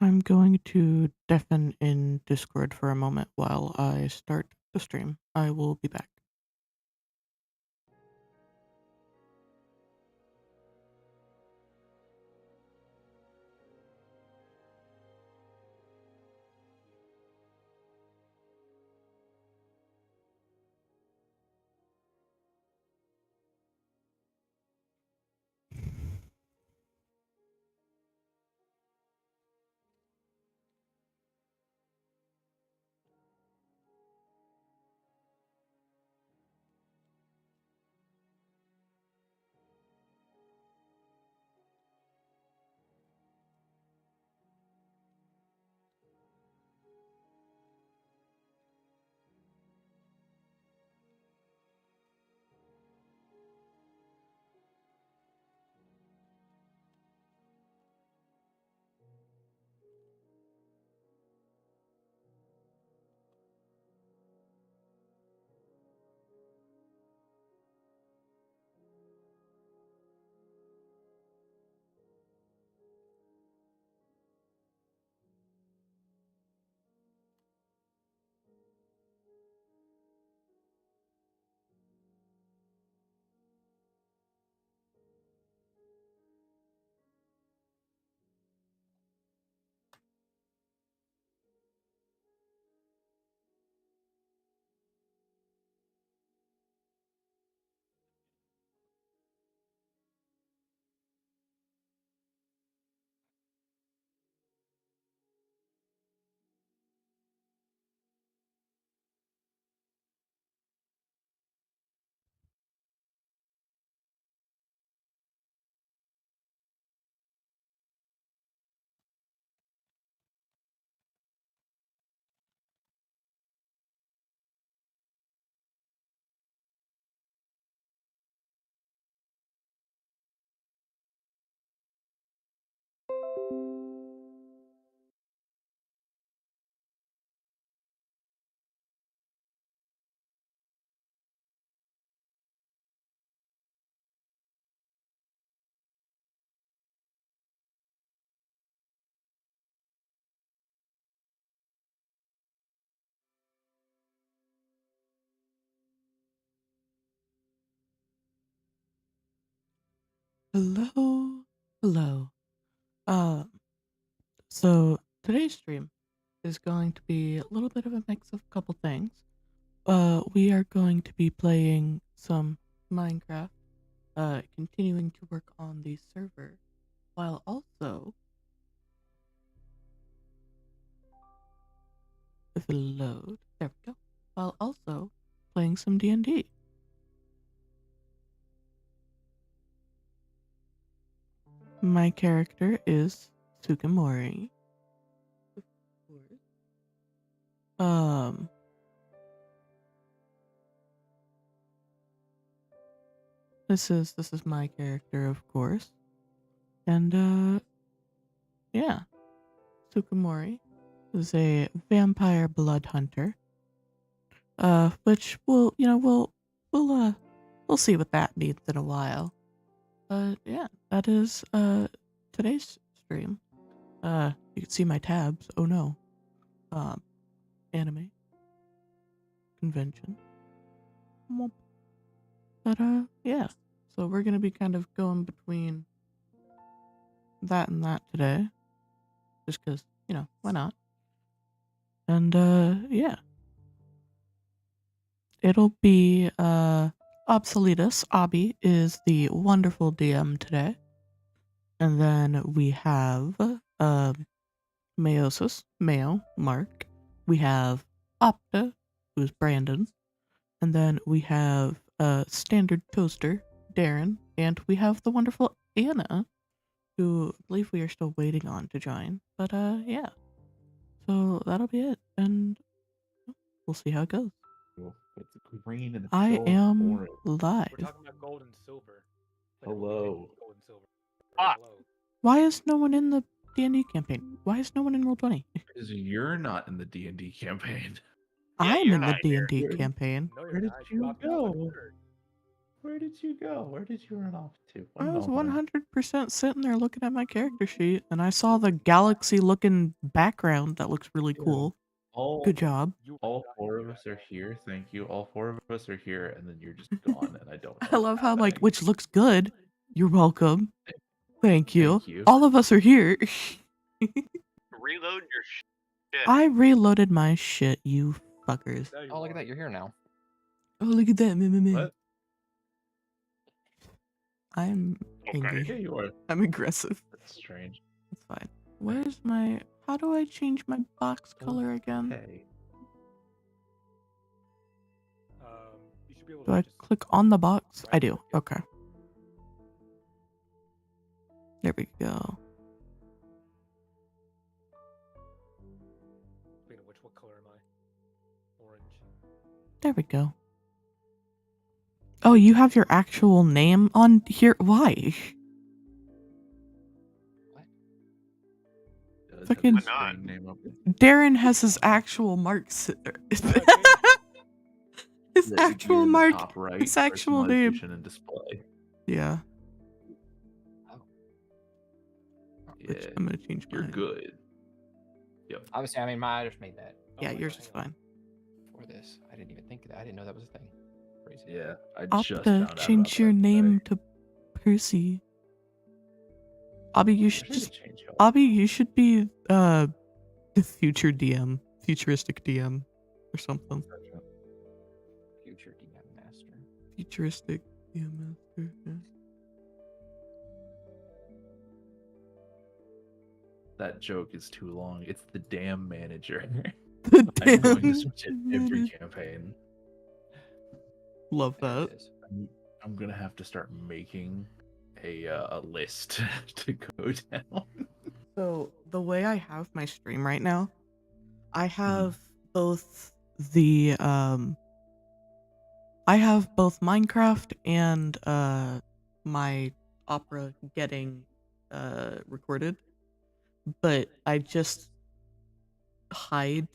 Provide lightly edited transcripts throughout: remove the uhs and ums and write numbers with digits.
I'm going to deafen in Discord for a moment while I start the stream. I will be back. Hello, hello. Um, so today's stream is going to be a little bit of a mix of a couple things. We are going to be playing some Minecraft, continuing to work on the server, while also, if it'll load, there we go, while also playing some D&D. My character is Sugimori. Of course. Um, this is my character, of course, and yeah, Sugimori is a vampire blood hunter. Which we'll see what that means in a while. But yeah, that is today's stream. You can see my tabs. Oh no, um, anime convention. Mwop. But yeah. So we're gonna be kind of going between that and that today, just because why not? And yeah, it'll be Obsoletus. Obby is the wonderful DM today, and then we have Meiosis, Mayo, Mark. We have Opta, who's Brandon, and then we have Standard Toaster, Darren, and we have the wonderful Anna, who I believe we are still waiting on to join. But yeah. So that'll be it, and we'll see how it goes. It's green and it's I so am orange. live. We're talking about gold and silver. Hello. Gold and silver. Ah. Hello. Why is no one in the D&D campaign? Why is no one in Roll20? Because you're not in the D&D campaign. Yeah, I'm you're in the not here. D&D campaign. No, Where you're did not. you logged out go? on Twitter. Where did you go? Where did you run off to? I was One moment. 100% sitting there looking at my character sheet, and I saw the galaxy-looking background that looks really Yeah. cool. All Good job. all four of us are here. Thank you. All four of us are here, and then you're just gone, and I don't know I what's love how, like, happening. which looks good. You're welcome. Thank you. Thank you. All of us are here. Reload your shit. I reloaded my shit, you fuckers. Oh, look at that. You're here now. Oh, look at that. Me. What? I'm Okay. angry. Yeah, you are. I'm aggressive. That's strange. That's fine. Where's my... How do I change my box color again? Hey. You should be able Do I click on the box? I do. Okay. There we go. What color am I? Orange. There we go. Oh, you have your actual name on here? Why? Fucking- Why not? Name up Darren has his actual marks. His that you're actual in the mark. top right, His actual name. personalization and display. Yeah. Yeah, Which I'm gonna change you're mine. good. Yep. Obviously, I mean, I just made that. Yeah, yours is fine. For this, I didn't even think of that. I didn't know that was a thing. Crazy. Yeah, I I'll just have found to out change about your that name today. to Percy. Abby, you should Wish I just... could change y'all. Abby, you should be the future DM. Futuristic DM. Or something. Future DM master. Futuristic DM master. Yeah. That joke is too long. It's the damn manager. The I'm going to damn switch it every manager. campaign. Love There that. it is. I'm gonna have to start making a list to go down. So the way I have my stream right now, I Mm-hmm. have both the I have both Minecraft and my opera getting recorded, but I just hide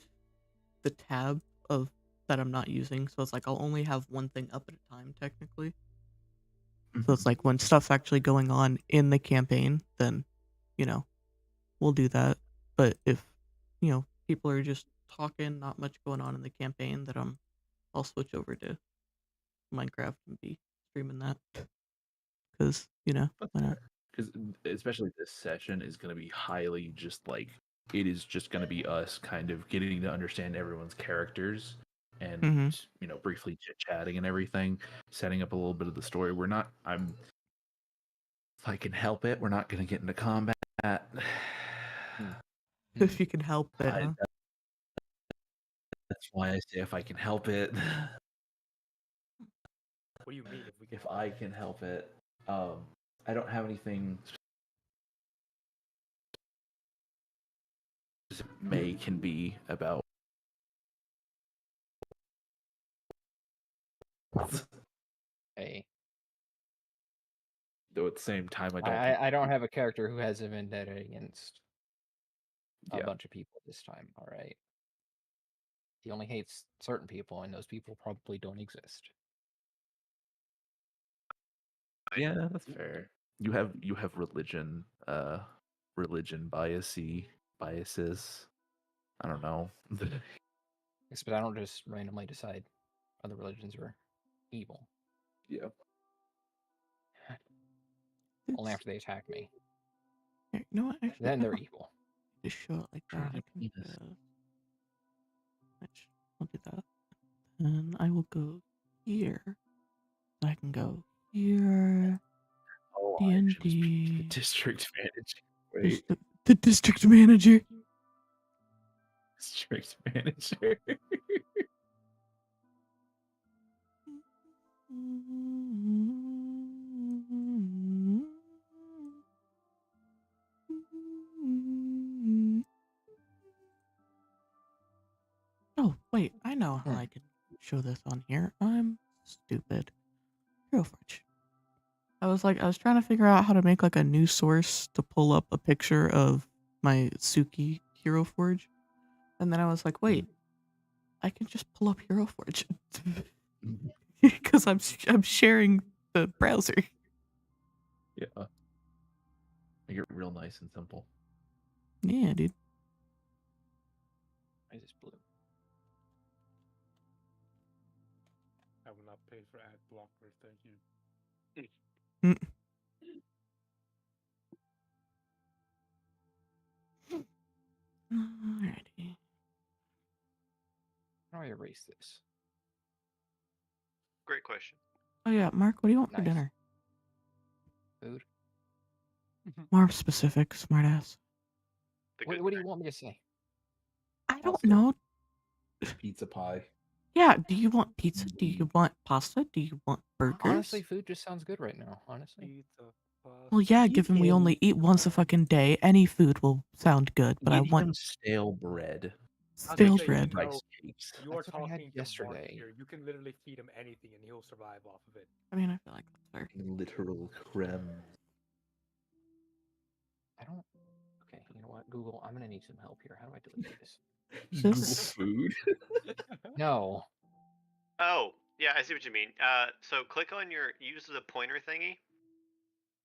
the tab of that I'm not using, so it's like I'll only have one thing up at a time technically. So it's like when stuff's actually going on in the campaign, then, you know, we'll do that. But if, you know, people are just talking, not much going on in the campaign, then I'll switch over to Minecraft and be streaming that. Because, you know, why not? Because especially this session is going to be highly just like it is just going to be us kind of getting to understand everyone's characters and Mhm. you know briefly chit chatting and everything, setting up a little bit of the story. We're not. If I can help it, we're not going to get into combat. If you can help it, huh? That's why I say if I can help it. What do you mean if we can? If I can help it, I don't have anything. May can be about. Hey, Though at the same time, I don't. I don't have a character who has a vendetta against a Yeah. bunch of people this time. All right. He only hates certain people, and those people probably don't exist. Yeah, that's fair. You have religion biases. I don't know. Yes, but I don't just randomly decide other religions are evil. Yeah. Only after they attack me. Here, you know what? Actually, Then I they're don't evil. just show it like that. I can Penis. just... I'll do that. And I will go here. I can go here. Oh, I should just be the D&D. district manager. There's Wait, the district manager. district manager. Oh, wait, I know how I can show this on here. I'm stupid. Hero Forge. I was trying to figure out how to make like a new source to pull up a picture of my Suki Hero Forge. And then I was like, wait, I can just pull up Hero Forge. Because I'm sharing the browser. Yeah. Make it real nice and simple. Yeah, dude. Why is this blue? I will not pay for ad blocker, thank you. Alrighty. How do I erase this? Great question. Oh yeah, Mark, what do you want for Nice. dinner? Food. More specific, smartass. The What good do you kind. want me to say? I don't Pasta. know. Pizza pie. Yeah, do you want pizza? Do you want pasta? Do you want burgers? Honestly, food just sounds good right now. Honestly. Pizza, Well, yeah, You given we can- only eat once a fucking day, any food will sound good, but I Get want him stale bread. stale say, bread. you know, Rice cakes. You are That's what I had talking to Mark yesterday. here. You can literally feed him anything and he'll survive off of it. I mean, I feel like that's fair. Literal creme. I don't. Okay, you know what, Google? I'm gonna need some help here. How do I delete this? Google This- food. No. Oh, yeah, I see what you mean. So use the pointer thingy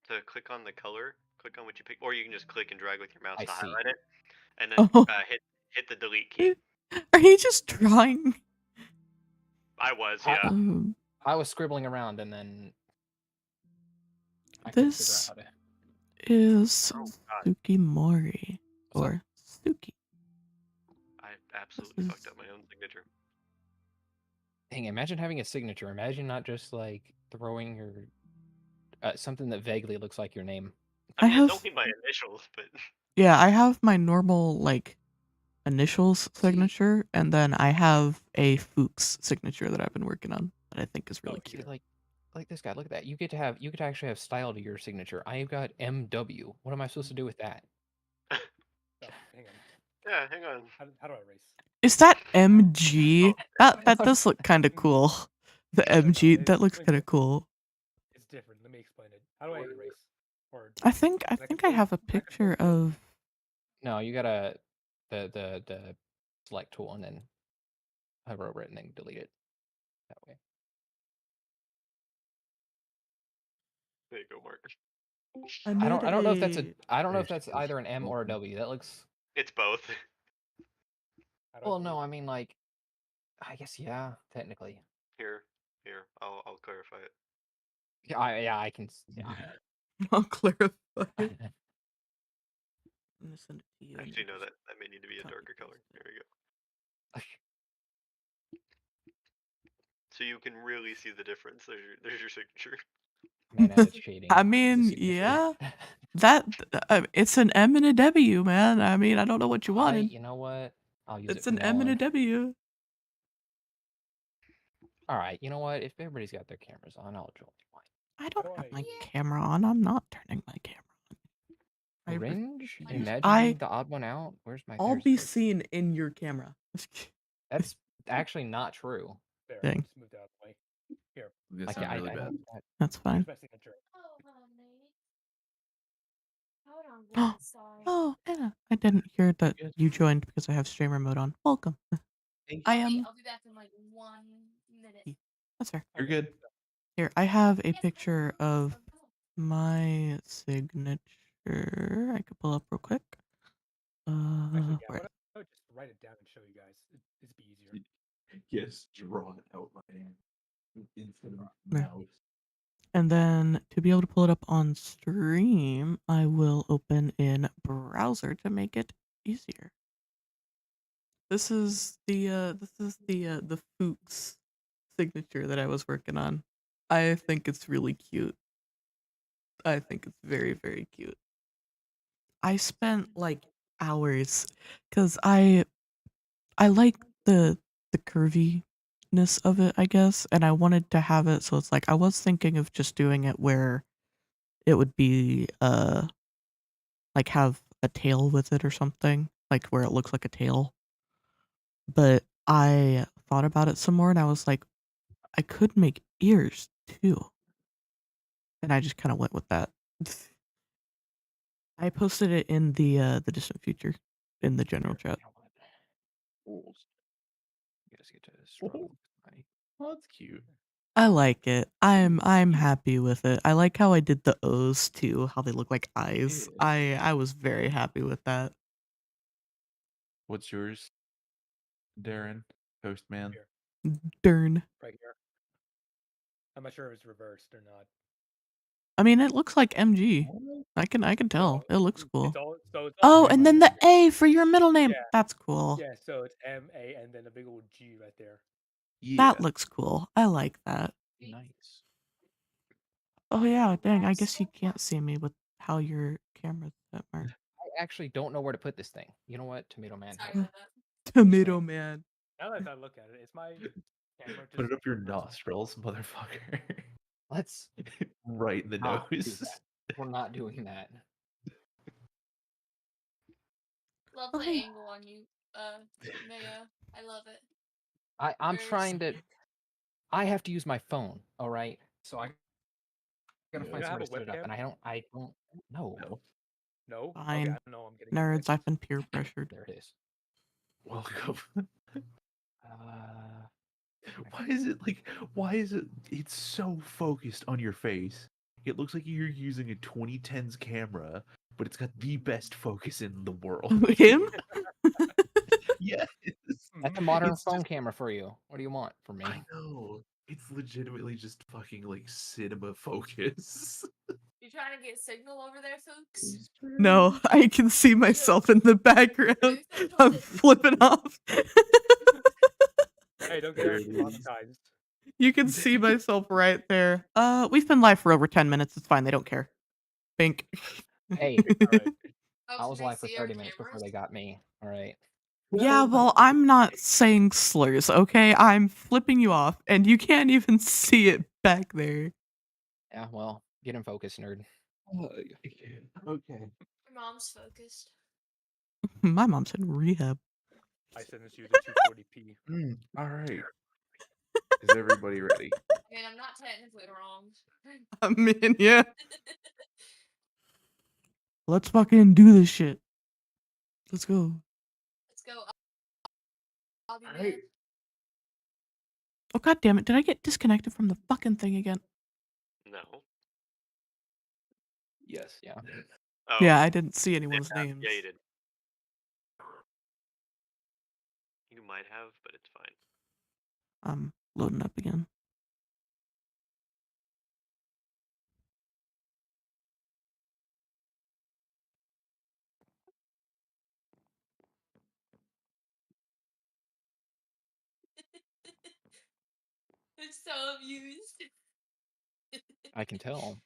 to click on the color. Click on what you pick, or you can just click and drag with your mouse I to see. highlight it, and then Oh. hit the delete key. Are you just drawing? I was, I- yeah. I was scribbling around and then I couldn't figure This out how to. is Oh, God. Tsukimori. What's up? Or Suki. I absolutely This fucked up my own signature. Dang, imagine having a signature. Imagine not just like throwing your something that vaguely looks like your name. I mean, have- it's only my initials, but Yeah, I have my normal, like, initials signature, and then I have a Fuchs signature that I've been working on that I think is really Oh, cute. Like this guy. Look at that. You get to actually have style to your signature. I've got MW. What am I supposed to do with that? Oh, hang on. yeah, hang on. How do I erase? Is that MG? Oh, That does look kind of cool. The No, no, no, MG, it's that looks something kind of different. cool. It's different. Let me explain it. How do I erase? Or I think can I have a I can picture post it? of. No, you gotta the select tool and then hover over it and then delete it that way. There you go, Mark. I don't know if that's made I don't know if There's that's either an M or a W. That looks. It's both. How do I Well, delete no, it? I mean like. I guess yeah, technically. Here, I'll clarify it. Yeah, I can. Yeah. I'll clarify. I'm gonna send it to you. and Actually, you no, just that may need to be a copy darker color. paste it. There we go. So you can really see the difference. There's your signature. Man added shading. I to the mean, signature. yeah. That it's an M and a W, man. I mean, I don't know what you wanted. You know what? I'll use It's it an from M now and a on. W. All right, you know what? If everybody's got their cameras on, I'll join one. I don't do have I- my camera on. I'm not turning my camera on. I Ringe? refuse. Imagine being the odd one out. Where's my? I'll there's be the- seen in your camera. That's actually not true. There, I Dang. just moved out of the way. Here. This Like, sounds really I bad. don't. That's fine. Here's my signature. Oh, yeah. I didn't hear that Good. you joined because I have streamer mode on. Welcome. I am. I'll be back in like 1 minute. That's fair. You're Okay, good. Here, I have a picture of my signature. I could pull up real quick. Actually, yeah, Where? I would just write it down and show you guys. It'd be easier. Yes, draw it out by hand. Instead of There. mouse. And then to be able to pull it up on stream, I will open in browser to make it easier. This is the Fuchs signature that I was working on. I think it's really cute. I think it's very, very cute. I spent like hours because I like the curviness of it, I guess, and I wanted to have it so it's like I was thinking of just doing it where it would be like have a tail with it or something, like where it looks like a tail. But I thought about it some more and I was like, I could make ears too. And I just kind of went with that. I posted it in the Distant Future in the general chat. You know what? You guys get to struggle. Oh, that's cute. I like it. I'm happy with it. I like how I did the O's too, how they look like eyes. Yeah. I was very happy with that. What's yours, Darren? Postman. Here. Darn. Right here. I'm not sure if it's reversed or not. I mean, it looks like MG. I can tell. Well, It looks It's cool. all so it's Oh, all and M, then the A for your middle name. Yeah. That's cool. Yeah, so it's M-A and then a big old G right there. Yeah. That looks cool. I like that. Nice. Oh yeah, dang. I guess you can't see me with how your camera's set, Mark. I actually don't know where to put this thing. You know what? Tomato Man. Sorry help. about that. Tomato Man. Now that I look at it, it's my camera Put it just up your reversed? nostrils, motherfucker. Let's Right in the not do nose. that. We're not doing that. Love the Okay. angle on you, Maya. I love it. I'm Very trying to. smooth. I have to use my phone. All right. So I gotta Yeah. find You somewhere have to a set it up, webcam? and I don't know. No. No? Okay, Fine. I don't know. I'm getting Nerds, convinced. I've been peer pressured. There it is. Welcome. Uh, Why is it it's so focused on your face? It looks like you're using a 2010s camera, but it's got the best focus in the world. Him? Yes. that's a modern It's phone just- camera for you. What do you want from me? I know. It's legitimately just fucking like cinema focus. You trying to get signal over there, folks? No, I can see myself in the background. I'm flipping off. Hey, don't get There us it is. demonetized. You can see myself right there. We've been live for over 10 minutes. It's fine. They don't care. Bink. Hey, Alright. Oh, I can was they live for see our 30 minutes before cameras? they got me. All right. Yeah, well, I'm not saying slurs, okay? I'm flipping you off, and you can't even see it back there. Yeah. Well, get in focus, nerd. Okay. Your mom's focused. My mom said rehab. I sentenced you to 240p. All right. Is everybody ready? I mean, I'm not technically wrong. I mean, yeah. Let's fucking do this shit. Let's go. Let's go. I'll be All there. right. Oh, god damn it. Did I get disconnected from the fucking thing again? No. Yes. Yeah. Oh. Yeah, I didn't see anyone's yeah, names. Yeah, you did. You might have, but it's fine. I'm loading up again. I'm so amused. I can tell.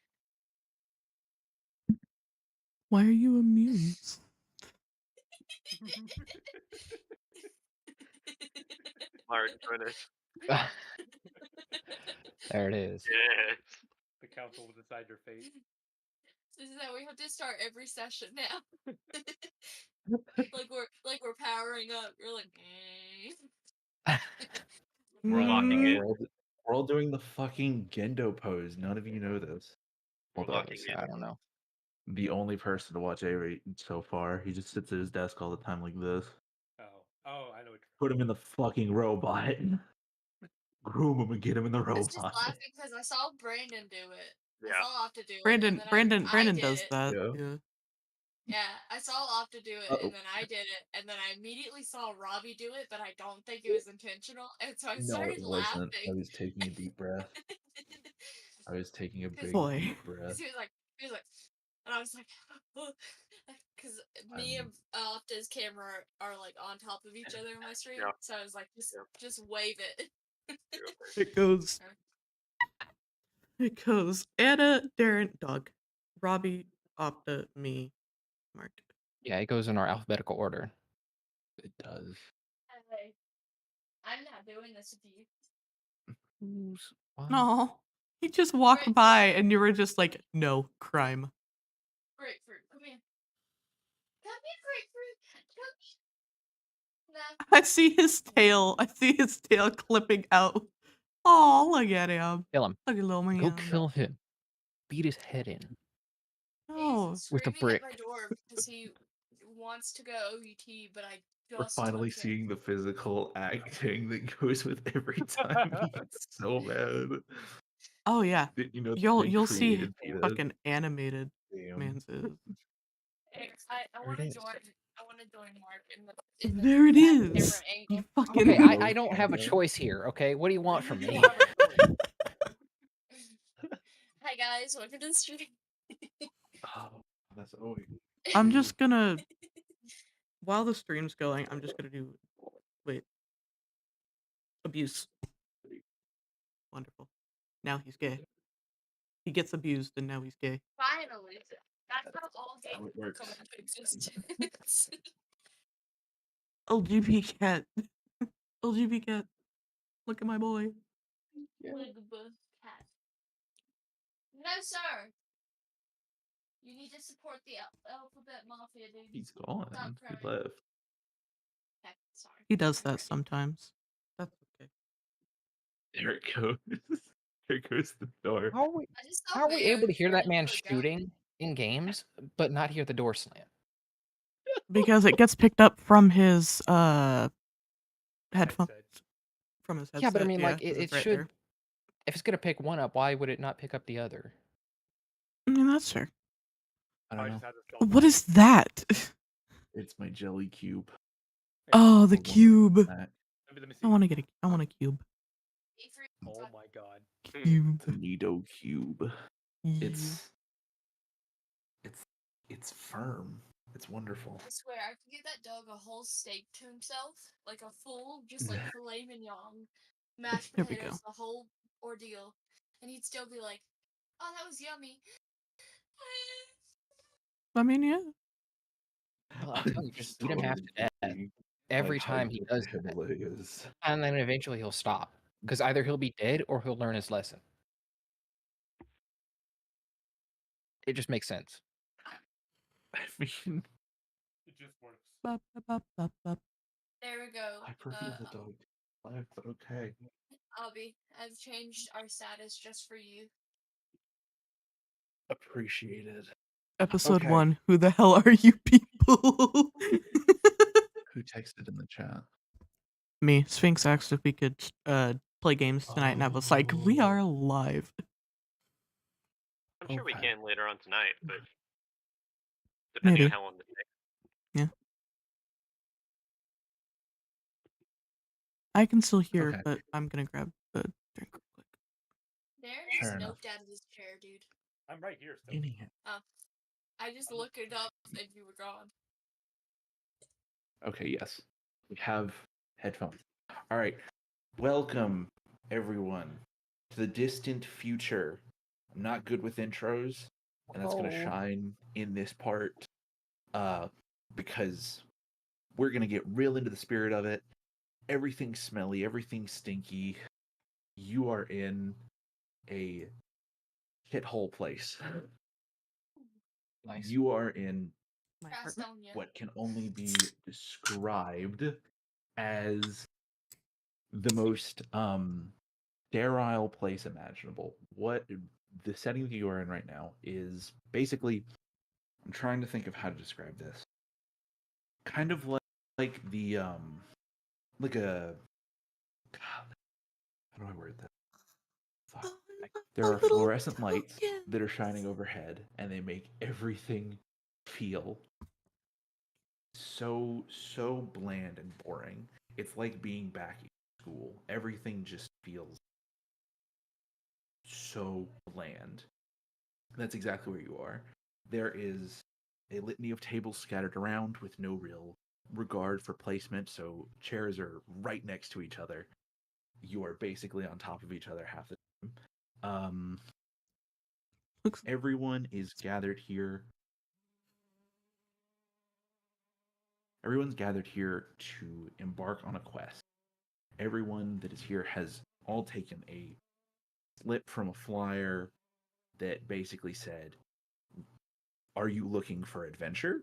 Why are you amused? Martin, join us. There it is. Yes. The council will decide your fate. This is how we have to start every session now. like we're powering up. We're like, We're locking in. We're all doing the fucking Gendo pose. None of you know this. We're Hold on. locking in. I don't know. The only person to watch Avery so far. He just sits at his desk all the time like this. Oh, I know what Put him in the fucking robot. Groom him and get him in the I was just robot. laughing because I saw Brandon do it. Yeah. I saw Opta do it. Brandon, and then Brandon I does did it. that. Yeah. Yeah. Yeah, I saw Opta do it, Uh-oh. and then I did it, and then I immediately saw Robbie do it, but I don't think it was intentional, and so I No, started it wasn't. I laughing. was taking a deep breath. I was taking a big Boy. deep breath. he was like, and I was like, because me and Opta's camera are like on top of each other in my stream, Yeah. so I was like, just wave it. It goes. It goes Anna, Darren, Doug, Robbie, Opta, me, Mark. Yeah, it goes in our alphabetical order. It does. Hey, I'm not doing this with you. No, he just walked Right. by and you were just like, no crime. Grapefruit, come here. Come here, grapefruit. Come here. Nah. I see his tail. I see his tail clipping out. Oh, look at him. Kill him. Look at little man. Go kill him. Beat his head in. No. He's With a screaming at my brick. door because he wants to go OUT, but I We're just finally took it. seeing the physical acting that goes with every time he gets so mad. Oh yeah, You know, you'll see created Peanut. fucking animated Damn. Manses. I There want it to is. join. I want to join Mark in the There it camera is. angle. You fucking. Okay, I don't have a choice here. Okay, what do you want from me? Hi guys, welcome to the stream. Oh, that's always. I'm just gonna. While the stream's going, I'm just gonna do. Wait. Abuse. Wonderful. Now he's gay. He gets abused, and now he's gay. Finally, that's how all how games it works. come into existence. LGBT cat. LGBT cat. Look at my boy. Cat. No, sir. You need to support the alphabet mafia, dude. He's gone. Stop He crying. left. Okay, sorry. He does that sometimes. That's okay. There it goes. There goes the door. How are we, I just saw how are we Mayo able to hear that turn man into a goat. shooting in games, but not hear the door slam? Because it gets picked up from his headphones. Headset. From his headset. Yeah, but I mean, yeah, like, 'cause it it's right should. there. If it's gonna pick one up, why would it not pick up the other? I mean, that's fair. I I don't know. just had to tell What Mark. is that? It's my jelly cube. Oh, the Or one cube. that. Let me see. I want to get a. I want a cube. Oh my god. Cube. The Nido cube. Yeah. It's firm. It's wonderful. I swear, I could give that dog a whole steak to himself, like a full, just like filet mignon, mashed There we go. potatoes, the whole ordeal, and he'd still be like, "Oh, that was yummy." I mean, yeah. Well, I'm telling you, just beat him half to death every time he does that, Himalayas. and then eventually he'll stop. Because either he'll be dead or he'll learn his lesson. It just makes sense. I mean, It just works. Bop, bop, bop, bop, bop. There we go. I prefer the dog life, but okay. Abby, I've changed our status just for you. Appreciated. Episode Okay. 1. Who the hell are you people? Who texted in the chat? Me. Sphinx asked if we could play games tonight, and I was like, we Oh. are live. I'm sure we Okay. can later on tonight, but depending Maybe. on how long this takes. I can still hear, Okay. but I'm gonna grab the drink real quick. There, Fair just enough. noped out of this chair, dude. I'm right here still. Anyhow. I just looked it up and you were gone. Okay, yes. We have headphones. All right. Welcome, everyone, to the distant future. I'm not good with intros, and that's going to Oh. shine in this part because we're going to get real into the spirit of it. Everything's smelly, everything's stinky. You are in a shithole place. Nice. You are in My apartment. Trastonia. what can only be described as the most sterile place imaginable. What the setting that you are in right now is basically, I'm trying to think of how to describe this. Kind of like the like a God, how do I word that? Fuck. There are fluorescent lights that are shining overhead, and they make everything feel so bland and boring. It's like being back in school. Everything just feels so bland. That's exactly where you are. There is a litany of tables scattered around with no real regard for placement, so chairs are right next to each other. You are basically on top of each other half the time. Everyone is gathered here. Everyone's gathered here to embark on a quest. Everyone that is here has all taken a slip from a flyer that basically said, "Are you looking for adventure?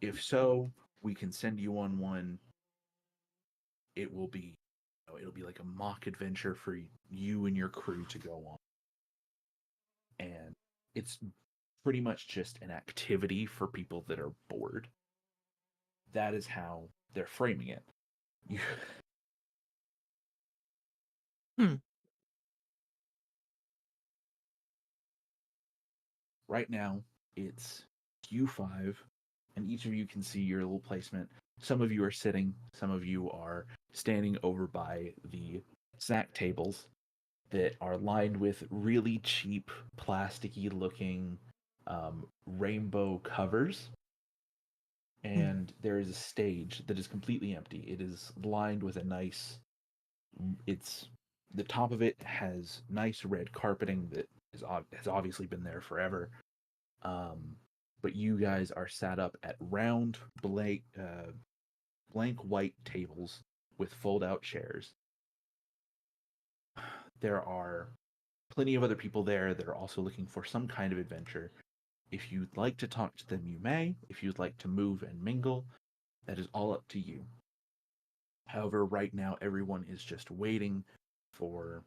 If so, we can send you on one. It will be, it'll be like a mock adventure for you and your crew to go on. And it's pretty much just an activity for people that are bored. that is how they're framing it. You, Hmm. right now, it's you 5, and each of you can see your little placement. Some of you are sitting, some of you are standing over by the snack tables that are lined with really cheap, plasticky looking rainbow covers. And there is a stage that is completely empty. It is lined with a nice, it's the top of it has nice red carpeting that has obviously been there forever. But you guys are sat up at round blank white tables with fold out chairs. There are plenty of other people there that are also looking for some kind of adventure. If you'd like to talk to them, you may. If you'd like to move and mingle, that is all up to you. However, right now, everyone is just waiting for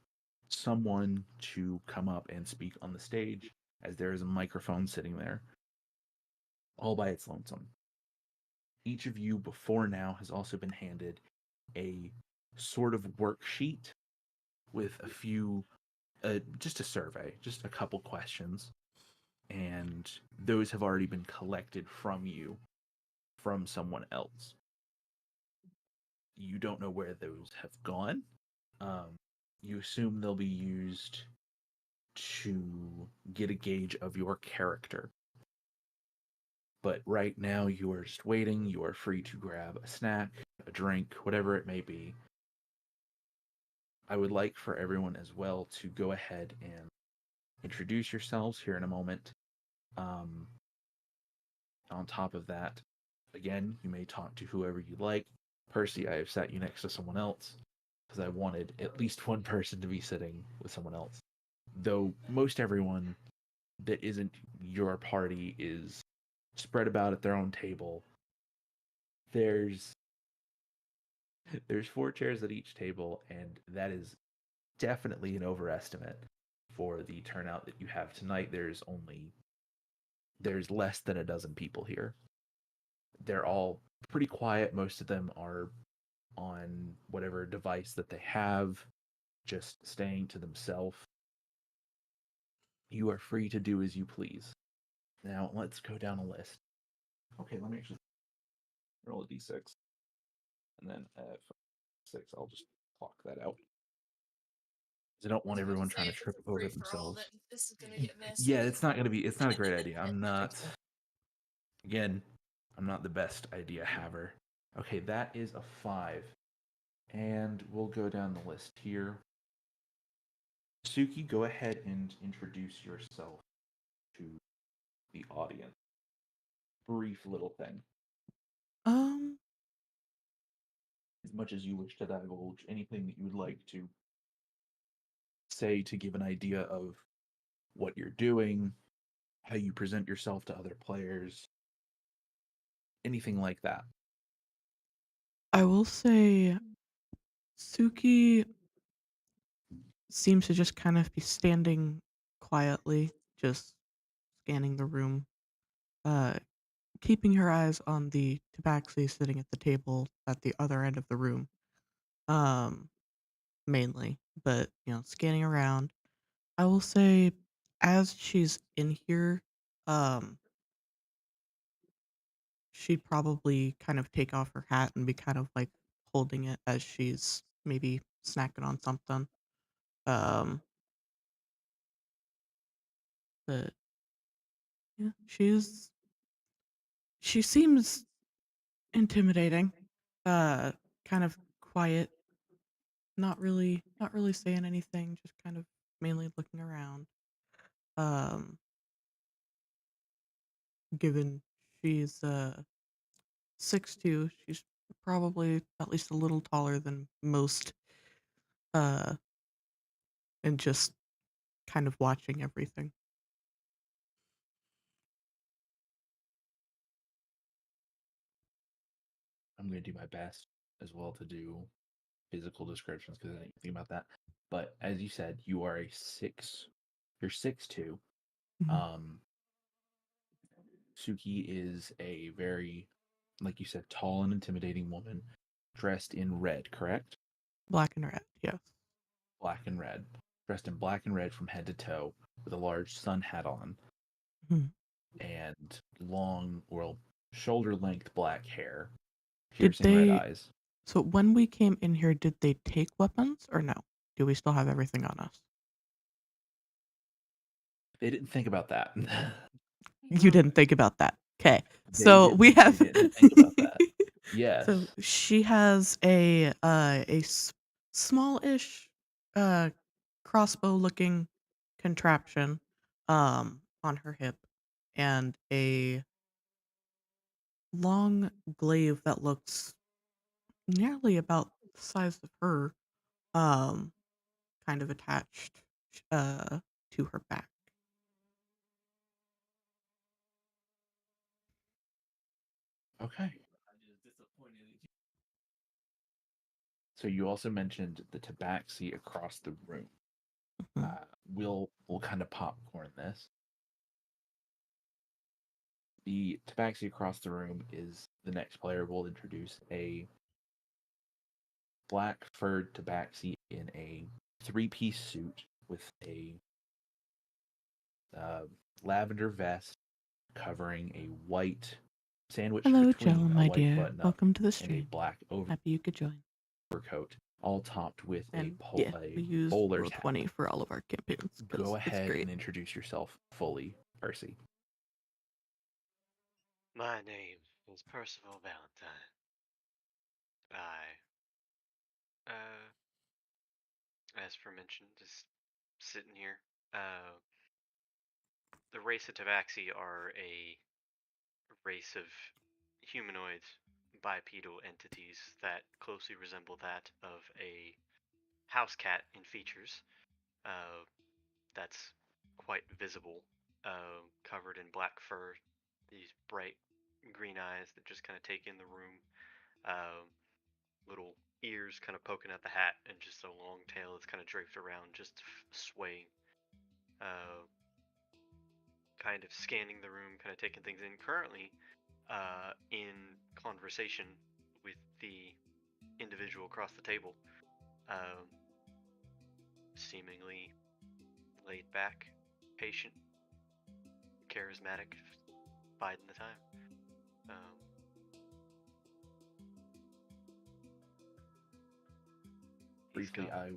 someone to come up and speak on the stage, as there is a microphone sitting there, all by its lonesome. Each of you before now has also been handed a sort of worksheet with a few, just a survey, just a couple questions. And those have already been collected from you, from someone else. You don't know where those have gone. You assume they'll be used to get a gauge of your character. But right now, you are just waiting. You are free to grab a snack, a drink, whatever it may be. I would like for everyone as well to go ahead and introduce yourselves here in a moment. On top of that, again, you may talk to whoever you like. Percy, I have sat you next to someone else because I wanted at least one person to be sitting with someone else. Though most everyone that isn't your party is spread about at their own table. There's 4 chairs at each table, and that is definitely an overestimate for the turnout that you have tonight. There's less than a dozen people here. They're all pretty quiet. Most of them are on whatever device that they have, just staying to themselves. You are free to do as you please. Now, let's go down a list. Okay, let me actually roll a d6. And then at 6, I'll just clock that out. I don't want everyone trying to trip over themselves. This is gonna get messy. Yeah, it's not a great idea. I'm not the best idea haver. Okay, that is a 5. And we'll go down the list here. Suki, go ahead and introduce yourself to the audience. Brief little thing. Um, As much as you wish to divulge, anything that you would like to say to give an idea of what you're doing, how you present yourself to other players, anything like that. I will say Suki seems to just kind of be standing quietly, just scanning the room, uh, keeping her eyes on the tabaxi sitting at the table at the other end of the room, um, mainly, but, scanning around. I will say, as she's in here, um, she'd probably kind of take off her hat and be kind of like holding it as she's maybe snacking on something. Um, but yeah, she seems intimidating. Uh, kind of quiet, not really saying anything, just kind of mainly looking around. Um, given she's 6'2", she's probably at least a little taller than most, uh, and just kind of watching everything. I'm going to do my best as well to do physical descriptions because I didn't think about that. But as you said, you're 6'2". Mhm. Suki is a very like you said, tall and intimidating woman dressed in red, correct? Black and red, yes. Black and red. Dressed in black and red from head to toe, with a large sun hat on, Mhm. and long, well, shoulder-length black hair, Did piercing red they? eyes. So when we came in here, did they take weapons or no? Do we still have everything on us? They didn't think about that. You didn't think about that. Okay. They So we have. didn't think about that. Yes. So she has a small-ish crossbow-looking contraption on her hip, and a long glaive that looks nearly about the size of her, um, kind of attached to her back. Okay. So you also mentioned the tabaxi across the room. Mhm. We'll kind of popcorn this. The tabaxi across the room is the next player will introduce a black furred tabaxi in a three-piece suit with a lavender vest covering a white sandwich Hello, between Joe, a my white dear. button-up Welcome to the and a stream. black Happy you could join. overcoat, all topped with And a yeah, we use bowler's hat. Roll20 for all of our campaigns. 'Cause Go it's ahead great. and introduce yourself fully, Percy. My name is Percival Valentine. As mentioned, just sitting here. The race of Tabaxi are a race of humanoid bipedal entities that closely resemble that of a house cat in features. That's quite visible, covered in black fur, these bright green eyes that just kind of take in the room, um, little ears kind of poking at the hat, and just a long tail that's kind of draped around, just swaying, uh, kind of scanning the room, kind of taking things in. Currently, in conversation with the individual across the table, um, seemingly laid back, patient, charismatic, biding the time. Briefly, I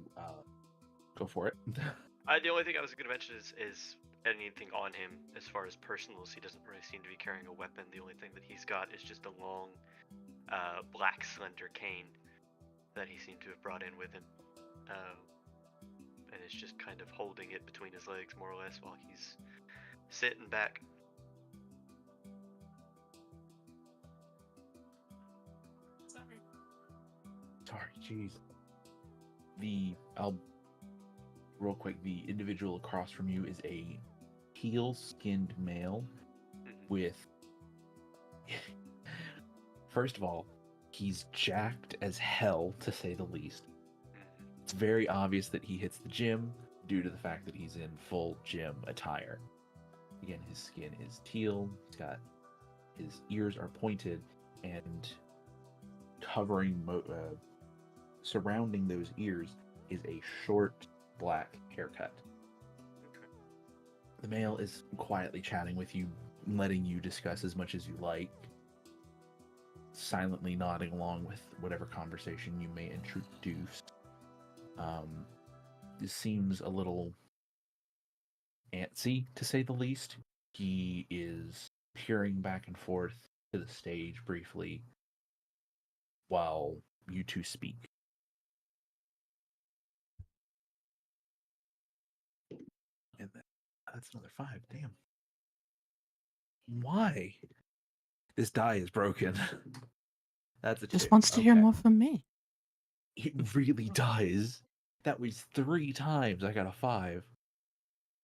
go for it. The only thing I was going to mention is anything on him as far as personals. He doesn't really seem to be carrying a weapon. The only thing that he's got is just a long, black slender cane that he seemed to have brought in with him, and is just kind of holding it between his legs, more or less, while he's sitting back. Sorry, jeez. I'll real quick. The individual across from you is a teal-skinned male with. First of all, he's jacked as hell, to say the least. It's very obvious that he hits the gym due to the fact that he's in full gym attire. Again, his skin is teal. His ears are pointed, and covering surrounding those ears is a short black haircut. The male is quietly chatting with you, letting you discuss as much as you like, silently nodding along with whatever conversation you may introduce. This seems a little antsy, to say the least. He is peering back and forth to the stage briefly while you two speak. And that's another 5. Damn. Why? This die is broken. That's a Just 2. wants to hear Okay. more from me. It really does. That was 3 times I got a 5.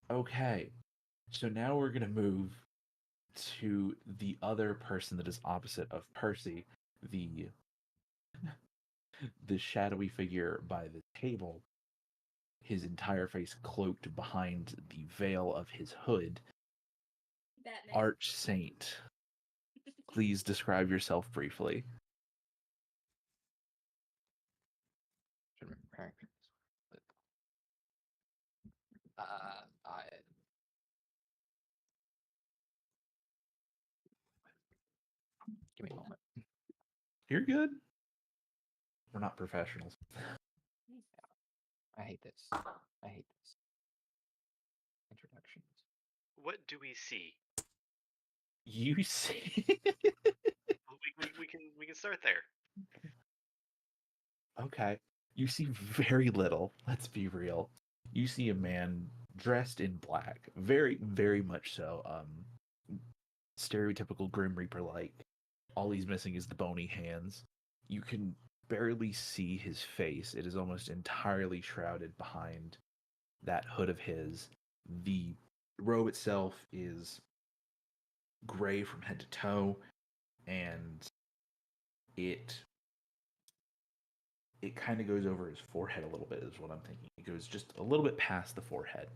Okay. So now we're going to move to the other person that is opposite of Percy, the shadowy figure by the table, his entire face cloaked behind the veil of his hood. Batman. Arch Saint. please describe yourself briefly? Should remember characters. But, give me a moment. You're good. We're not professionals. I hate this. I hate this. Introductions. What do we see? You see. Well, we can start there. Okay. You see very little. Let's be real. You see a man dressed in black, very, very much so. Stereotypical Grim Reaper like. All he's missing is the bony hands. You can barely see his face. It is almost entirely shrouded behind that hood of his. The robe itself is gray from head to toe, and it kind of goes over his forehead a little bit, is what I'm thinking. It goes just a little bit past the forehead.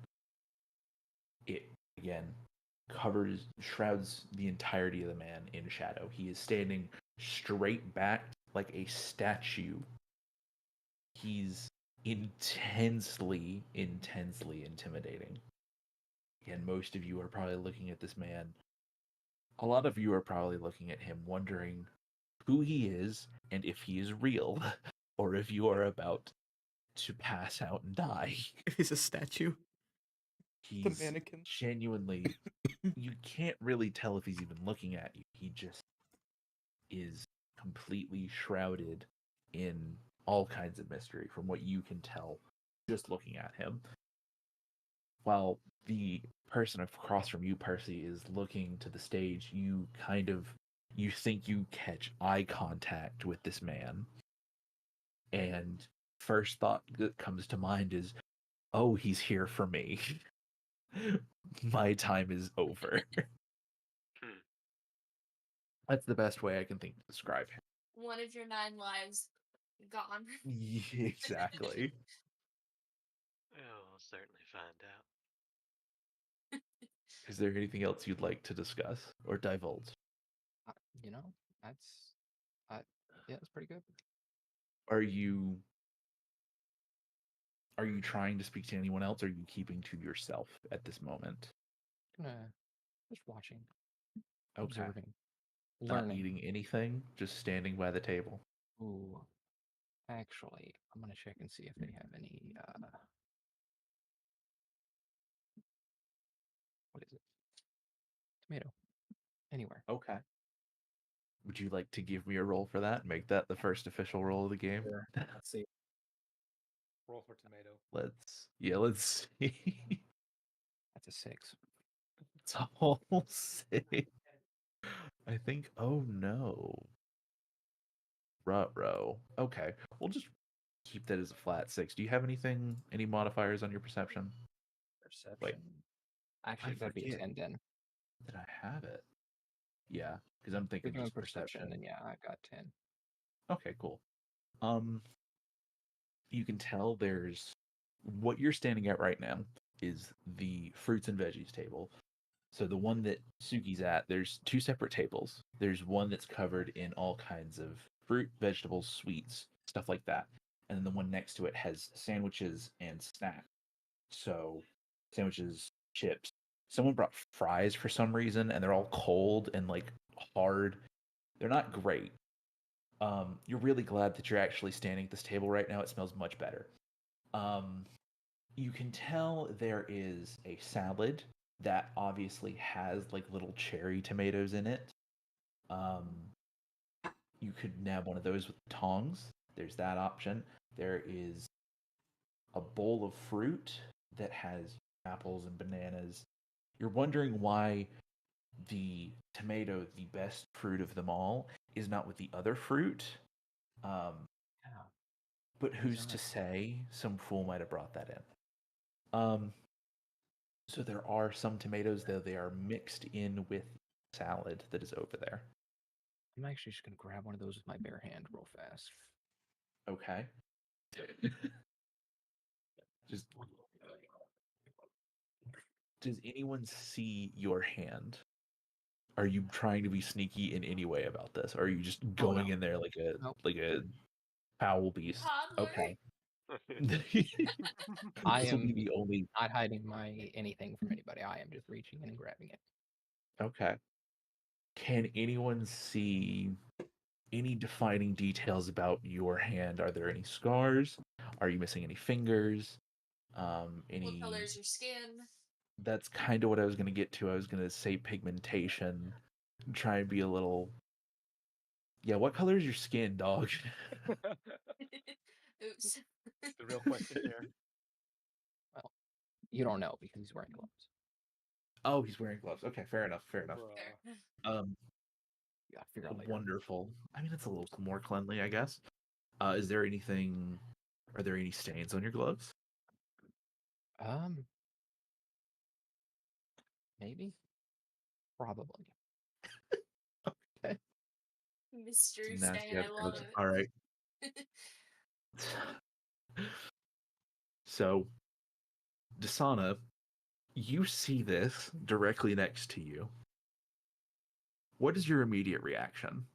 It, again, shrouds the entirety of the man in shadow. He is standing straight back like a statue. He's intensely, intensely intimidating. Again, most of you are probably looking at this man. A lot of you are probably looking at him wondering who he is and if he is real, or if you are about to pass out and die. He's a statue. He's mannequin. genuinely, you can't really tell if he's even looking at you. He just is completely shrouded in all kinds of mystery from what you can tell just looking at him. While the person across from you, Percy, is looking to the stage, you think you catch eye contact with this man. And first thought that comes to mind is, oh, he's here for me. My time is over. Hmm. That's the best way I can think to describe him. One of your 9 lives gone. Yeah, exactly. Oh, I'll certainly find out. Is there anything else you'd like to discuss or divulge? You know, that's yeah, that's pretty good. Are you trying to speak to anyone else, or are you keeping to yourself at this moment? Just watching, Okay. observing, Not learning. eating anything, just standing by the table. Ooh, actually, I'm gonna check and see if they have any. What is it? Tomato. Anywhere. Okay. Would you like to give me a roll for that? Make that the first official roll of the game? Sure. Let's see. Roll for tomato. Let's see. That's a 6. It's a whole 6. I think, oh no. Ruh-roh. Okay. We'll just keep that as a flat 6. Do you have any modifiers on your perception? Perception. Actually, that'd be a forget. 10 then. Did I have it? Yeah, because I'm thinking We're doing just perception. then yeah, I got 10. Okay, cool. You can tell there's what you're standing at right now is the fruits and veggies table. So the one that Suki's at, there's 2 separate tables. There's one that's covered in all kinds of fruit, vegetables, sweets, stuff like that. And then the one next to it has sandwiches and snacks. So sandwiches, chips. Someone brought fries for some reason, and they're all cold and like hard. They're not great. You're really glad that you're actually standing at this table right now. It smells much better. You can tell there is a salad that obviously has like little cherry tomatoes in it. You could nab one of those with tongs. There's that option. There is a bowl of fruit that has apples and bananas. You're wondering why the tomato, the best fruit of them all, is not with the other fruit. Yeah. But who's Isn't to it? say some fool might have brought that in? So there are some tomatoes, though they are mixed in with salad that is over there. I'm actually just gonna grab one of those with my bare hand real fast. Okay. Just does anyone see your hand? Are you trying to be sneaky in any way about this? Or are you just Oh, going no. in there like Nope. a foul beast? Toddler. Okay. I This will be am the only. not hiding my anything from anybody. I am just reaching in and grabbing it. Okay. Can anyone see any defining details about your hand? Are there any scars? Are you missing any fingers? What color Any? is your skin? That's kind of what I was going to get to. I was going to say pigmentation. Try and be a little. Yeah, what color is your skin, dog? Oops. The real question here. Well, you don't know because he's wearing gloves. Oh, he's wearing gloves. Okay, fair enough. Fair enough. Fair. You gotta figure out later. Wonderful. I mean, it's a little more cleanly, I guess. Is there anything? Are there any stains on your gloves? Maybe, probably. Okay. Mystery Nasty stain. ass I love gloves. it. All right. So, Dasana, you see this directly next to you. What is your immediate reaction?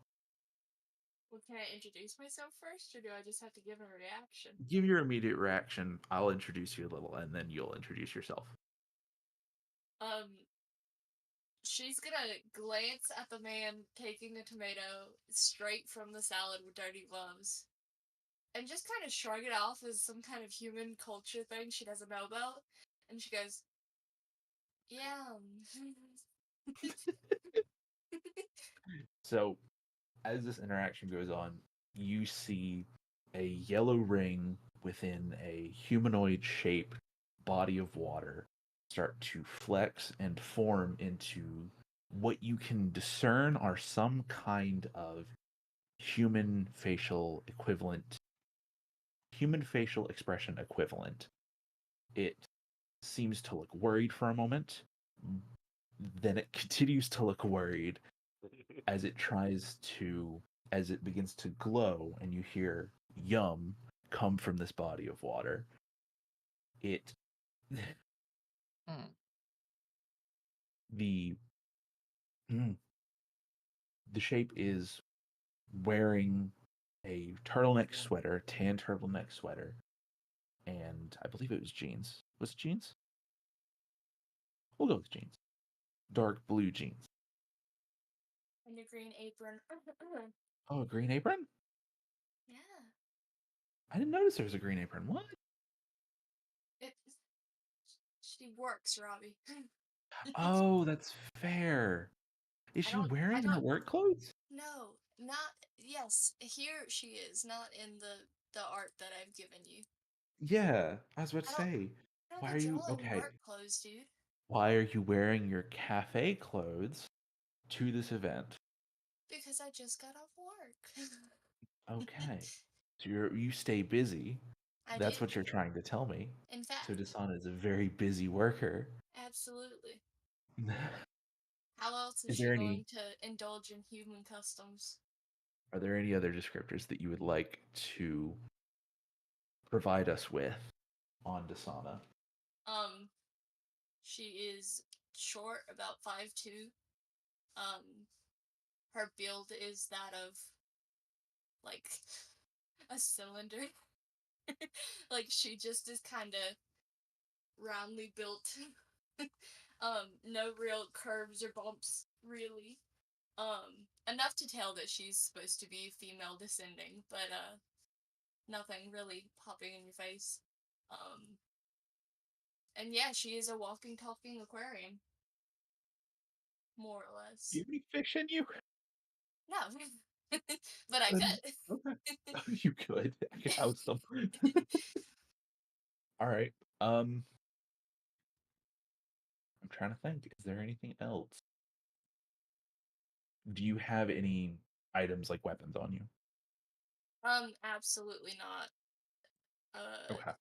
Well, can I introduce myself first, or do I just have to give a reaction? Give your immediate reaction. I'll introduce you a little, and then you'll introduce yourself. She's gonna glance at the man taking a tomato straight from the salad with dirty gloves, and just kind of shrug it off as some kind of human culture thing she doesn't know about. And she goes, "Yeah." So, as this interaction goes on, you see a yellow ring within a humanoid shaped body of water start to flex and form into what you can discern are some kind of human facial equivalent, human facial expression equivalent. It seems to look worried for a moment, then it continues to look worried as as it begins to glow and you hear yum come from this body of water. It Hmm. the the shape is wearing a turtleneck sweater, tan turtleneck sweater, and I believe it was jeans. Was it jeans? We'll go with jeans. Dark blue jeans. And a green apron. Oh, a green apron? Yeah. I didn't notice there was a green apron. What? It. She works, Robbie. Oh, that's fair. Is I she don't. I wearing her don't. work clothes? No, not. Yes, here she is, not in the art that I've given you. Yeah, I was about to I don't. say. I don't Why go are you drawing okay? work clothes, dude. Why are you wearing your cafe clothes to this event? Because I just got off work. Okay. So you stay busy. I do. That's what you're trying to tell me. In fact, So Dasana is a very busy worker. absolutely. How else is Is she there any going to indulge in human customs? are there any other descriptors that you would like to provide us with on Dasana? She is short, about 5'2". Her build is that of like a cylinder. Like she just is kind of roundly built. No real curves or bumps, really. Enough to tell that she's supposed to be female descending, but nothing really popping in your face. And yeah, she is a walking, talking aquarium, more or Do less. you have any fish in you? No, but I could. Okay. You could. I could house them. All right. I'm trying to think. Is there anything else? Do you have any items like weapons on you? Absolutely not. Okay.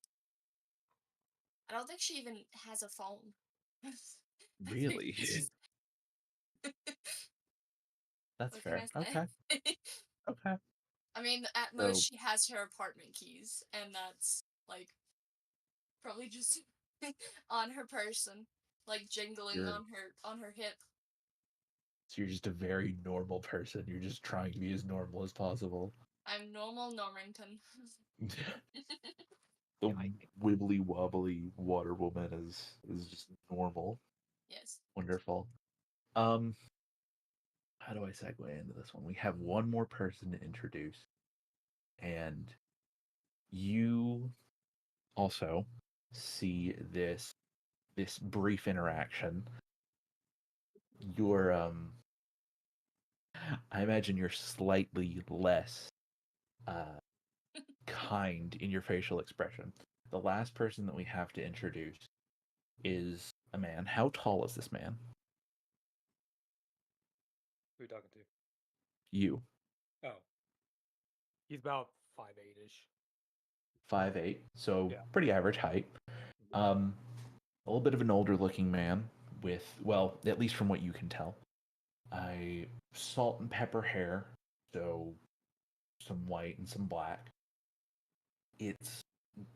I don't think she even has a phone. I think Really? it's just- That's what can I fair. say? Okay. Okay. I mean, at So most she has her apartment keys, and that's like probably just on her person, like jingling you're on her hip. So you're just a very normal person. You're just trying to be as normal as possible. I'm normal Normington. The I like it. wibbly wobbly water woman is just normal. Yes. Wonderful. How do I segue into this one? We have one more person to introduce, and you also see this brief interaction. You're I imagine you're slightly less kind in your facial expression. The last person that we have to introduce is a man. How tall is this man? Who are you talking to? You. Oh, he's about 5'8" ish. 5'8", so Yeah. pretty average height. A little bit of an older looking man with, well, at least from what you can tell, a salt and pepper hair, so some white and some black. It's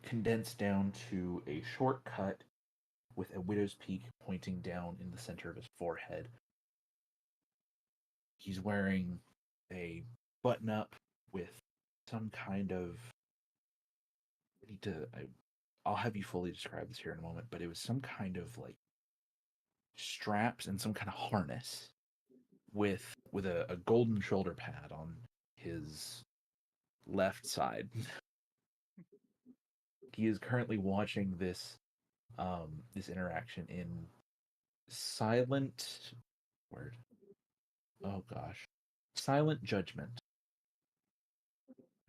condensed down to a short cut with a widow's peak pointing down in the center of his forehead. He's wearing a button up with some kind of. I'll have you fully describe this here in a moment, but it was some kind of like straps and some kind of harness with a golden shoulder pad on his left side. He is currently watching this interaction in silent word. Oh gosh, silent judgment.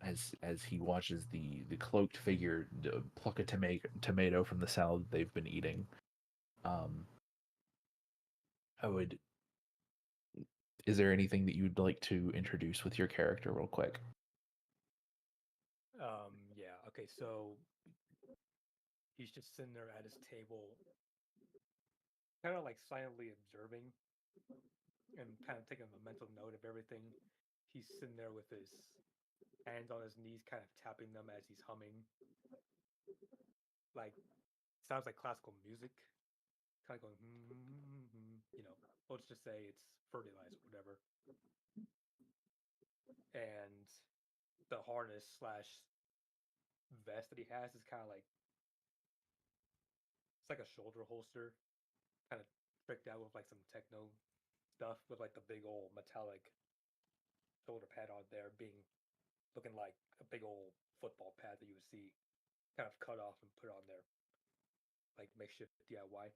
As he watches the cloaked figure pluck a tomato from the salad they've been eating. I would. Is there anything that you'd like to introduce with your character, real quick? Yeah. Okay. So he's just sitting there at his table, kind of like silently observing and kind of taking a mental note of everything. He's sitting there with his hands on his knees, kind of tapping them as he's humming. Like, sounds like classical music. Kind of going, let's just say it's fertilized or whatever. And the harness slash vest that he has is kind of like, it's like a shoulder holster, kind of tricked out with like some techno stuff with like the big old metallic shoulder pad on there being looking like a big old football pad that you would see kind of cut off and put on there, like makeshift DIY.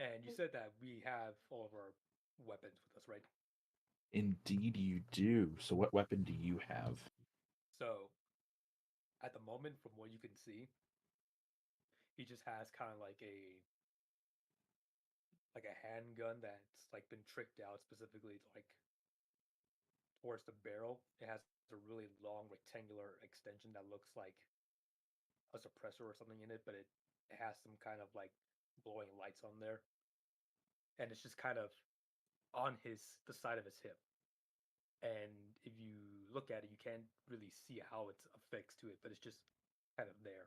And you said that we have all of our weapons with us, right? Indeed, you do. So, what weapon do you have? So, at the moment, from what you can see, he just has kind of like a handgun that's like been tricked out specifically to like towards the barrel. It has a really long rectangular extension that looks like a suppressor or something in it, but it has some kind of like glowing lights on there, and it's just kind of on the side of his hip. And if you look at it, you can't really see how it's affixed to it, but it's just kind of there.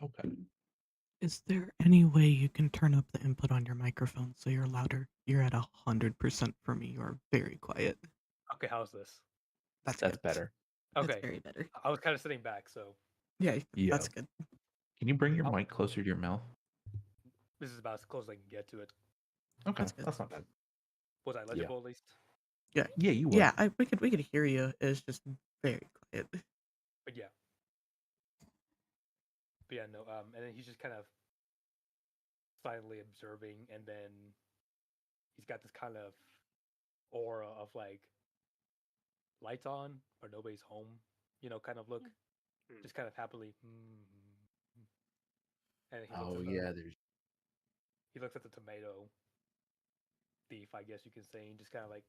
Okay. Is there any way you can turn up the input on your microphone so you're louder? You're at 100% for me. You are very quiet. Okay, how's this? That's That's good. better. That's Okay, very better. I was kind of sitting back, so Yeah, Yeah. that's good. Can you bring your Oh. mic closer to your mouth? this is about as close as I can get to it. Okay, That's good. that's not bad. Was I legible at least? Yeah, Yeah, you were. yeah. We could hear you. It's just very quiet. But yeah. But yeah, no. And then he's just kind of silently observing, and then he's got this kind of aura of like lights on or nobody's home, kind of look, Mm. just kind of happily. And he looks Oh at yeah, there's. the tomato thief, I guess you can say, and just kind of like.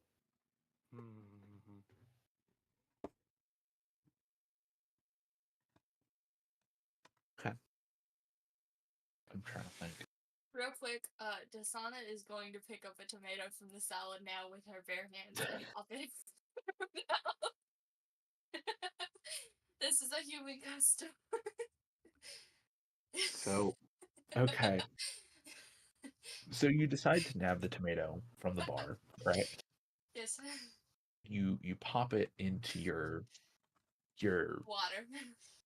Okay. I'm trying to think. Real quick, Dasana is going to pick up a tomato from the salad now with her bare hands and pop it. This is a human custom. So, okay. So you decide to nab the tomato from the bar, right? Yes. You pop it into your Water.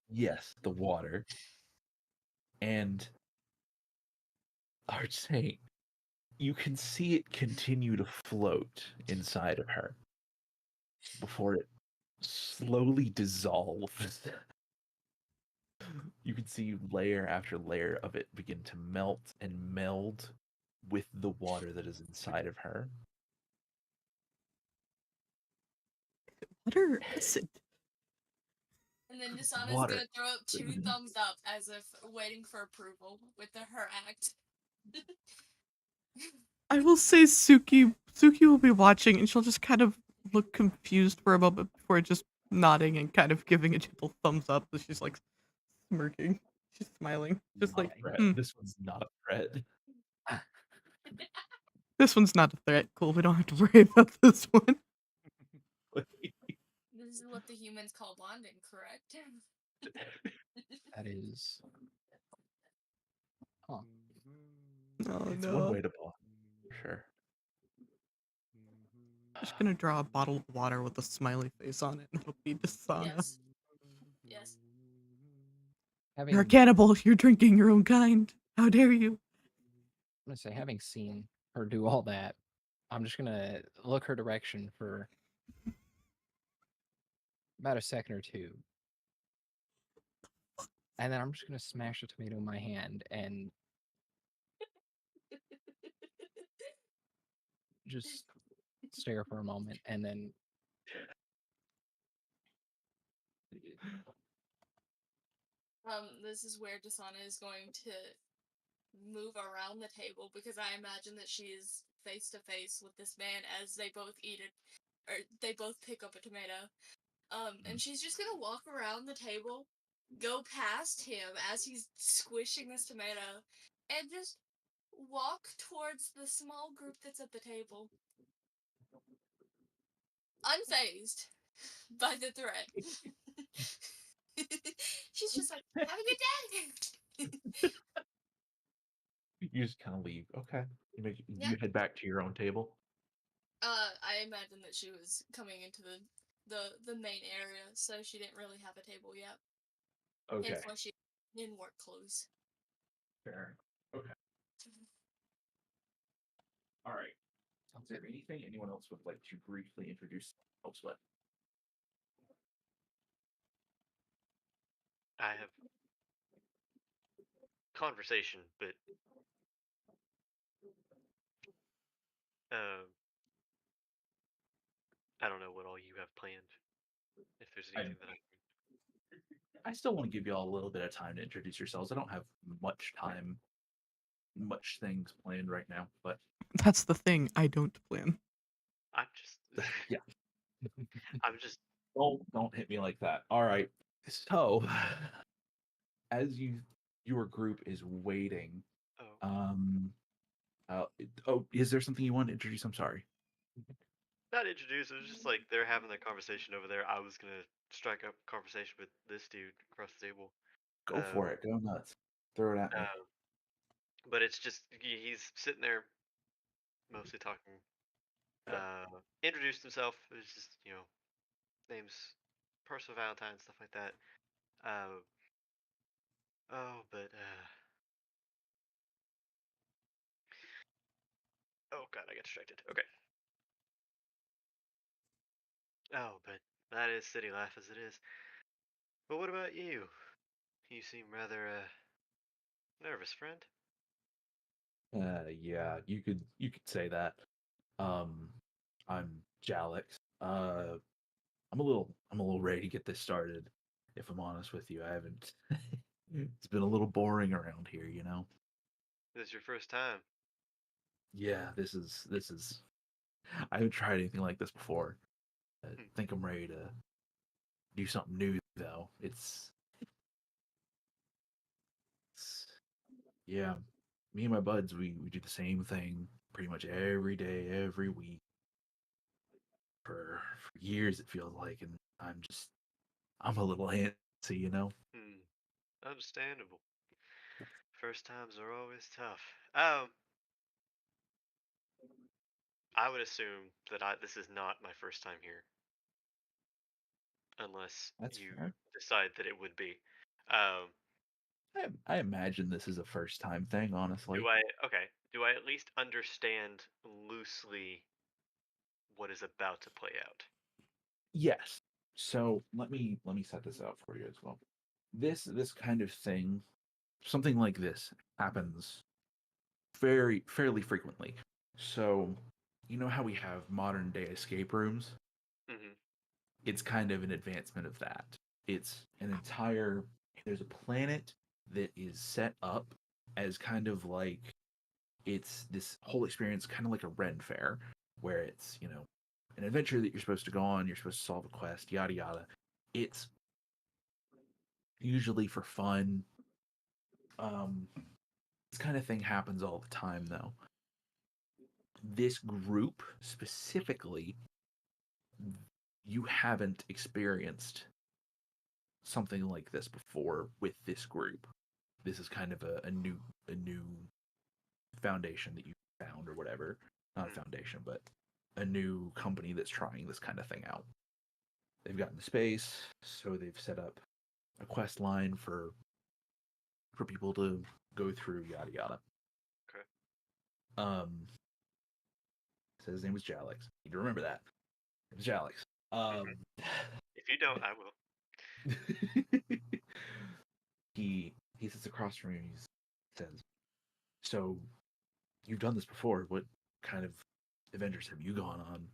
yes, the water, and I would say you can see it continue to float inside of her before it slowly dissolves. You can see layer after layer of it begin to melt and meld with the water that is inside of her. Water acid. And then Nisana's Water. gonna throw up 2 thumbs up as if waiting for approval with her act. I will say Suki will be watching and she'll just kind of look confused for a moment before just nodding and kind of giving a gentle thumbs up as she's like smirking. She's smiling. Just Not like, a threat. This one's not a threat. this one's not a threat. Cool, we don't have to worry about this one. This is what the humans call bonding, correct? That is. Huh. Oh It's no. one way to bond, for sure. I'm just gonna draw a bottle of water with a smiley face on it and it'll be Desana. Yes. Yes. Having, You're a I'm cannibal, you're drinking your own kind. How dare you? gonna say, having seen her do all that, I'm just gonna look her direction for about a second or two, and then I'm just gonna smash a tomato in my hand and just stare for a moment, and then This is where Dasana is going to move around the table because I imagine that she is face to face with this man as they both eat it, or they both pick up a tomato. And she's just gonna walk around the table, go past him as he's squishing this tomato, and just walk towards the small group that's at the table, unfazed by the threat. She's just like, "Have a good day." You just kind of leave. Okay. Yeah. You head back to your own table. I imagine that she was coming into the main area, so she didn't really have a table yet. Okay. Hence why she didn't work clothes. Fair. Okay. All right. Is there anything anyone else would like to briefly introduce themselves with? I have conversation, but uh, I don't know what all you have planned. If there's I anything that I still want to give you all a little bit of time to introduce yourselves. I don't have much time, much things planned right now, but That's the thing, I don't plan. I'm just, yeah, I'm just, don't hit me like that. All right. So, as your group is waiting, oh, um, is there something you want to introduce? I'm sorry. not introduced. It was just like they're having their conversation over there. I was gonna strike up a conversation with this dude across the table. Go for it. Go nuts. Throw it at me. But it's just he's sitting there mostly talking. Introduced himself. It was just names, personal Valentine, stuff like that. Uh, oh, but oh god, I got distracted. Okay. Oh, but that is city life as it is. But what about you? You seem rather nervous, friend. Yeah, you could say that. Um, I'm Jalix. I'm a little ready to get this started. If I'm honest with you, I haven't. It's been a little boring around here, you know. This is your first time. Yeah, this is. I haven't tried anything like this before. I Hmm. think I'm ready to do something new, though. It's yeah. Me and my buds, we do the same thing pretty much every day, every week for years. It feels like, and I'm a little antsy, you know. Hmm. Understandable. First times are always tough. I would assume that this is not my first time here, unless That's you fair. decide that it would be. Um, I imagine this is a first time thing, honestly. do I at least understand loosely what is about to play out? Yes. So let me set this out for you as well. This kind of thing, something like this happens fairly frequently. So, you know how we have modern day escape rooms? Hmm. It's kind of an advancement of that. It's an entire there's a planet that is set up as kind of like it's this whole experience kind of like a Ren fair where it's, an adventure that you're supposed to go on, you're supposed to solve a quest, yada yada. It's usually for fun. This kind of thing happens all the time though. This group specifically, you haven't experienced something like this before with this group. This is kind of a new foundation that you found or whatever. Not a foundation, but a new company that's trying this kind of thing out. They've gotten the space, so they've set up a quest line for people to go through, yada yada. Okay. Said his name was Jalix. You need to remember that. It was Jalix. If you don't, I will. he sits across from me and he says, "So you've done this before. What kind of adventures have you gone on?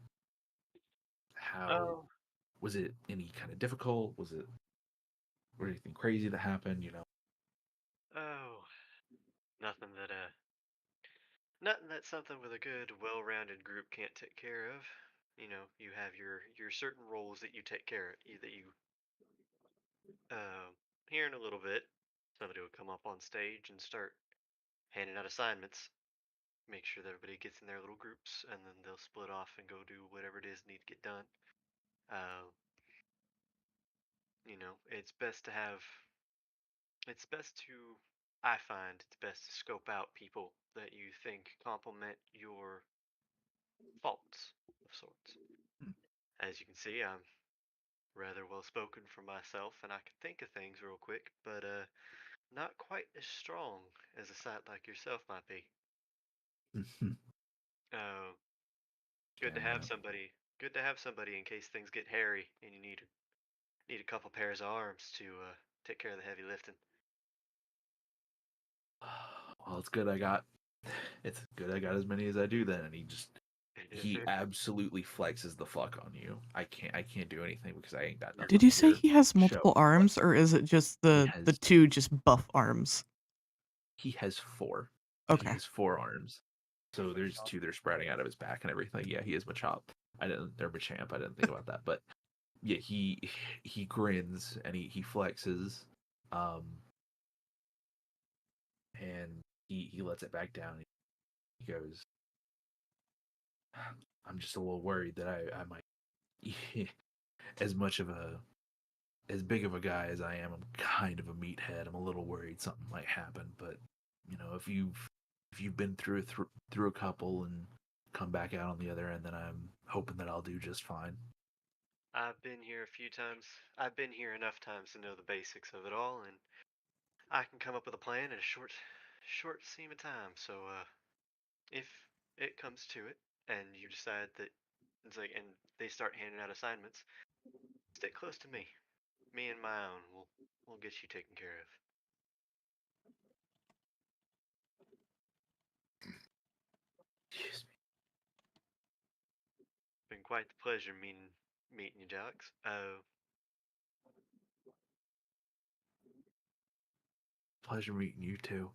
How Oh, was it? Any kind of difficult? Was anything crazy that happened? oh, nothing that nothing that something with a good, well-rounded group can't take care of. You know, you have your certain roles that you take care of. That you here in a little bit, somebody will come up on stage and start handing out assignments. Make sure that everybody gets in their little groups, and then they'll split off and go do whatever it is need to get done. Uh, it's best to have. It's best to. I find it's best to scope out people that you think complement your faults of sorts. Hmm. As you can see, I'm rather well spoken for myself, and I can think of things real quick, but not quite as strong as a sight like yourself might be. Uh, good to have Yeah. somebody. Good to have somebody in case things get hairy and you need a couple pairs of arms to take care of the heavy lifting. Well, it's good I got. It's good I got as many as I do then, and he absolutely flexes the fuck on you. I can't do anything because I ain't got nothing. Did you say here he has to multiple show, arms, but or is it just the has two just buff arms? he has four. He Okay. has four arms. So He's there's Machop. two that are sprouting out of his back and everything. Yeah, he is Machop. Or Machamp. I didn't think about that, but yeah, he grins and he flexes, um, and he lets it back down. He goes, "I'm just a little worried that I might, as much of as big of a guy as I am, I'm kind of a meathead. I'm a little worried something might happen, but if you've been through a couple and come back out on the other end, then I'm hoping that I'll do just fine." I've been here a few times. I've been here enough times to know the basics of it all, and I can come up with a plan in a short seam of time. So, if it comes to it, and you decide that it's like, and they start handing out assignments, stick close to me. Me and my own will get you taken care of. Excuse me. Been quite the pleasure meeting you, Alex. Pleasure meeting you too.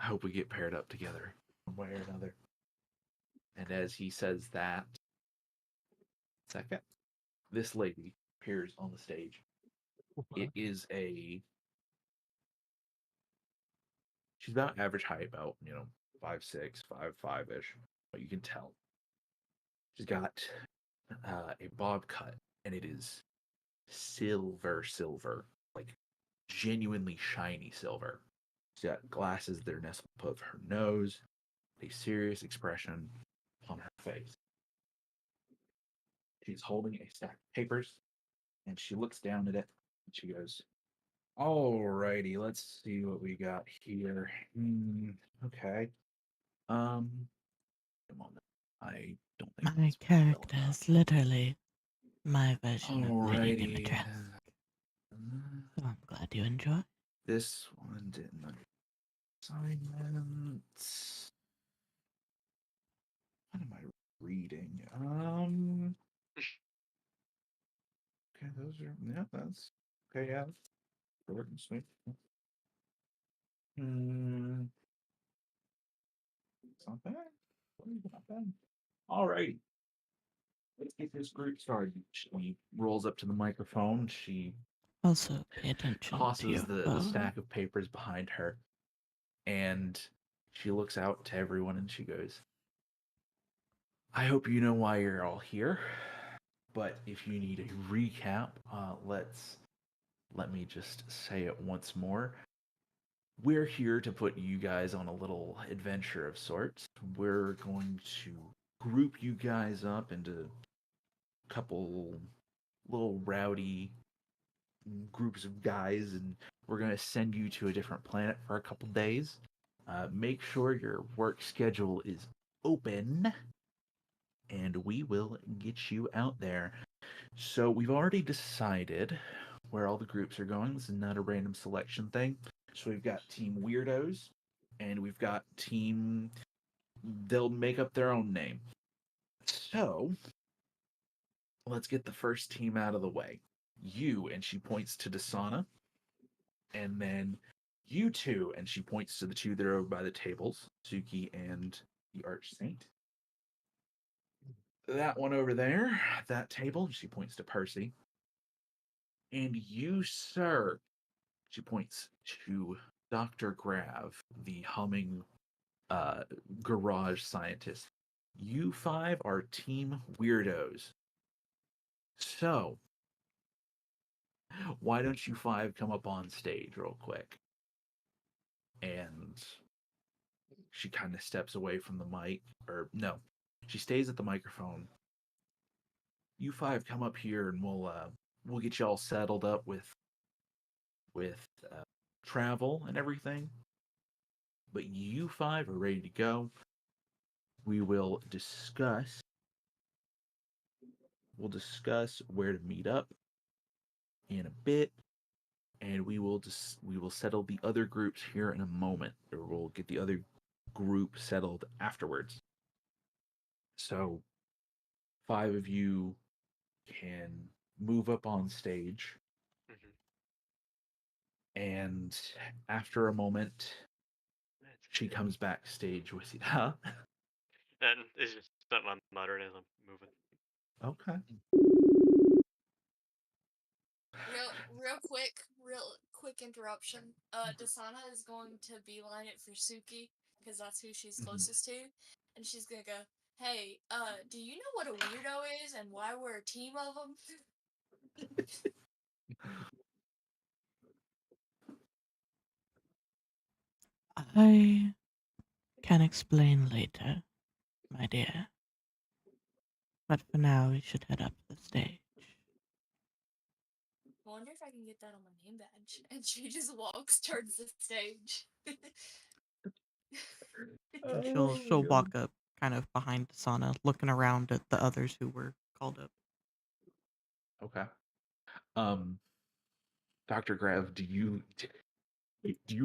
I hope we get paired up together one way or another. And as he says that, second, this lady appears on the stage. It is she's about average height, about 5'6", 5'5" ish, but you can tell. She's got a bob cut, and it is silver, like genuinely shiny silver. She's got glasses that are nestled above her nose. a serious expression on her face. She's holding a stack of papers, and she looks down at it, and she goes, "Alrighty, let's see what we got here. Okay. Come on. I don't think My that's well character enough. is literally my version of Lady Alrighty. Dimitrescu. So I'm glad you enjoy. This one didn't assignments. What am I reading? Okay, those are that's okay. Yeah, short and sweet. It's not bad. Not bad. Alrighty, let's get this group started. She rolls up to the microphone. She Also, pay attention to tosses your the phone. stack of papers behind her, and she looks out to everyone and she goes, "I hope you know why you're all here. But if you need a recap, let me just say it once more. We're here to put you guys on a little adventure of sorts. We're going to group you guys up into a couple little rowdy groups of guys, and we're going to send you to a different planet for a couple days. Make sure your work schedule is open, and we will get you out there." So we've already decided where all the groups are going. This is not a random selection thing. So we've got Team Weirdos, and we've got Team. They'll make up their own name. So let's get the first team out of the way. You, and she points to Dasana, and then you two, and she points to the two that are over by the tables, Suki and the Arch Saint. That one over there, that table, and she points to Percy. And you, sir, she points to Dr. Grav, the humming garage scientist. You five are team weirdos. So, why don't you five come up on stage real quick? And she kind of steps away from the mic, or no, she stays at the microphone. You five come up here, and we'll get you all settled up with travel and everything. But you five are ready to go. We will discuss. We'll discuss where to meet up in a bit, and we will settle the other groups here in a moment, or we'll get the other group settled afterwards. So, five of you can move up on stage, and after a moment, she comes backstage with you. Huh? And it's just something I'm muttering as I'm moving. Okay. Real quick interruption. Dasana is going to beeline it for Suki because that's who she's Mhm. closest to, and she's gonna go, "Hey, do you know what a weirdo is and why we're a team of them?" I can explain later, my dear. But for now, we should head up the stage. I wonder if I can get that on my name badge. And she just walks towards the stage. And Oh my she'll God. walk up kind of behind Sana, looking around at the others who were called up. Okay. Dr. Grav, do you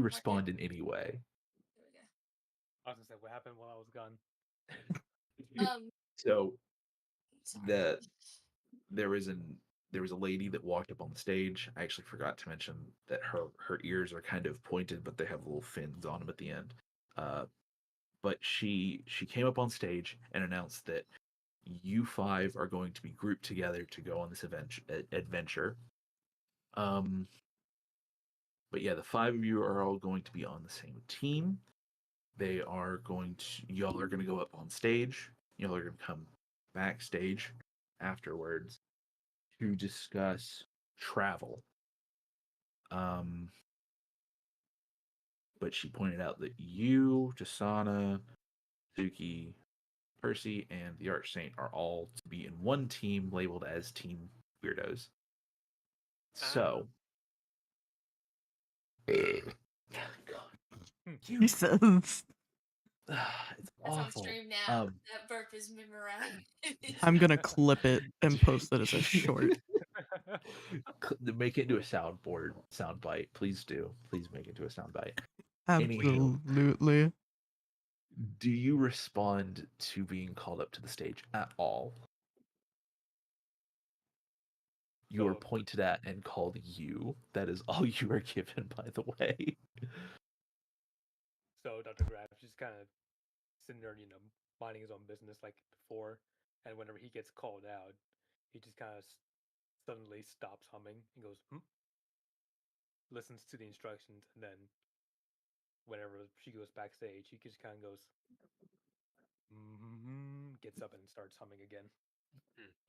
respond in any way? There we go. I was gonna say what happened while I was gone. So Sorry. there was a lady that walked up on the stage. I actually forgot to mention that her ears are kind of pointed, but they have little fins on them at the end. But she came up on stage and announced that you five are going to be grouped together to go on this adventure. But yeah, the five of you are all going to be on the same team. Y'all are going to go up on stage. Y'all are going to come backstage afterwards to discuss travel. But she pointed out that you, Jasana, Suki, Percy, and the Archsaint are all to be in one team labeled as Team Weirdos. So, God, Jesus. it's That's on awful. stream now. That burp is memorized. I'm gonna clip it and post it as a short. Make it into a sound bite. Please do. Please make it into a sound bite. Absolutely. Do you respond to being called up to the stage at all? You are pointed at and called you. That is all you are given, by the way. So Dr. Graff's just kind of sitting there, minding his own business like before. And whenever he gets called out, he just kind of suddenly stops humming and goes, listens to the instructions, and then whenever she goes backstage, he just kind of goes, gets up and starts humming again,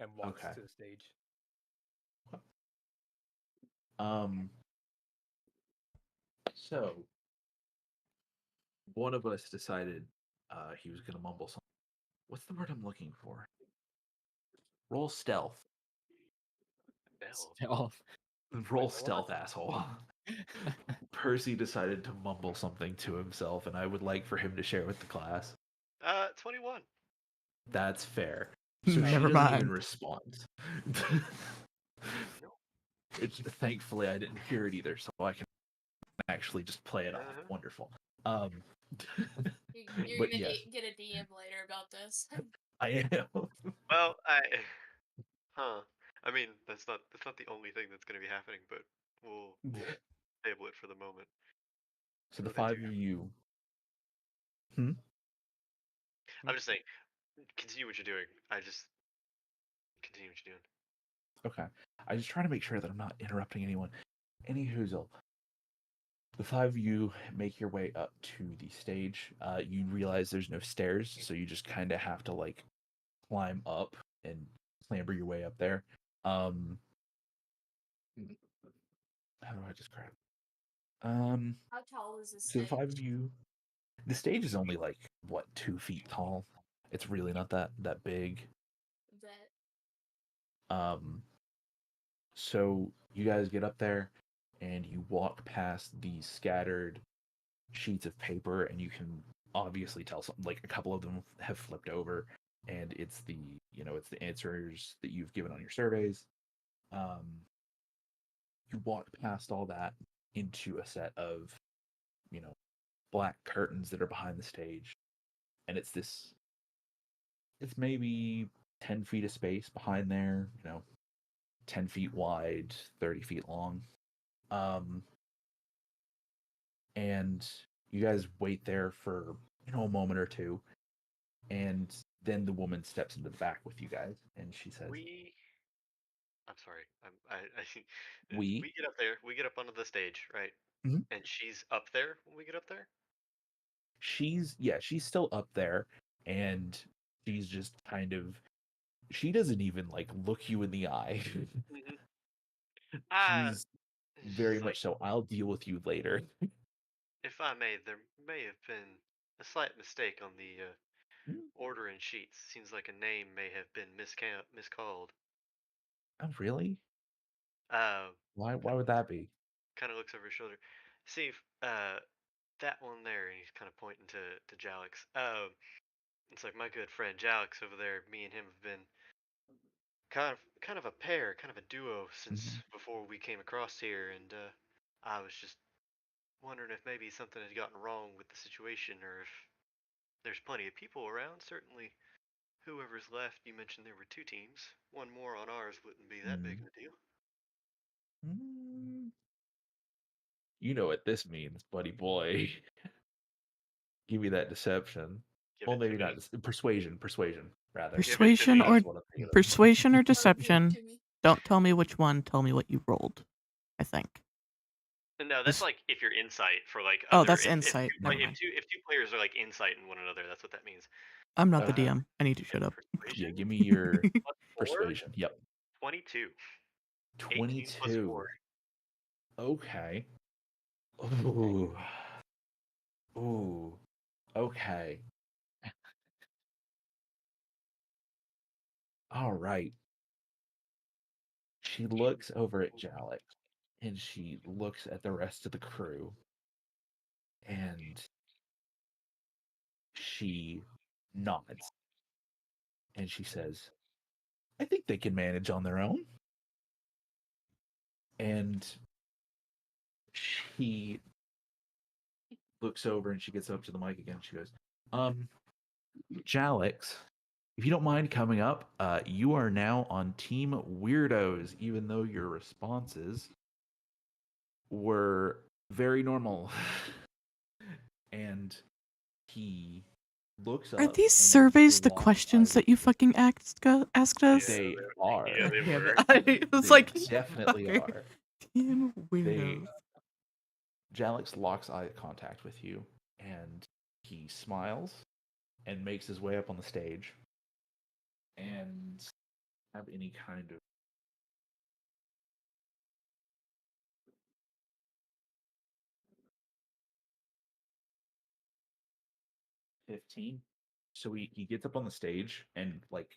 and walks Okay. to the stage. So one of us decided he was gonna mumble something. What's the word I'm looking for? Roll stealth. Stealth. Roll stealth, asshole. Percy decided to mumble something to himself, and I would like for him to share with the class. 21. That's fair. So she Never doesn't even mind. respond. Thankfully, I didn't hear it either, so I can actually just play it off. Wonderful. You're But gonna yes, get a DM later about this. I am. Well, I mean, that's not the only thing that's going to be happening, but we'll table it for the moment. So the What I five do. of you. I'm just saying, continue what you're doing. Continue what you're doing. Okay. I just trying to make sure that I'm not interrupting anyone. Any whoozle. The five of you make your way up to the stage. You realize there's no stairs, so you just kind of have to like climb up and clamber your way up there. How do I describe it? How tall is the So the stage? five of you, the stage is only like what 2 feet tall. It's really not that big. That So you guys get up there and you walk past these scattered sheets of paper, and you can obviously tell something like a couple of them have flipped over, and it's the answers that you've given on your surveys. You walk past all that into a set of black curtains that are behind the stage, and it's maybe 10 feet of space behind there, 10 feet wide, 30 feet long. And you guys wait there for a moment or two, and then the woman steps into the back with you guys, and she says, I'm sorry. "We." We get up there. We get up onto the stage, right? Mhm. And she's up there when we get up there. She's still up there, and she's just kind of. She doesn't even like look you in the eye. She's very She's like, much so. I'll deal with you later. if I may, there may have been a slight mistake on the Mm. order and sheets. Seems like a name may have been miscalled. Oh, really? Uh, Why would that be? kind of looks over his shoulder. See, that one there, and he's kind of pointing to Jalix. It's like my good friend Jalix over there. Me and him have been kind of a pair, kind of a duo since Mhm. before we came across here, and I was just wondering if maybe something had gotten wrong with the situation, or if there's plenty of people around. Certainly, whoever's left. You mentioned there were 2 teams. One more on ours wouldn't be that big of a deal. Mm. You know what this means, buddy boy. Give me that deception. Give Well, it to maybe me. not persuasion, rather. Give it to Persuasion me. or That's what I'm thinking of. persuasion or give it deception. to me. Don't tell me which one. Tell me what you rolled. I think. No, that's like if you're insight for like Oh, other. that's If insight. Never mind. if two players are like insight in one another, that's what that means. I'm not the Okay. DM. I need to shut And up. Yeah, persuasion give me your plus 4, persuasion. Yep. 22. 18 plus 22. 4. Okay. Ooh. Ooh. Okay. All right. She looks over at Jalek and she looks at the rest of the crew and she nods and she says, I think they can manage on their own. And she looks over and she gets up to the mic again. She goes, Jalix, if you don't mind coming up, you are now on Team Weirdos, even though your responses were very normal. And he looks up. Are these and surveys the locks questions eyes that you with fucking asked us? They are. Yeah, they Damn were. it. I was They like, definitely fucking are. Team weirdos. Jalix locks eye contact with you, and he smiles and makes his way up on the stage. And have any kind of 15. So he gets up on the stage and like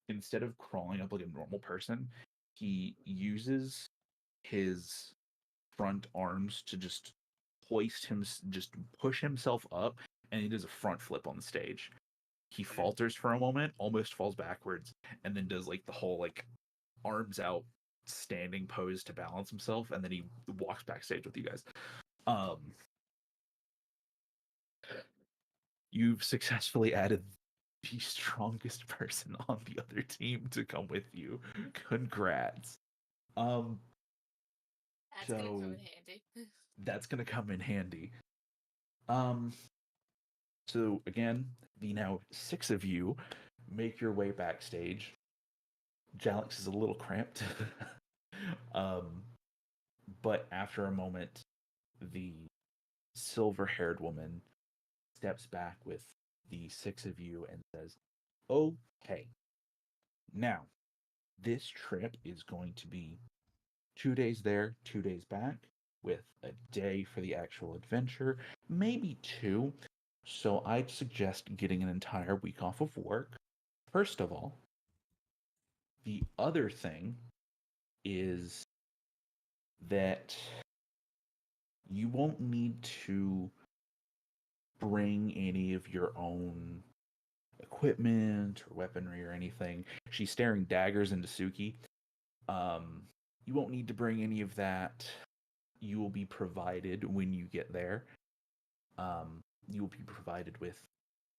instead of crawling up like a normal person, he uses his front arms to just just push himself up, and he does a front flip on the stage. He falters for a moment, almost falls backwards, and then does like the whole like arms out standing pose to balance himself, and then he walks backstage with you guys. You've successfully added the strongest person on the other team to come with you. Congrats. Um That's gonna come so in handy. that's gonna come in handy. Um so again, the now 6 of you make your way backstage. Jalix is a little cramped. um but after a moment, the silver-haired woman steps back with the 6 of you and says, "Okay, now this trip is going to be 2 days there, 2 days back, with a day for the actual adventure, maybe two. So I'd suggest getting an entire week off of work. First of all, the other thing is that you won't need to bring any of your own equipment or weaponry or anything." She's staring daggers into Suki. You won't need to bring any of that. You will be provided when you get there. You will be provided with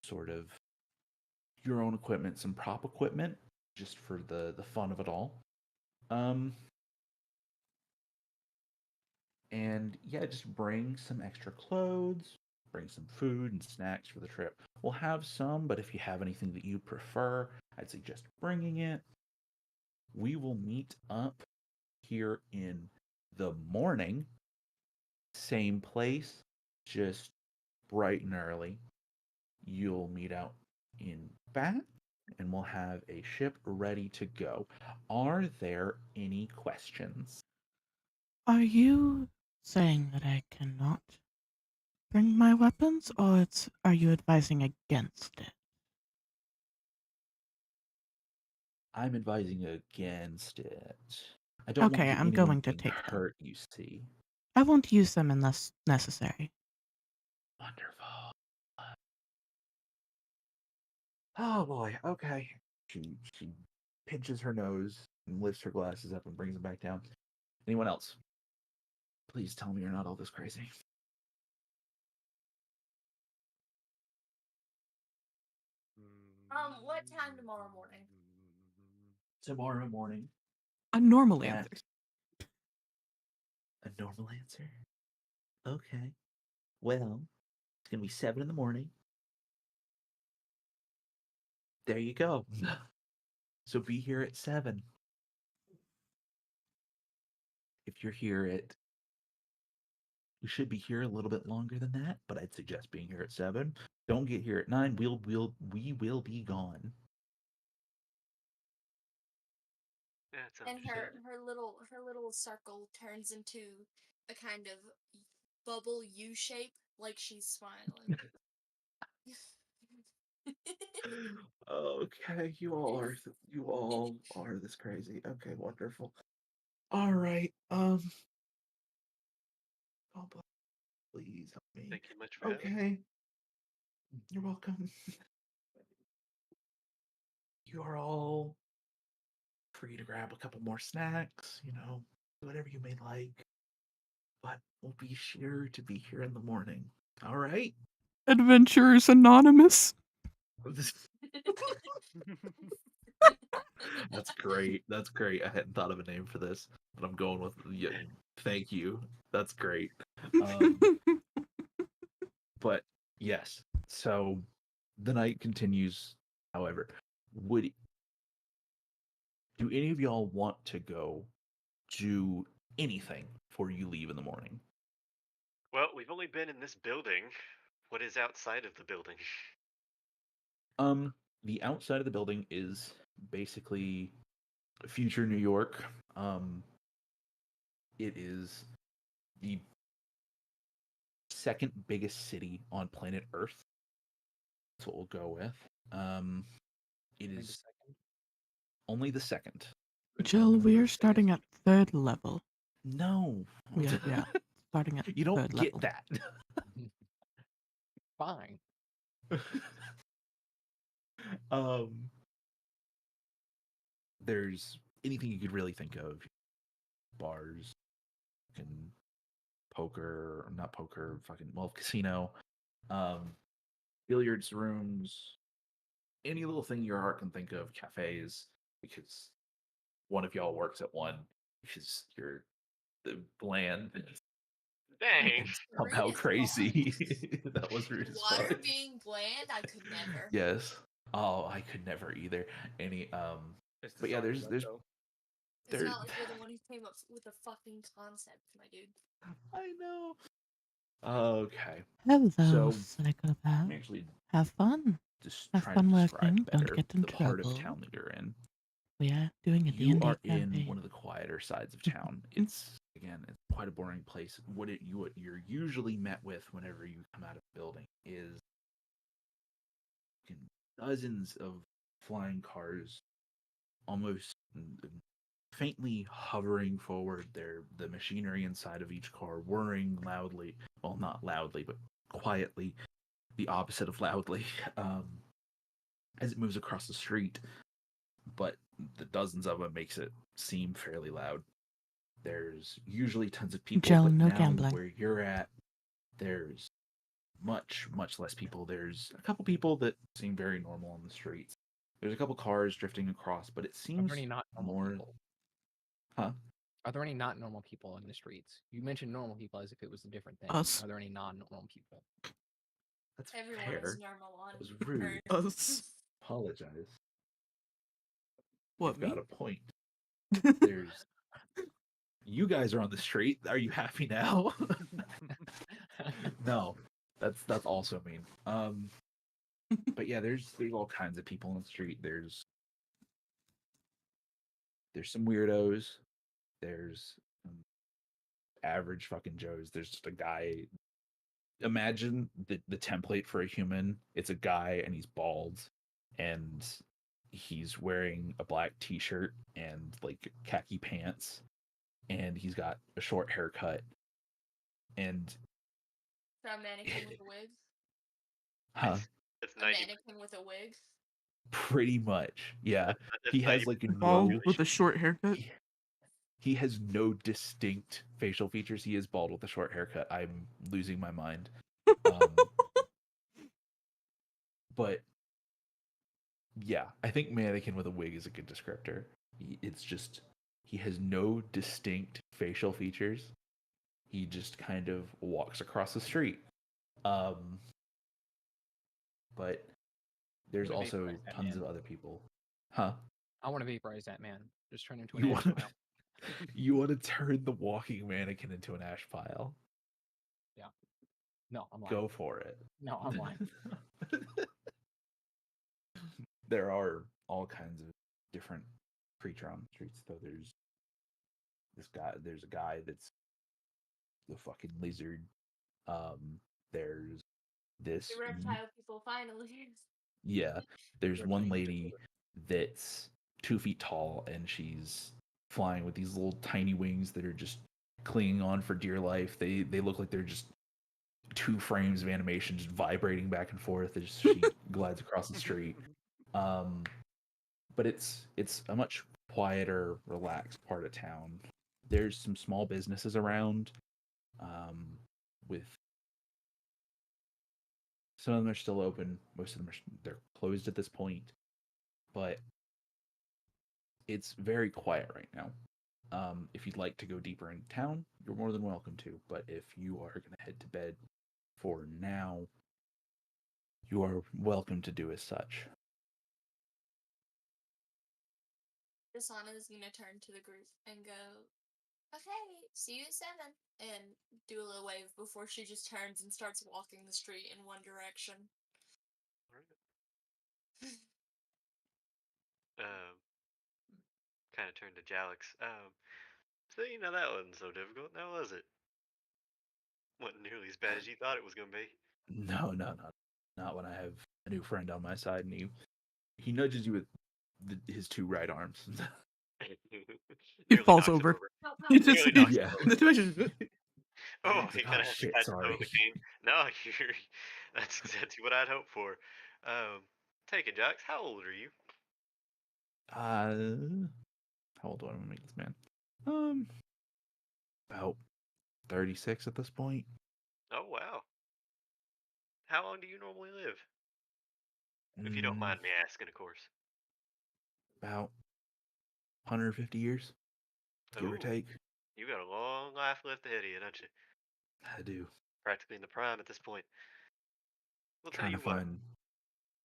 sort of your own equipment, some prop equipment, just for the fun of it all. Um, and yeah, just bring some extra clothes, bring some food and snacks for the trip. We'll have some, but if you have anything that you prefer, I'd suggest bringing it. We will meet up here in the morning, same place, just bright and early. You'll meet out in Bat, and we'll have a ship ready to go. Are there any questions? Are you saying that I cannot bring my weapons, or are you advising against it? I'm advising against it. I don't want Okay, I'm anyone going to getting take them. hurt, you see. I won't use them unless necessary. Wonderful. Oh boy, okay. She pinches her nose and lifts her glasses up and brings them back down. Anyone else? Please tell me you're not all this crazy. What time tomorrow morning? Tomorrow morning. A normal At answer. a normal answer? Okay. Well, it's gonna be 7 in the morning. There you go. So be here at 7. If you're here at we should be here a little bit longer than that, but I'd suggest being here at 7. Don't get here at 9. We will be gone. Yeah, that sounds And good. her little circle turns into a kind of bubble U shape, like she's smiling. Okay, you all are this crazy. Okay, wonderful. All right. Oh, please help me. Thank you much for having me. Okay, you're welcome. You are all free to grab a couple more snacks, whatever you may like. But we'll be sure to be here in the morning. All right? Adventurers Anonymous. That's great. That's great. I hadn't thought of a name for this, but I'm going with yeah, thank you. That's great. Um, but yes, so the night continues. However, would do any of y'all want to go do anything before you leave in the morning? Well, we've only been in this building. What is outside of the building? The outside of the building is basically future New York. It is the second biggest city on planet Earth. That's what we'll go with. It Maybe is second. only the second. Jill, we are starting at 3rd level. No. Yeah, starting at You don't 3rd get level. that. Fine. um, there's anything you could really think of. Bars, fucking poker, not poker, casino, billiards rooms, any little thing your heart can think of, cafes, because one of y'all works at one, because you're the bland Dang. and somehow Rude as crazy. fuck. That was rude as Water fuck. being bland, I could never. Yes. Oh, I could never either. Any It's but yeah, there's Design-Lento. It's there not like you're the one who came up with the fucking concept, my dude. I know. Okay. Hello, So psychopath. I'm actually Have fun. just Have trying fun to working. describe Don't better get in the part of trouble. town that you're in. We are doing a You D&D are in campaign. one of the quieter sides of town. It's quite a boring place. What you're usually met with whenever you come out of the building is dozens of flying cars, almost faintly hovering forward. The machinery inside of each car whirring loudly. Well, not loudly, but quietly. The opposite of loudly. As it moves across the street. But the dozens of them makes it seem fairly loud. There's usually tons of people, Jill, but no now gambling. where you're at, there's much less people. There's a couple people that seem very normal on the streets. There's a couple cars drifting across, but it Are seems there any not normal more. people? Huh? Are there any not normal people in the streets? You mentioned normal people as if it was a different thing. Us. Are there any non-normal people? That's Everyone fair. is normal on That was rude. Earth. Us. Apologize. What, You've me? got a point. There's you guys are on the street. Are you happy now? No, that's also mean. But yeah, there's all kinds of people on the street. There's some weirdos. There's average fucking Joes. There's just a guy. Imagine the template for a human. It's a guy and he's bald, and he's wearing a black t-shirt and like khaki pants, and he's got a short haircut. And So a mannequin with a wig. huh? That's A 90. mannequin with a wig. Pretty much, yeah. That's He has 90% like Bald no. with a short haircut. He has no distinct facial features. He is bald with a short haircut. I'm losing my mind. But yeah, I think mannequin with a wig is a good descriptor. It's just he has no distinct facial features. He just kind of walks across the street. But there's gonna also vaporize that tons man. of other people. Huh? I want to vaporize that man. Just turn into an You ash want pile. you want to turn the walking mannequin into an ash pile? Yeah. No, I'm lying. Go for it. No, I'm lying. There are all kinds of different creature on the streets, though. There's a guy that's the fucking lizard. There's this The reptile people finally. Yeah, there's You're one playing lady that's 2 feet tall, and she's flying with these little tiny wings that are just clinging on for dear life. They look like they're just 2 frames of animation just vibrating back and forth as she glides across the street. Um, but it's a much quieter, relaxed part of town. There's some small businesses around. With some of them are still open. Most of them they're closed at this point. But it's very quiet right now. If you'd like to go deeper into town, you're more than welcome to. But if you are going to head to bed for now, you are welcome to do as such. Desana is gonna turn to the group and go, okay, see you at 7. And do a little wave before she just turns and starts walking the street in one direction. Kind of turned to Jalix. So that wasn't so difficult, now was it? Wasn't nearly as bad as you thought it was gonna be. No, not when I have a new friend on my side, and he nudges you with his 2 right arms. He Nearly falls knocks him over. over. He just Nearly knocks him Yeah. over. Oh, It's he like, kind oh of has to shit, catch the toe sorry. of the cane. No, that's exactly what I'd hoped for. Take it, Jax. How old are you? How old do I want to make this man? About 36 at this point. Oh, wow. How long do you normally live? If you don't Mm, mind me asking, of course. about 150 years, give or Oh, take. you got a long life left ahead of you, don't you? I do. Practically in the prime at this point. We'll tell Trying to you what. find.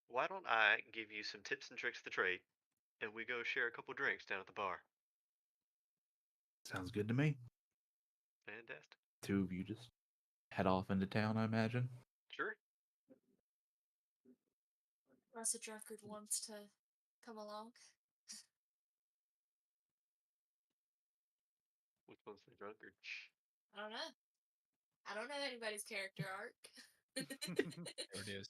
Why don't I give you some tips and tricks of the trade, and we go share a couple drinks down at the bar? Sounds good to me. Fantastic. 2 of you just head off into town, I imagine. Sure. Unless a drunkard wants to come along. Which one's the drunkard? I don't know. I don't know anybody's character arc. There it is.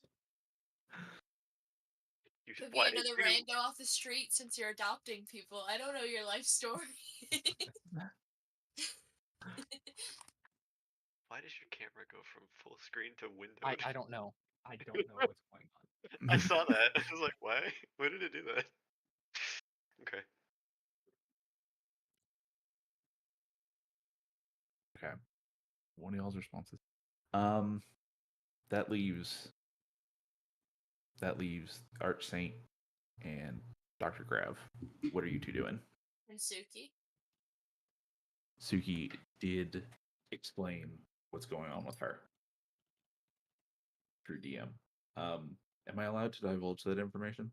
Could be Why did another you? rando off the street since you're adopting people. I don't know your life story. Why does your camera go from full screen to windowed? I don't know. I don't know what's going on. I saw that. I was like, why? Why did it do that? Okay. Okay. One of y'all's responses. Um, that leaves Arch Saint and Dr. Grav. What are you 2 doing? And Suki. Suki did explain what's going on with her through DM. Am I allowed to divulge that information?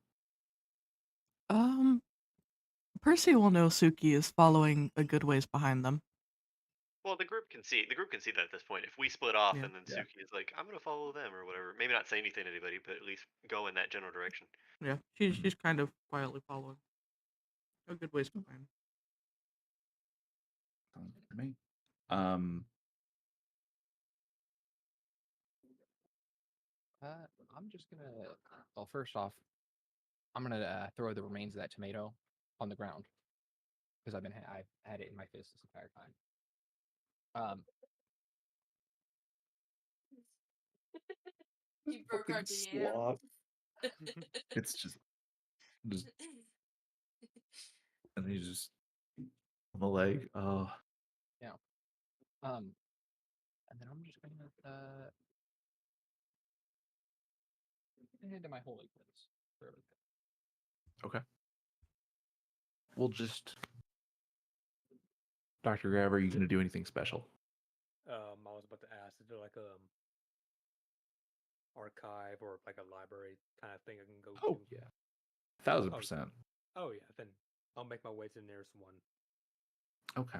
Percy will know Suki is following a good ways behind them. Well, the group can see that at this point. If we split off Yeah. and then Yeah. Suki is like, I'm gonna follow them or whatever. Maybe not say anything to anybody, but at least go in that general direction. Yeah, she's kind of quietly following a good ways behind. Sounds good to me. Um, I'm just gonna. Well, first off, I'm gonna throw the remains of that tomato on the ground because I've had it in my fist this entire time. You broke our fucking DM. sloth. It's just, and he's just on the leg. Oh, Yeah. And then I'm just gonna head to my holy place for everything. okay. We'll just, Dr. Grav, are you going to do anything special? I was about to ask, is there like archive or like a library kind of thing I can go Oh, to? yeah. 1000%. Oh yeah, then I'll make my way to the nearest one. Okay.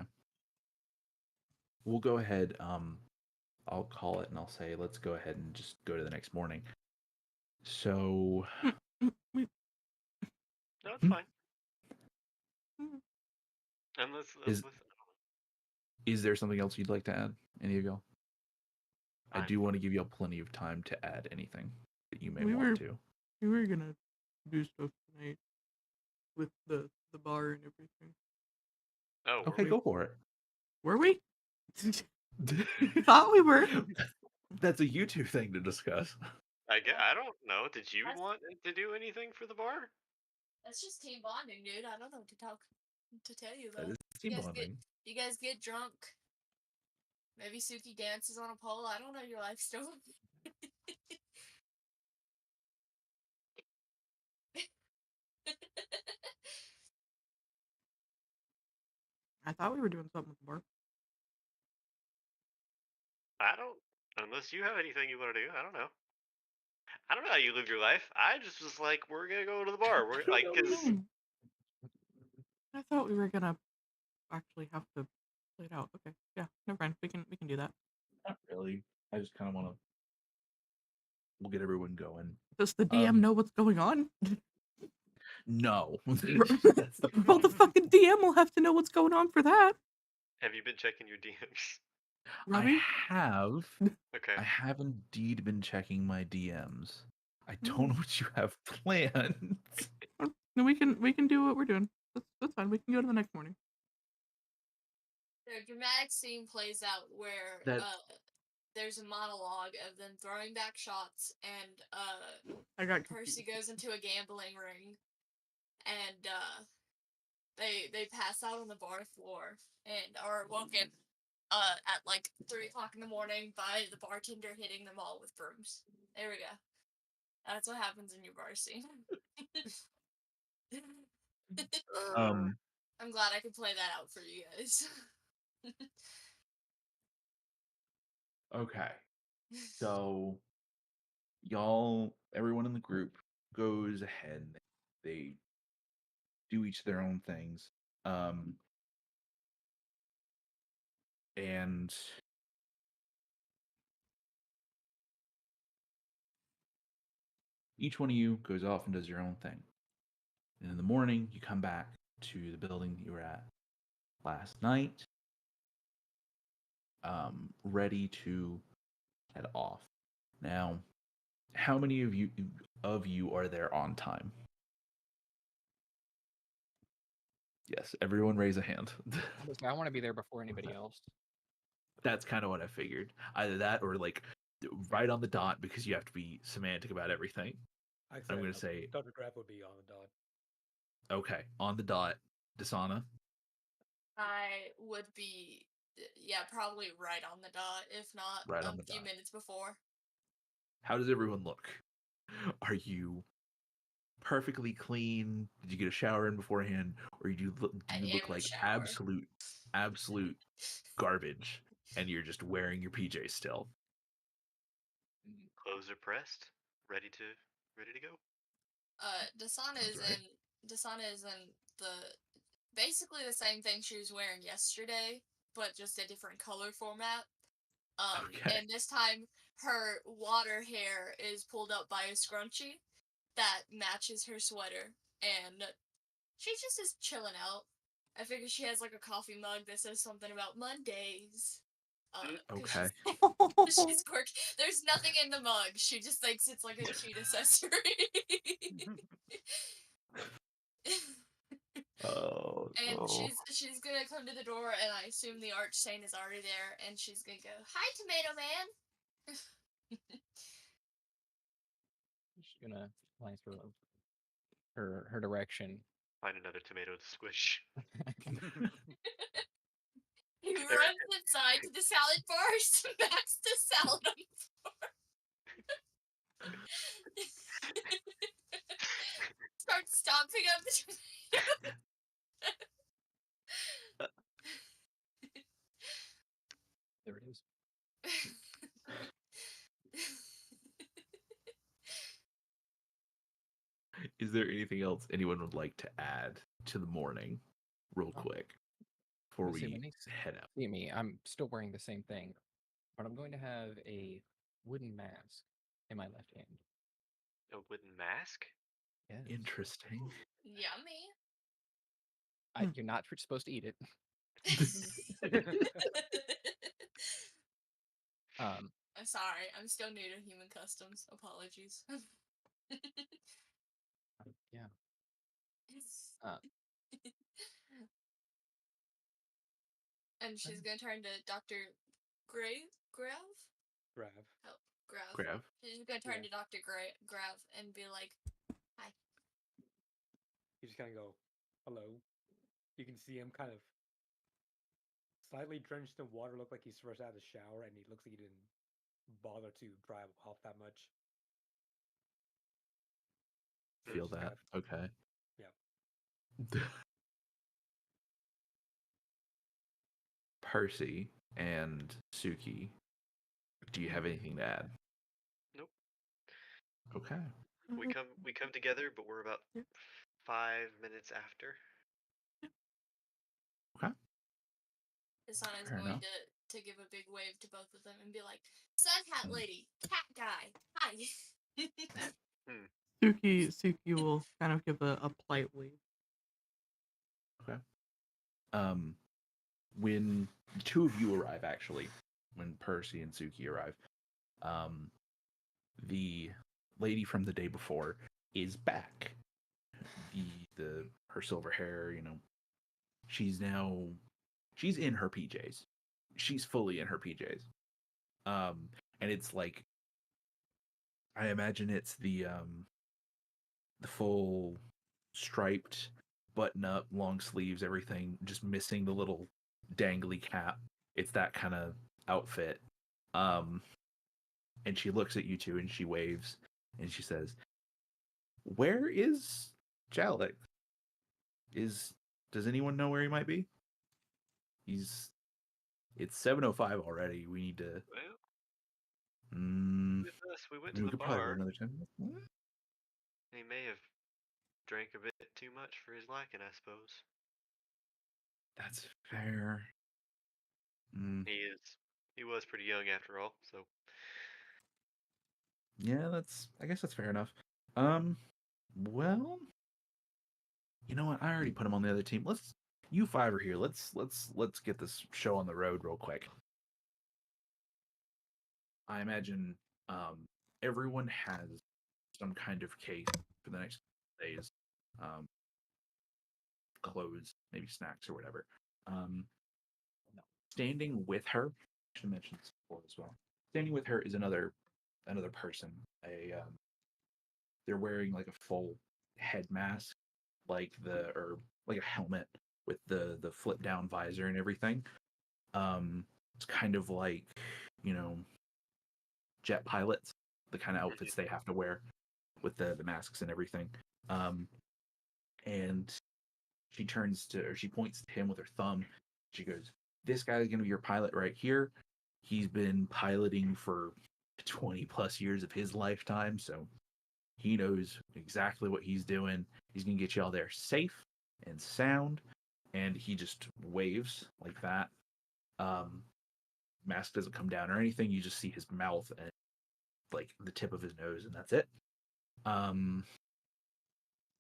We'll go ahead. I'll call it and I'll say, let's go ahead and just go to the next morning. So, No, it's Hmm. fine. Unless is there something else you'd like to add? Any of y'all? I I'm do want to fine. give y'all plenty of time to add anything that you may We want were- to. We were gonna do stuff tonight with the bar and everything. Oh, were Okay, we? go for it. Were we? Thought we were. That's a you two thing to discuss. I don't know. Did you That's- want to do anything for the bar? That's just team bonding, dude. I don't know what to tell you That though. is team guys bonding. You guys get drunk. Maybe Suki dances on a pole. I don't know your life story. I thought we were doing something with the bar. I don't. Unless you have anything you want to do, I don't know. I don't know how you live your life. I just was like, we're gonna go to the bar. We're like, cause I thought we were gonna actually have to play it out. Okay, yeah, never mind. We can do that. Not really. I just kind of want to. We'll get everyone going. Does the DM know what's going on? No. That's the Well, the problem. fucking DM will have to know what's going on for that. have you been checking your DMs? Robbie? I have. Okay. I have indeed been checking my DMs. I don't know what you have planned. No, we can do what we're doing. That's fine. We can go to the next morning. The dramatic scene plays out where That- there's a monologue of them throwing back shots, and I got Percy confused. goes into a gambling ring, and they pass out on the bar floor and are woken at like 3 o'clock in the morning by the bartender hitting them all with brooms. There we go. That's what happens in your bar scene. I'm glad I could play that out for you guys. Okay. So everyone in the group goes ahead. They do each their own things. And each one of you goes off and does your own thing. And in the morning, you come back to the building that you were at last night, ready to head off. Now, how many of you are there on time? Yes, everyone raise a hand. Honestly, I want to be there before anybody else. That's kind of what I figured. Either that or like right on the dot because you have to be semantic about everything. I'm going to say Dr. Grab would be on the dot. okay, on the dot. Dasana. I would be, yeah, probably right on the dot, if not Right on a the few dot. minutes before. How does everyone look? Are you perfectly clean? Did you get a shower in beforehand, or do you I look am a like shower. absolute garbage, and you're just wearing your PJs still? Clothes are pressed, ready to go. Dasana Sounds is right. in the basically the same thing she was wearing yesterday, but just a different color format. Okay. And this time her water hair is pulled up by a scrunchie that matches her sweater, and she just is chilling out. I figure she has like a coffee mug that says something about Mondays. 'Cause Okay. she's quirky. There's nothing in the mug. She just thinks it's like a cute accessory. Oh And no. she's gonna come to the door, and I assume the arch saint is already there, and she's gonna go, "Hi, Tomato Man." She's gonna glance her direction. Find another tomato to squish. He runs inside to the salad bar, smacks the salad on the floor. Starts stomping up the tomato. There it is. Is there anything else anyone would like to add to the morning, real quick, before Let's see, we when they head out? see me, I'm still wearing the same thing, but I'm going to have a wooden mask in my left hand. A wooden mask? Yes. Interesting. Yummy. You're not supposed to eat it. I'm sorry. I'm still new to human customs. Apologies. Yeah. Uh, And she's gonna turn to Dr. Grav? Grav. Oh, Grav. Grav. She's gonna turn Yeah. to Dr. Grav and be like, hi. You just kind of go, hello. You can see him kind of slightly drenched in water, look like he's fresh out of the shower, and he looks like he didn't bother to dry off that much. So Feel just kind that. Okay. Yeah. Percy and Suki, do you have anything to add? Nope. Okay. We come together, but we're about Yeah. 5 minutes after. Okay. Kasana's Fair going enough. to give a big wave to both of them and be like, Sun Hat Lady, Cat Guy, hi. Suki will kind of give a polite wave. Okay. When the two of you arrive, actually, when Percy and Suki arrive, the lady from the day before is back. Her silver hair, she's in her PJs. She's fully in her PJs. And it's like, I imagine it's the full striped button up, long sleeves, everything, just missing the little dangly cap. It's that kind of outfit. And she looks at you two and she waves and she says, "Where is Jalek? Does anyone know where he might be? It's 7:05 already. We need to Well, mm, with us, we went I to mean, we the could probably wait bar. another 10 minutes. He may have drank a bit too much for his liking, I suppose. That's fair. Mm, He was pretty young after all, so yeah, I guess that's fair enough. Well, you know what? I already put him on the other team. You five are here. Let's get this show on the road real quick. I imagine everyone has some kind of case for the next days. Clothes, maybe snacks or whatever. Standing with her, I should mention this before as well. Standing with her is another person. They're wearing like a full head mask, or like a helmet with the flip down visor and everything. It's kind of like, you know, jet pilots, the kind of outfits they have to wear with the masks and everything. And she points to him with her thumb. She goes, "This guy is going to be your pilot right here. He's been piloting for 20 plus years of his lifetime, so he knows exactly what he's doing. He's going to get you all there safe and sound." And he just waves like that. Mask doesn't come down or anything. You just see his mouth and like the tip of his nose, and that's it.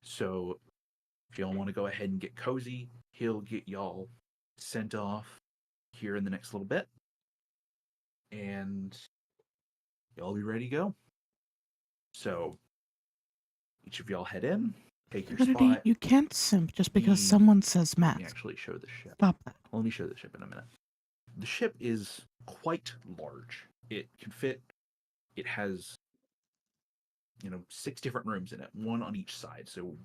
So if y'all want to go ahead and get cozy, he'll get y'all sent off here in the next little bit, and y'all be ready to go. So each of y'all head in, take your Divinity, spot. you can't simp just because The- someone says Let me mask. actually show the ship. Stop that. Let me show the ship in a minute. The ship is quite large. It can fit. It has, 6 different rooms in it, one on each side. So,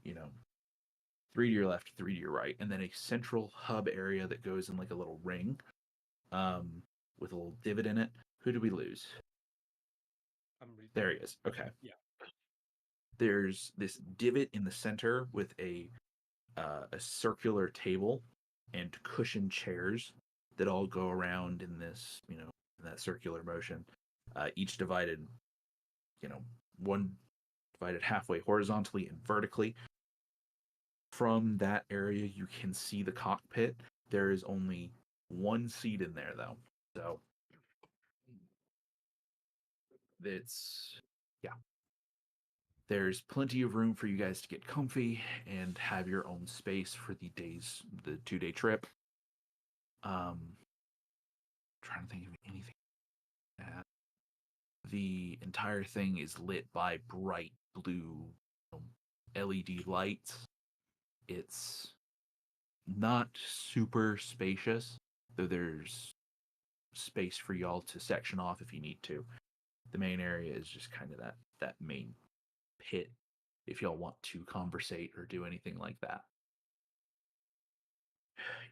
3 to your left, 3 to your right, and then a central hub area that goes in like a little ring, with a little divot in it. Who did we lose? There he is. Okay. Yeah. There's this divot in the center with a circular table and cushioned chairs that all go around in this, in that circular motion. Each divided, one divided halfway horizontally and vertically. From that area, you can see the cockpit. There is only one seat in there, though. So yeah. There's plenty of room for you guys to get comfy and have your own space for the 2-day trip. Trying to think of anything. The entire thing is lit by bright blue LED lights. It's not super spacious, though there's space for y'all to section off if you need to. The main area is just kind of that main pit if y'all want to conversate or do anything like that.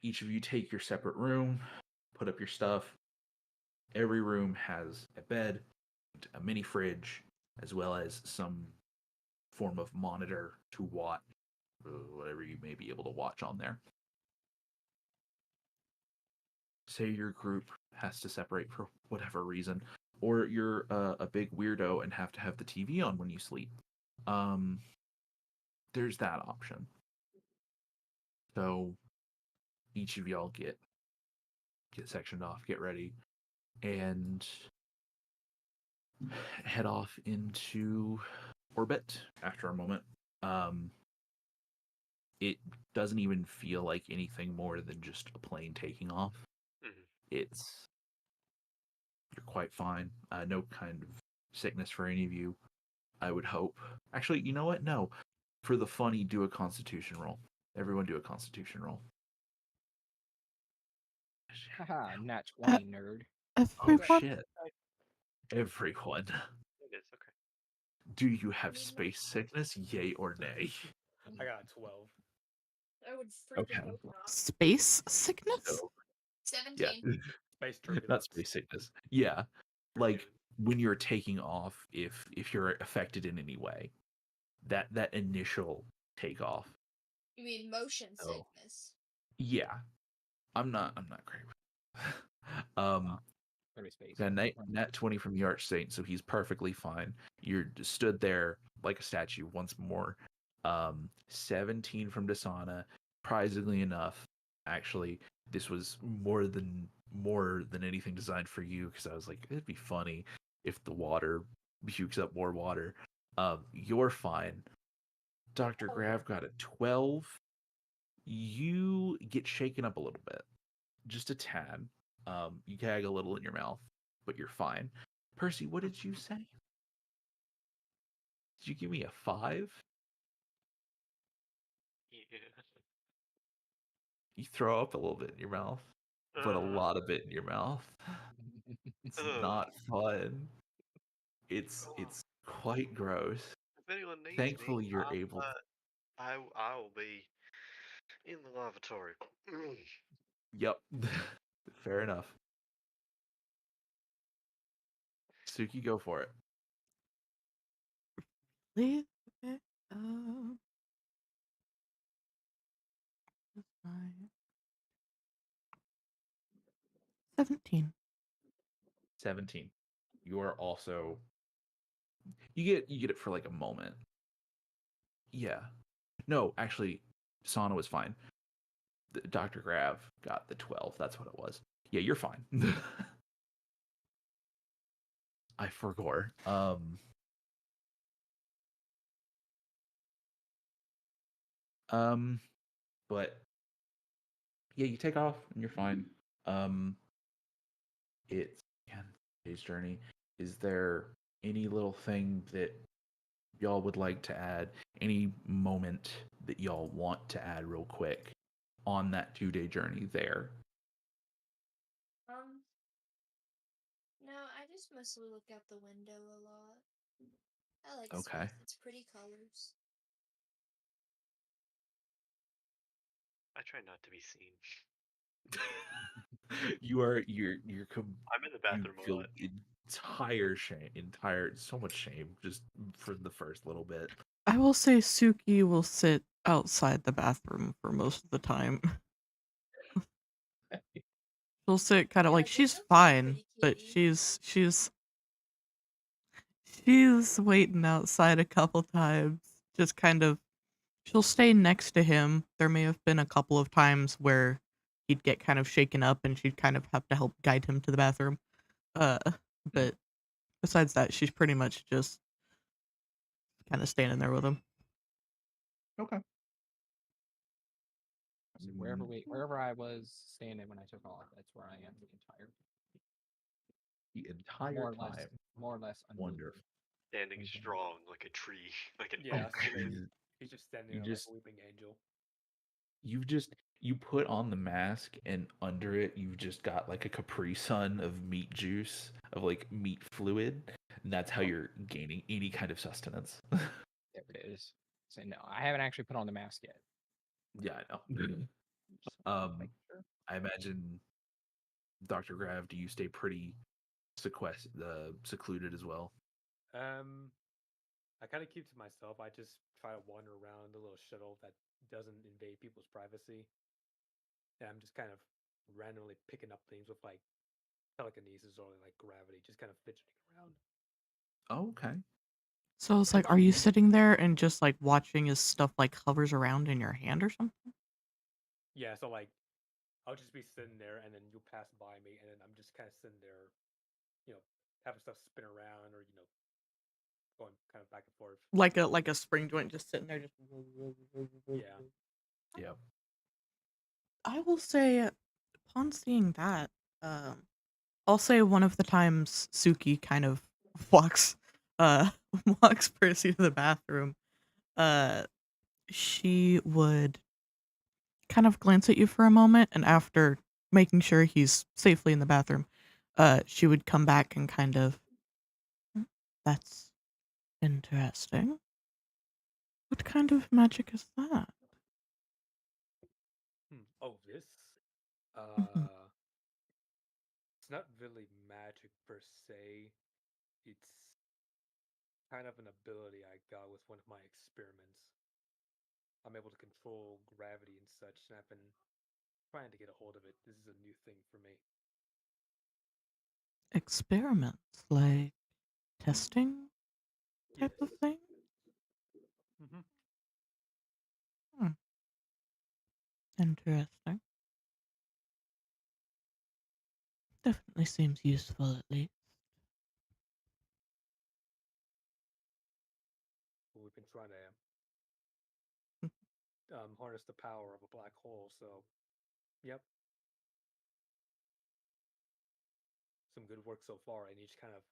Each of you take your separate room, put up your stuff. Every room has a bed, a mini fridge, as well as some form of monitor to watch whatever you may be able to watch on there. Say your group has to separate for whatever reason, or you're a big weirdo and have to have the TV on when you sleep. There's that option. So each of y'all get sectioned off, get ready, and head off into orbit after a moment. It doesn't even feel like anything more than just a plane taking off. It's you're quite fine. No kind of sickness for any of you, I would hope. Actually, you know what? No. For the funny, do a constitution roll. Everyone do a constitution roll. Haha, nat Uh, 20, nerd. Oh, Everyone, shit. Everyone. It is okay. Do you have space sickness? Yay or nay? I got a 12. I would Okay. freaking hope not. space sickness? So, 17. yeah. Space Not turbulence. space sickness. Yeah. Like when you're taking off, if you're affected in any way, that initial takeoff. You mean motion Oh. sickness? Yeah. I'm not great with Very space. got a nat 20 from the Arch Saint, so he's perfectly fine. You're stood there like a statue once more. 17 from Dasana. Surprisingly enough, actually, this was more than anything designed for you, because I was like, it'd be funny if the water pukes up more water. You're fine. Dr. Grav got a 12. You get shaken up a little bit, just a tad. You gag a little in your mouth, but you're fine. Percy, what did you say? Did you give me a 5? Yeah. You throw up a little bit in your mouth, but a lot of it in your mouth. It's not fun. It's quite gross. If anyone needs Thankfully, me, you're able. I will be in the lavatory. Yep. Fair enough. Suki, go for it. Leave it up. That's fine. 17. 17. You are also. You get it for like a moment. Yeah. No, actually, Sana was fine. Dr. Grav got the 12. That's what it was. Yeah, you're fine. I forgot. But yeah, you take off and you're fine. It's again day's journey. Is there any little thing that y'all would like to add? Any moment that y'all want to add real quick on that 2-day journey there? No, I just mostly look out the window a lot. I like Okay. space. It's pretty colors. I try not to be seen. you're I'm in the you bathroom a feel lot. so much shame just for the first little bit. I will say Suki will sit outside the bathroom for most of the time. She'll sit kind of Yeah, like but she's Sophie's a fine, pretty but kitty. she's waiting outside a couple times. Just kind of she'll stay next to him. There may have been a couple of times where he'd get kind of shaken up and she'd kind of have to help guide him to the bathroom. But besides that, she's pretty much just kind of standing there with him. Okay. So wherever I was standing when I took off, that's where I am The entire more or less time. more or less unmoved. Wonderful. standing Okay. strong like a tree, like an Yeah, oak. he's just standing You there like just a weeping angel. you put on the mask, and under it you've just got like a Capri Sun of meat juice, of like meat fluid, and that's how you're gaining any kind of sustenance. There it is. So no, I haven't actually put on the mask yet. Yeah, I know. Just um, make sure. I imagine Dr. Grav, do you stay pretty secluded as well? I kind of keep to myself. I just try to wander around the little shuttle that doesn't invade people's privacy, and I'm just kind of randomly picking up things with like telekinesis or like gravity, just kind of fidgeting around. Oh, okay. So it's like, are you sitting there and just like watching as stuff like hovers around in your hand or something? Yeah, so like I'll just be sitting there, and then you'll pass by me, and then I'm just kind of sitting there, you know, having stuff spin around, or going kind of back and forth. Like a spring joint just sitting there just Yeah. Yeah. I will say upon seeing that, um I'll say one of the times Suki kind of walks uh walks Percy to the bathroom, uh she would kind of glance at you for a moment, and after making sure he's safely in the bathroom, she would come back and kind of, "Hmm, that's interesting. What kind of magic is that?" Oh, this. Mhm. It's not really magic per se. It's kind of an ability I got with one of my experiments. I'm able to control gravity and such, and I've been trying to get a hold of it. This is a new thing for me. Experiments, like testing type Yes. of thing? Mm-hmm. Hmm, interesting. Definitely seems useful at least. We've been trying to harness the power of a black hole. So, yep, some good work so far. And each kind of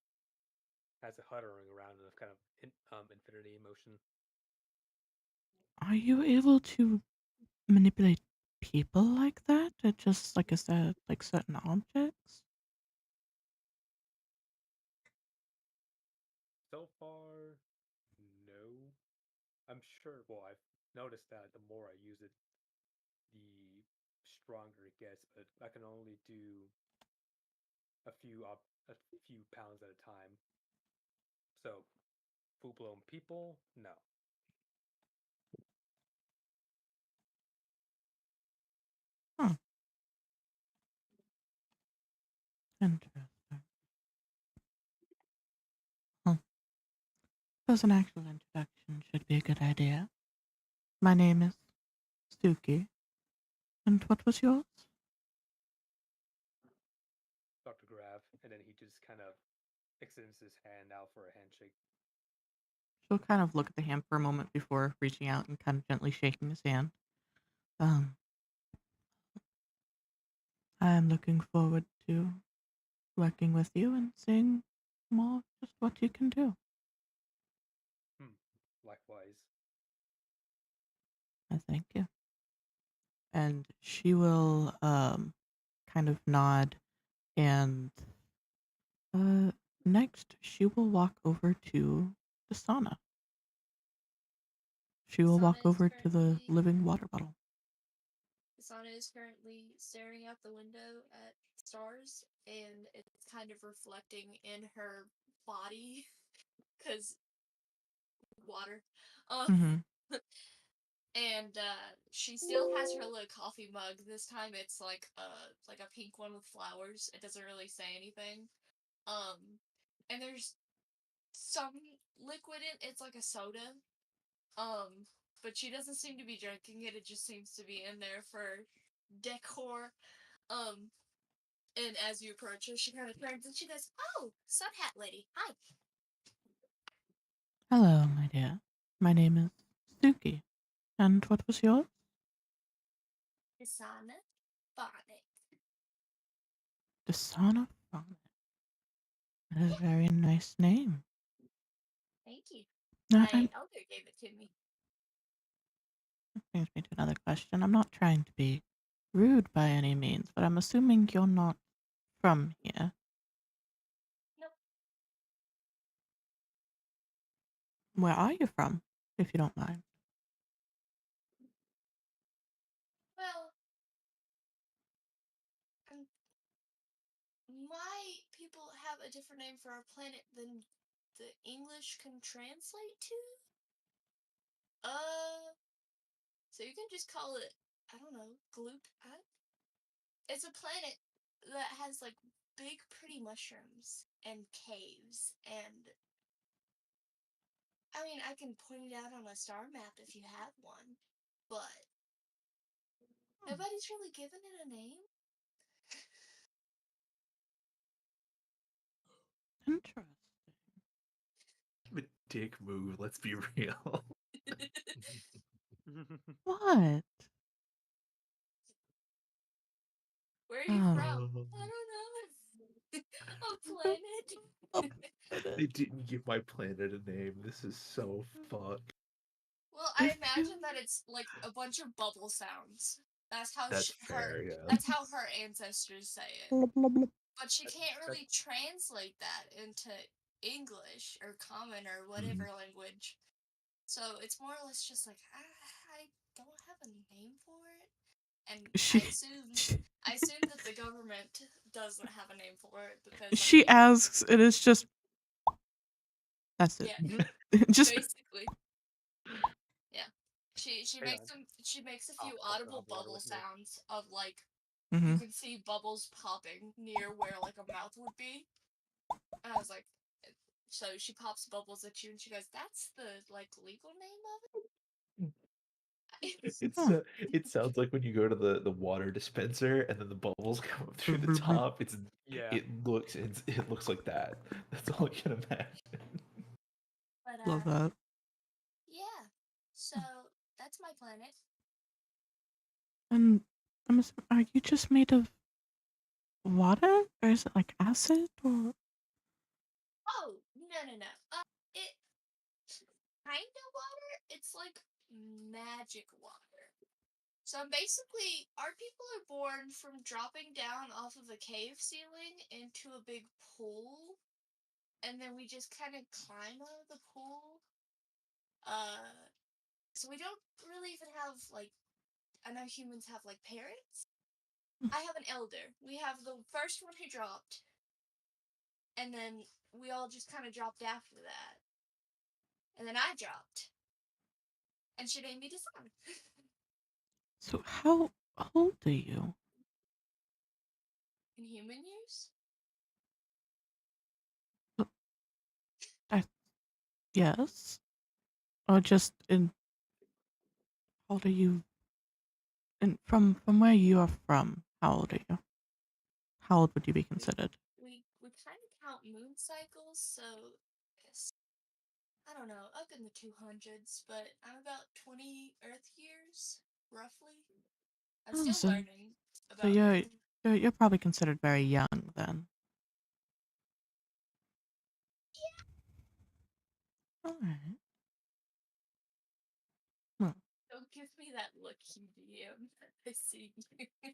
has a huttering around it of kind of infinity motion. Are you able to manipulate people like that? Or just like like certain objects? So far, no. I'm sure. Well, I've noticed that the more I use it, the stronger it gets. But I can only do a few pounds at a time. So full blown people, no. Huh, interesting. Huh. Suppose an actual introduction should be a good idea. My name is Suki. And what was yours? Dr. Grav, and then he just kind of extends his hand out for a handshake. She'll kind of look at the hand for a moment before reaching out and kind of gently shaking his hand. I am looking forward to working with you and seeing more of just what you can do. Hmm. Likewise. I thank you. And she will kind of nod, and next she will walk over to the sauna. She will walk Sana is over to the currently living water bottle. Sana is currently staring out the window at stars, and it's kind of reflecting in her body because water. Um, Mm-hmm. and she still has her little coffee mug. This time it's like a pink one with flowers. It doesn't really say anything. Um, and there's some liquid in it's like a soda. Um, but she doesn't seem to be drinking it. It just seems to be in there for decor. Um, and as you approach her, she kind of turns and she goes, "Oh, Sun Hat Lady, hi." Hello, my dear. My name is Suki. And what was yours? Isana Bonnet. The Sauna Fauna. That is a very nice name. Thank you. No, My elder gave it to me. that brings me to another question. I'm not trying to be rude by any means, but I'm assuming you're not from here. Nope. Where are you from, if you don't mind? Well, um, my people have a different name for our planet than the English can translate to. So you can just call it, I don't know, Gloop. It's a planet that has like big, pretty mushrooms and caves, and I mean, I can point it out on a star map if you have one, but nobody's really given it a name. Interesting. A dick move, let's be real. What? Where are you Um, from? I don't know. A planet. They didn't give my planet a name. This is so fucked. Well, I If imagine you- that it's like a bunch of bubble sounds. That's how That's her. fair, yeah. That's how her ancestors say it. Blah, blah, blah. But she can't That- really translate that into English or Common or whatever language. So it's more or less just like I don't have a name for it, and She, I assume that the government doesn't have a name for it because I she mean, asks, it is just. That's it. yeah, Just. basically, yeah. She Hang makes on. some. She makes a I'll few grab audible water bubble with me. sounds of like you Mhm. can see bubbles popping near where like a mouth would be. And I was like, so she pops bubbles at you, and she goes, "That's the like legal name of it." It's Huh. it sounds like when you go to the water dispenser and then the bubbles come up through the Bloop, bloop, bloop. top. Yeah. It looks like that. That's all I can imagine. But Love that. yeah. So that's my planet. And are you just made of water, or is it like acid, or? Oh no. It kind of water. It's like magic water. So basically, our people are born from dropping down off of a cave ceiling into a big pool, and then we just kind of climb out of the pool. So we don't really even have like I know humans have like parents. I have an elder. We have the first one who dropped, and then we all just kind of dropped after that. And then I dropped, and she named me Desan. So how old are you? In human years? I, yes. Or just in. How old are you? And from where you are from, how old are you? How old would you be considered? We kind of count moon cycles, so yes, I don't know, up in the 200s, but I'm about 20 Earth years, roughly. I'm Oh, still so learning so about Earth. you're probably considered very young then. All right. Well, Don't give me that look, you DM. I see you.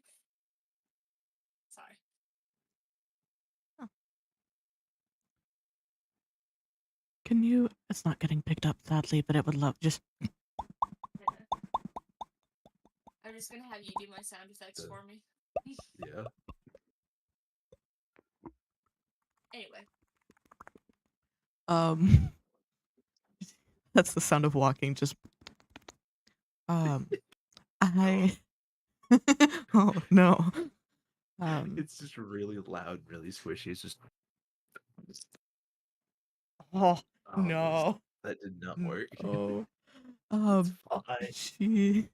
Sorry. can you? It's not getting picked up, sadly, but it would love just. Yeah. I'm just gonna have you do my sound effects for me. Yeah. Anyway. Um, that's the sound of walking. Just. I. Oh no. It's just really loud, really squishy. It's just Oh oh, no. that did not work. Oh. It's fine. She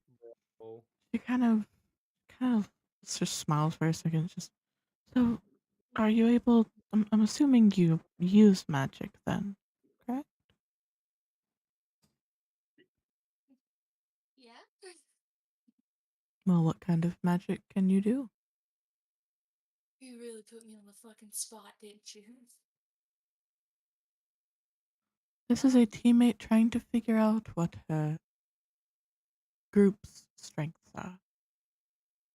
Oh. kind of just smiles for a second. Just so, are you able? I'm assuming you use magic then, correct? Yeah? Well, what kind of magic can you do? You really put me on the fucking spot, didn't you? This is a teammate trying to figure out what her group's strengths are.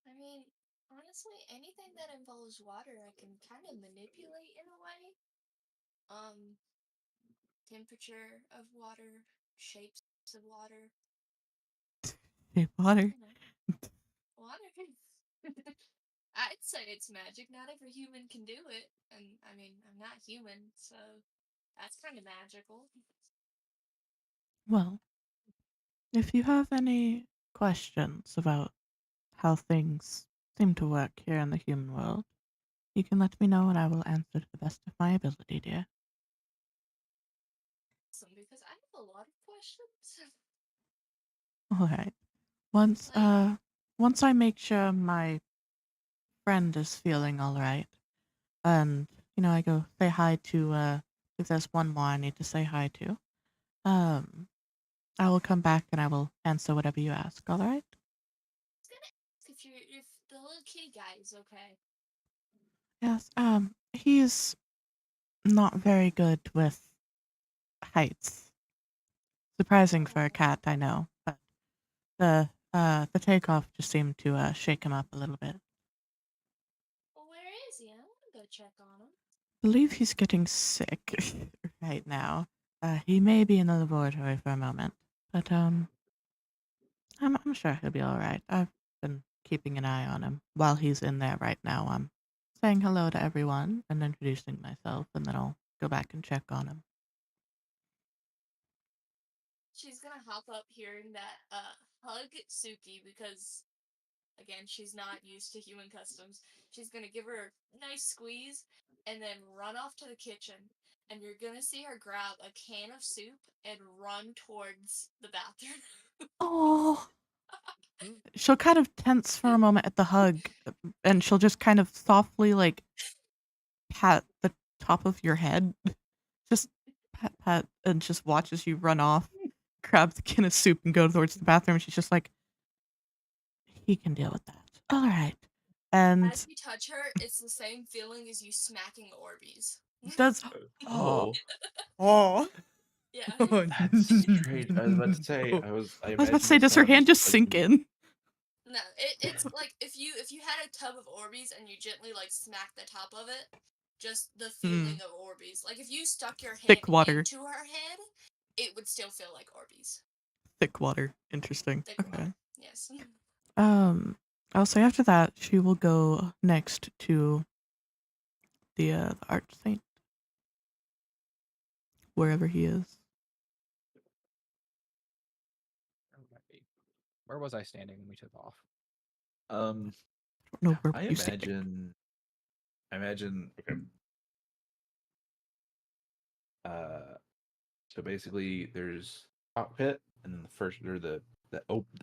I mean, honestly, anything that involves water, I can kind of manipulate in a way. Temperature of water, shapes of water, Hey, water. water. I'd say it's magic. Not every human can do it, and I mean, I'm not human, so that's kind of magical. Well, if you have any questions about how things seem to work here in the human world, you can let me know and I will answer to the best of my ability, dear. Awesome, because I have a lot of questions. Alright. Once Like, once I make sure my friend is feeling alright, and I go say hi to if there's one more I need to say hi to, I will come back and I will answer whatever you ask, alright? I was gonna ask if the little kitty guy is okay. Yes, he's not very good with heights. Surprising for a cat, I know, but the takeoff just seemed to shake him up a little bit. Well, where is he? I want to go check on him. I believe he's getting sick right now. He may be in the laboratory for a moment, but I'm sure he'll be all right. I've been keeping an eye on him while he's in there right now. I'm saying hello to everyone and introducing myself, and then I'll go back and check on him. She's gonna hop up hearing that, hug Suki because, again, she's not used to human customs. She's gonna give her a nice squeeze and then run off to the kitchen. And you're gonna see her grab a can of soup and run towards the bathroom. Oh, she'll kind of tense for a moment at the hug, and she'll just kind of softly like pat the top of your head, just pat pat, and just watches you run off, grab the can of soup, and go towards the bathroom. She's just like, he can deal with that. All right, and As you touch her, it's the same feeling as you smacking Orbeez. does Oh, oh. Yeah. that's strange. I was about to say, I I was about to imagine say, the does her sound hand just like sink in? No, it's like if you had a tub of Orbeez and you gently like smack the top of it, just the feeling of Orbeez. Like if you stuck your hand Thick water. into her head, it would still feel like Orbeez. Thick water. Interesting. Thick Okay. water. Yes. I'll say after that, she will go next to the arch saint, wherever he is. Where was I standing when we took off? um, I don't know where I you standing. imagine. Okay. So basically, there's cockpit, and then the first or the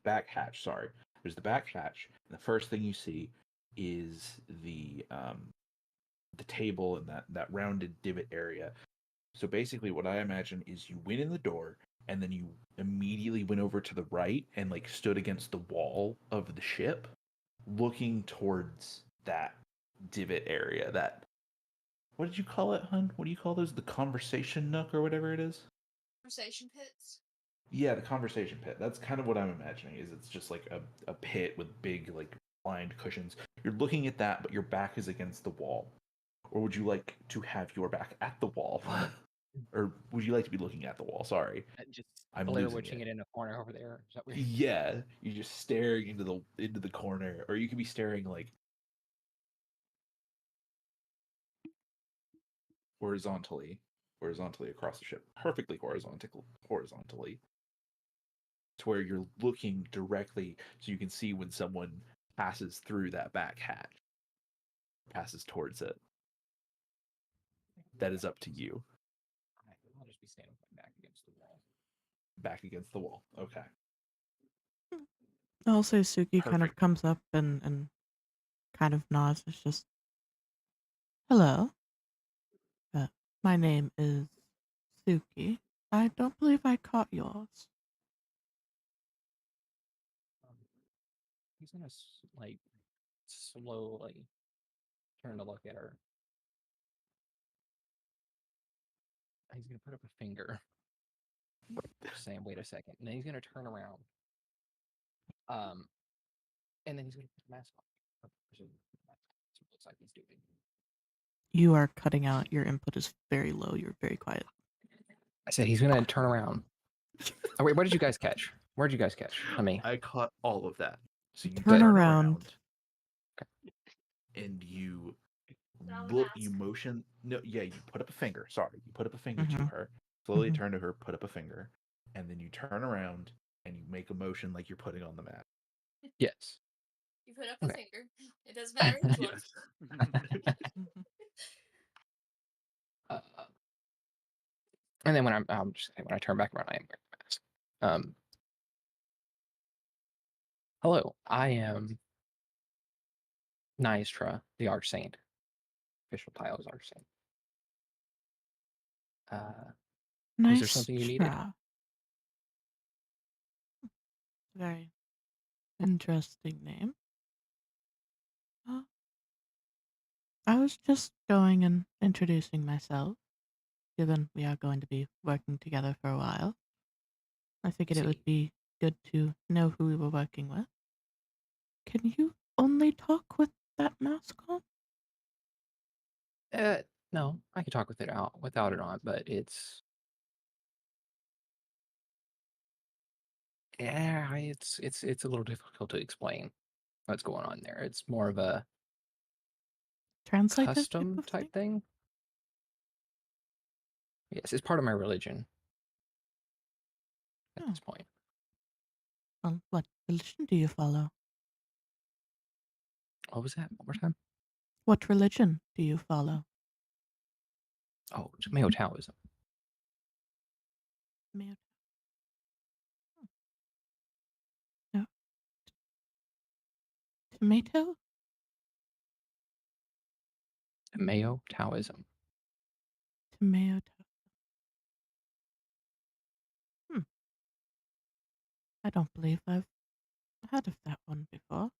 back hatch. Sorry, there's the back hatch, and the first thing you see is the table and that rounded divot area. So basically, what I imagine is you went in the door, and then you immediately went over to the right and like stood against the wall of the ship, looking towards that divot area. That what did you call it, hun? What do you call those? The conversation nook or whatever it is? Conversation pits. Yeah, the conversation pit. That's kind of what I'm imagining. Is it's just like a pit with big like lined cushions. You're looking at that, but your back is against the wall. Or would you like to have your back at the wall? Or would you like to be looking at the wall? Sorry, Just I'm Blair losing witching it. it in a corner over there. Is that weird? Yeah, you're just staring into the corner, or you could be staring like horizontally across the ship, perfectly horizontally, to where you're looking directly, so you can see when someone passes through that back hatch, passes towards it. That is up to you. I'll just be standing with my back against the wall. Back against the wall. Okay. I'll say Suki kind of Perfect. comes up and kind of nods. It's just, hello. My name is Suki. I don't believe I caught yours. He's gonna like slowly turn to look at her. He's gonna put up a finger Just saying, wait a second. And then he's gonna turn around. And then he's gonna put the mask on. Or presumably put the mask on. That's what it looks like he's doing. You are cutting out. Your input is very low. You're very quiet. I said he's gonna turn around. Oh wait, what did you guys catch? Where did you guys catch? Let me. I caught all of that. So you Turn turn around. and you Put on the look, you mask. motion. No, yeah, you put up a finger. Sorry, you put up a finger to Mhm. her. Slowly Mhm. turn to her, put up a finger, and then you turn around and you make a motion like you're putting on the mask. Yes. You put up a Okay. finger. It doesn't matter which one. Yes. Mhm. Uh, and then when I'm just saying, when I turn back around, I am wearing a mask. Hello, I am Nystra, the Archsaint. Official title is Archsaint. Was there Nice something you needed? try. Very interesting name. I was just going and introducing myself, given we are going to be working together for a while. I figured it would See. be good to know who we were working with. Can you only talk with that mask on? No, I can talk with it out without it on, but it's it's a little difficult to explain what's going on there. It's more of a Translator type custom of type thing? thing. Yes, it's part of my religion at Oh, this point. well, what religion do you follow? What was that? One more time? What religion do you follow? Oh, it's Mayo Taoism. Mayo. No. Tomato? Mayo Taoism. Tomato. I don't believe I've heard of that one before.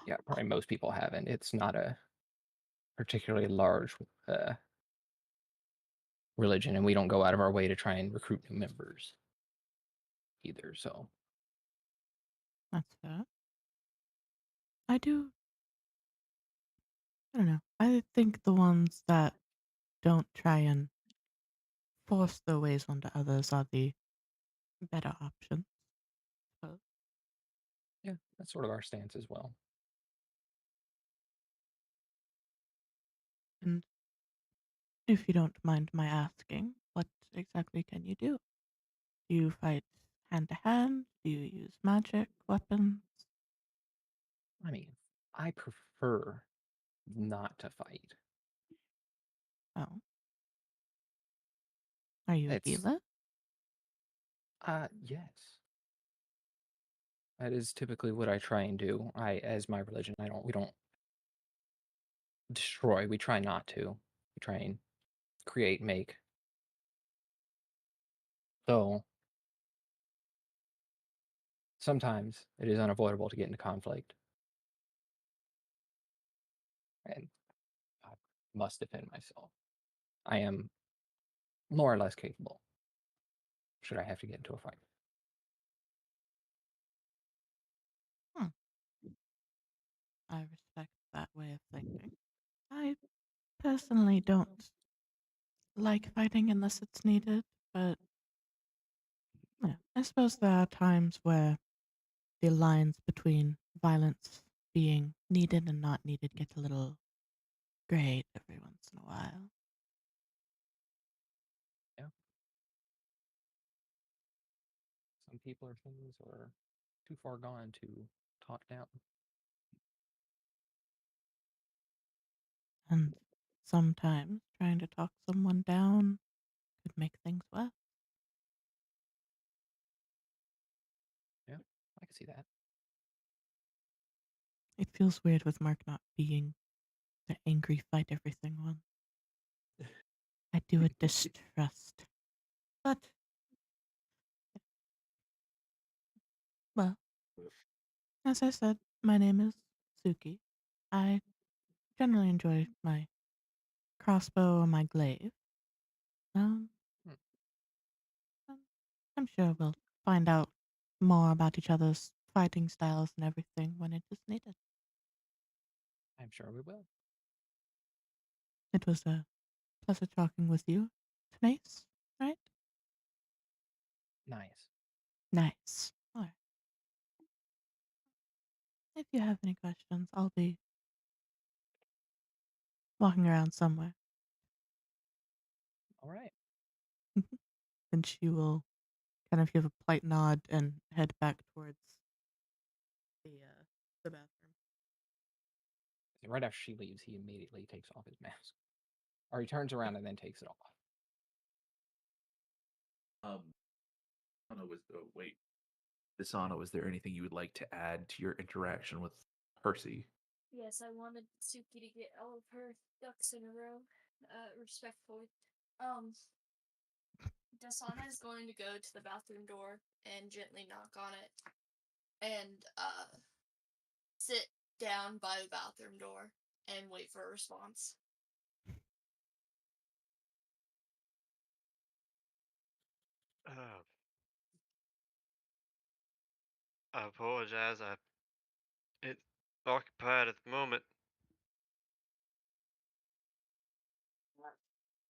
Yeah, probably most people haven't. It's not a particularly large religion, and we don't go out of our way to try and recruit new members either. So That's fair. I don't know. I think the ones that don't try and force their ways onto others are the better options. So, yeah, that's sort of our stance as well. and if you don't mind my asking, what exactly can you do? Do you fight hand to hand? Do you use magic, weapons? I mean, I prefer not to fight. Oh. Are you a It's healer? yes. That is typically what I try and do. As my religion, we don't destroy. We try not to. We try and create, make. Though sometimes it is unavoidable to get into conflict, and I must defend myself. I am more or less capable. Should I have to get into a fight? Hmm. I respect that way of thinking. I personally don't like fighting unless it's needed, but yeah, I suppose there are times where the lines between violence being needed and not needed get a little grayed every once in a while. Yeah. Some people or things are too far gone to talk down. And sometimes trying to talk someone down could make things worse. Yeah, I can see that. It feels weird with Mark not being the angry fight everything one. I do it distrust. But, well, as I said, my name is Suki. I generally enjoy my crossbow or my glaive. Um, Hmm. I'm sure we'll find out more about each other's fighting styles and everything when it is needed. I'm sure we will. It was a pleasure talking with you, Tanace, right? Nice. Nice. All right. If you have any questions, I'll be walking around somewhere. All right. And she will kind of give a polite nod and head back towards the bathroom. And right after she leaves, he immediately takes off his mask. Or he turns around and then takes it off. Disana, wait. Disana, was there anything you would like to add to your interaction with Percy? Yes, I wanted Suki to get all of her ducks in a row, respectfully. Dasana is going to go to the bathroom door and gently knock on it, and sit down by the bathroom door and wait for a response. I apologize. It's occupied at the moment.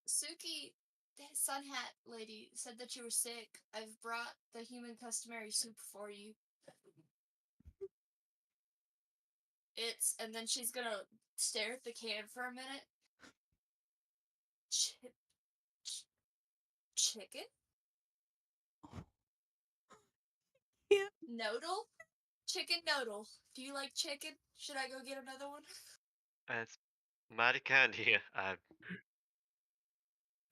Suki, the sun hat lady, said that you were sick. I've brought the human customary soup for you. And then she's gonna stare at the can for a minute. Chicken? Yeah. Noodle? Chicken noodle. Do you like chicken? Should I go get another one? It's mighty kind of you. I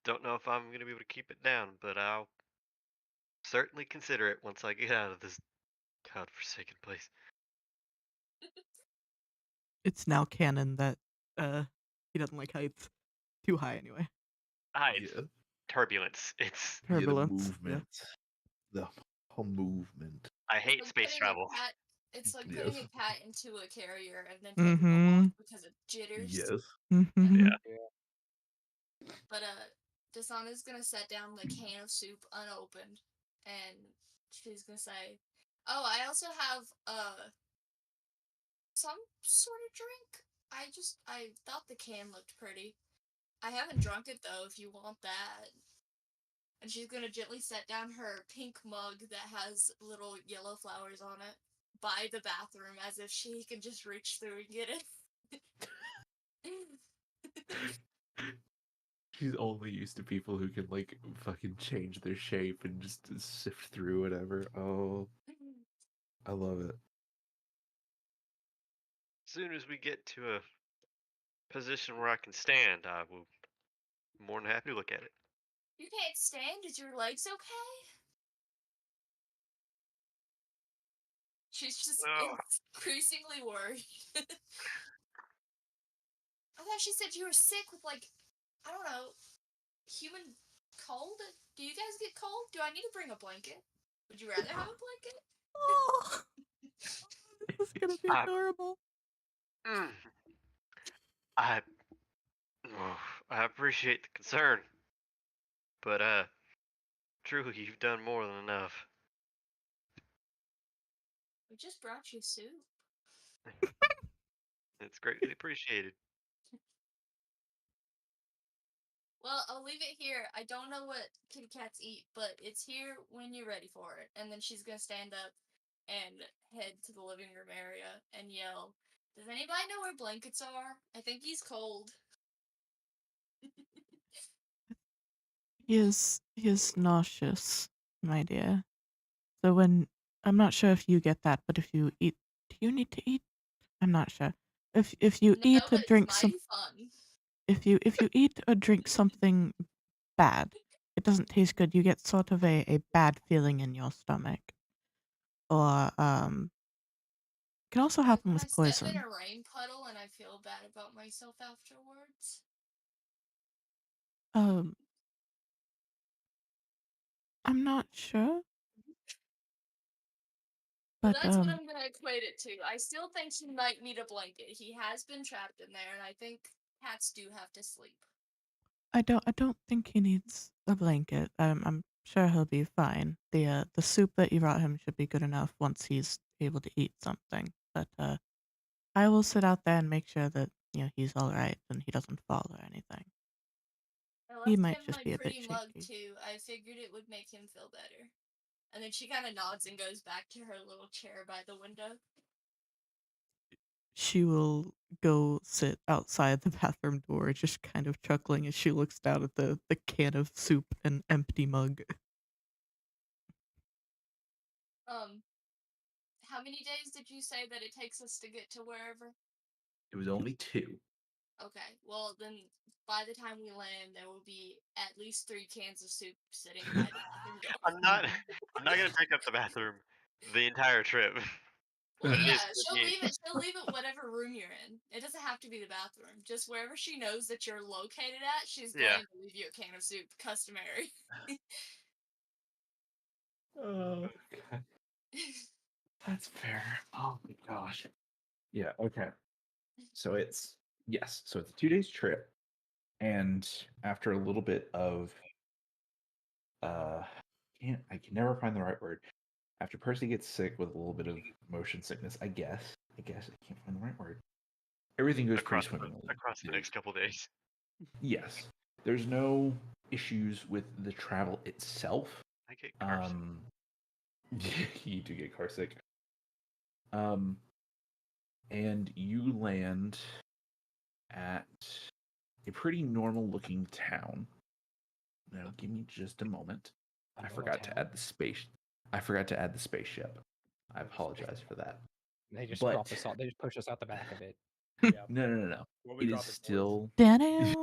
don't know if I'm going to be able to keep it down, but I'll certainly consider it once I get out of this godforsaken place. It's now canon that he doesn't like heights too high anyway. It's turbulence. It's The Turbulence. movement. The whole movement. I hate Like space travel. It's like Yes. putting a cat into a carrier and then taking them off because it jitters. Yes. Yeah. But Dasana's gonna set down the can of soup unopened, and she's gonna say, "Oh, I also have some sort of drink. I thought the can looked pretty. I haven't drunk it though. If you want that." And she's gonna gently set down her pink mug that has little yellow flowers on it by the bathroom, as if she can just reach through and get it. She's only used to people who can like fucking change their shape and just sift through whatever. Oh, I love it. As soon as we get to a position where I can stand, I will be more than happy to look at it. You can't stand? Is your legs okay? She's just increasingly worried. I thought she said you were sick with, like, I don't know, human cold? Do you guys get cold? Do I need to bring a blanket? Would you rather have a blanket? Oh, this is gonna be adorable. I appreciate the concern, but truly, you've done more than enough. We just brought you soup. It's greatly appreciated. Well, I'll leave it here. I don't know what kitty cats eat, but it's here when you're ready for it. And then she's gonna stand up and head to the living room area and yell, "Does anybody know where blankets are? I think he's cold." He is nauseous, my dear. So I'm not sure if you get that, but if you eat, do you need to eat? I'm not sure. If you No, eat or but drink it's some, mighty fun. if you eat or drink something bad, it doesn't taste good. You get sort of a bad feeling in your stomach, or it can also happen When I with step poison. in a rain puddle and I feel bad about myself afterwards. I'm not sure. Well, But that's what I'm gonna equate it to. I still think he might need a blanket. He has been trapped in there, and I think cats do have to sleep. I don't think he needs a blanket. I'm sure he'll be fine. The soup that you brought him should be good enough once he's able to eat something. But I will sit out there and make sure that he's all right and he doesn't fall or anything. I He left might him just my be a bit pretty mug shaky. too. I figured it would make him feel better. And then she kind of nods and goes back to her little chair by the window. She will go sit outside the bathroom door, just kind of chuckling as she looks down at the can of soup and empty mug. How many days did you say that it takes us to get to wherever? It was only 2. Okay, well then by the time we land, there will be at least 3 cans of soup sitting by the bathroom door. I'm not gonna take up the bathroom the entire trip. Well, yeah, It's she'll me. leave it. She'll leave it whatever room you're in. It doesn't have to be the bathroom. Just wherever she knows that you're located at, she's Yeah. going to leave you a can of soup. Customary. Oh, okay. That's fair. Oh my gosh. Yeah, okay. So it's so it's a 2 days trip. And after a little bit of I can never find the right word. After Percy gets sick with a little bit of motion sickness, I guess I can't find the right word. Everything goes pretty swimmingly. Across the next couple days. Yes. There's no issues with the travel itself. I get car You do get car sick. And you land at a pretty normal looking town. Now, give me just a moment. A I normal forgot to town? add the space. I forgot to add the spaceship. I apologize for that. They just But- drop us out. They just push us out the back of it. Yeah. No. When we It drop is it, boys. still. Down.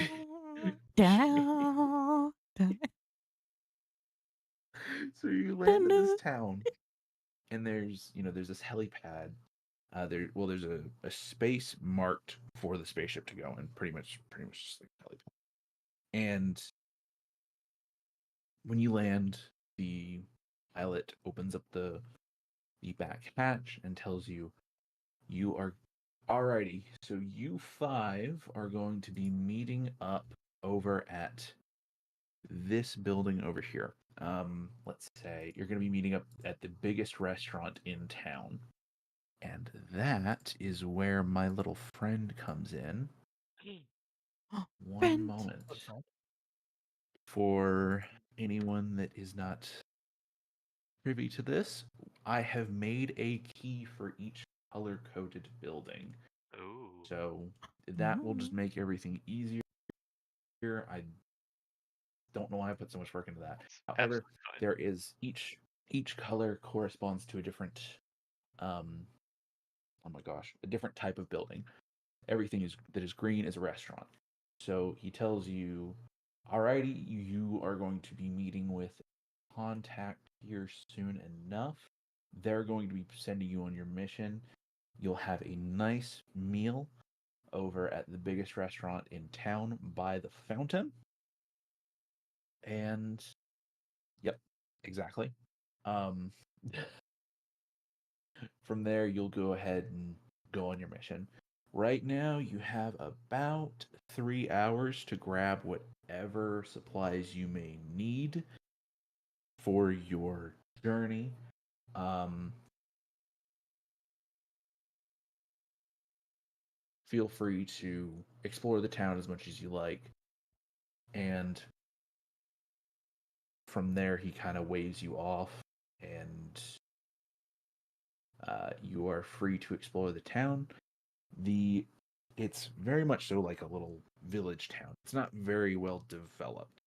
So you land in this town, and there's this helipad. There's a space marked for the spaceship to go in, pretty much just like a helipad. And when you land, the pilot opens up the back hatch and tells you are alrighty. So you 5 are going to be meeting up over at this building over here. Let's say you're going to be meeting up at the biggest restaurant in town. And that is where my little friend comes in. One Friend. moment. Restaurant. For anyone that is not privy to this, I have made a key for each color-coded building. Ooh. So that will just make everything easier. I don't know why I put so much work into that. However, Absolutely fine. there is each color corresponds to a different oh my gosh, a different type of building. Everything that is green is a restaurant. So he tells you, alrighty, you are going to be meeting with contact here soon enough. They're going to be sending you on your mission. You'll have a nice meal over at the biggest restaurant in town by the fountain. And yep, exactly. From there, you'll go ahead and go on your mission. Right now, you have about 3 hours to grab whatever supplies you may need for your journey. Feel free to explore the town as much as you like. And from there, he kind of waves you off, and you are free to explore the town. It's very much so like a little village town. It's not very well developed.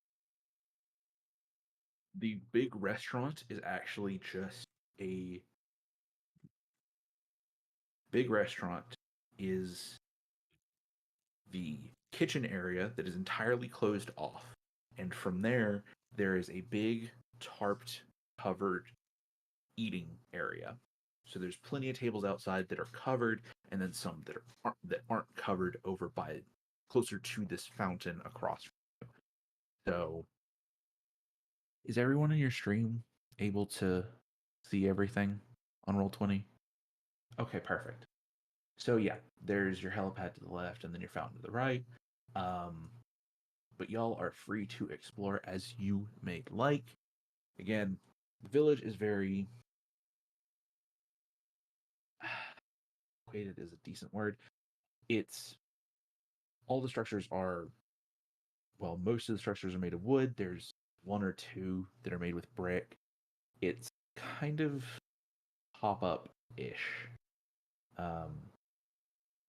The big restaurant is actually just a big restaurant is the kitchen area that is entirely closed off. And from there is a big tarped covered eating area. So there's plenty of tables outside that are covered, and then some that aren't covered over by closer to this fountain across from you. So, is everyone in your stream able to see everything on Roll20? Okay, perfect. So yeah, there's your helipad to the left, and then your fountain to the right. But y'all are free to explore as you may like. Again, the village is very equated is a decent word. It's all the structures are most of the structures are made of wood. There's one or two that are made with brick. It's kind of pop up ish.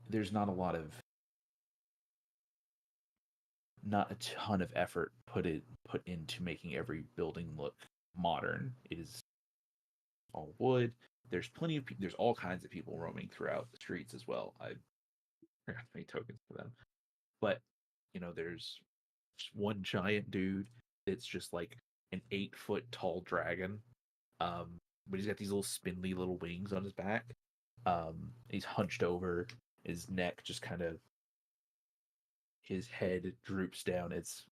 There's not a ton of effort put into making every building look modern. It is all wood. There's there's all kinds of people roaming throughout the streets as well. I forgot to make tokens for them, but there's one giant dude that's just like an 8-foot tall dragon. But he's got these little spindly little wings on his back. He's hunched over. His neck just kind of, his head droops down. It's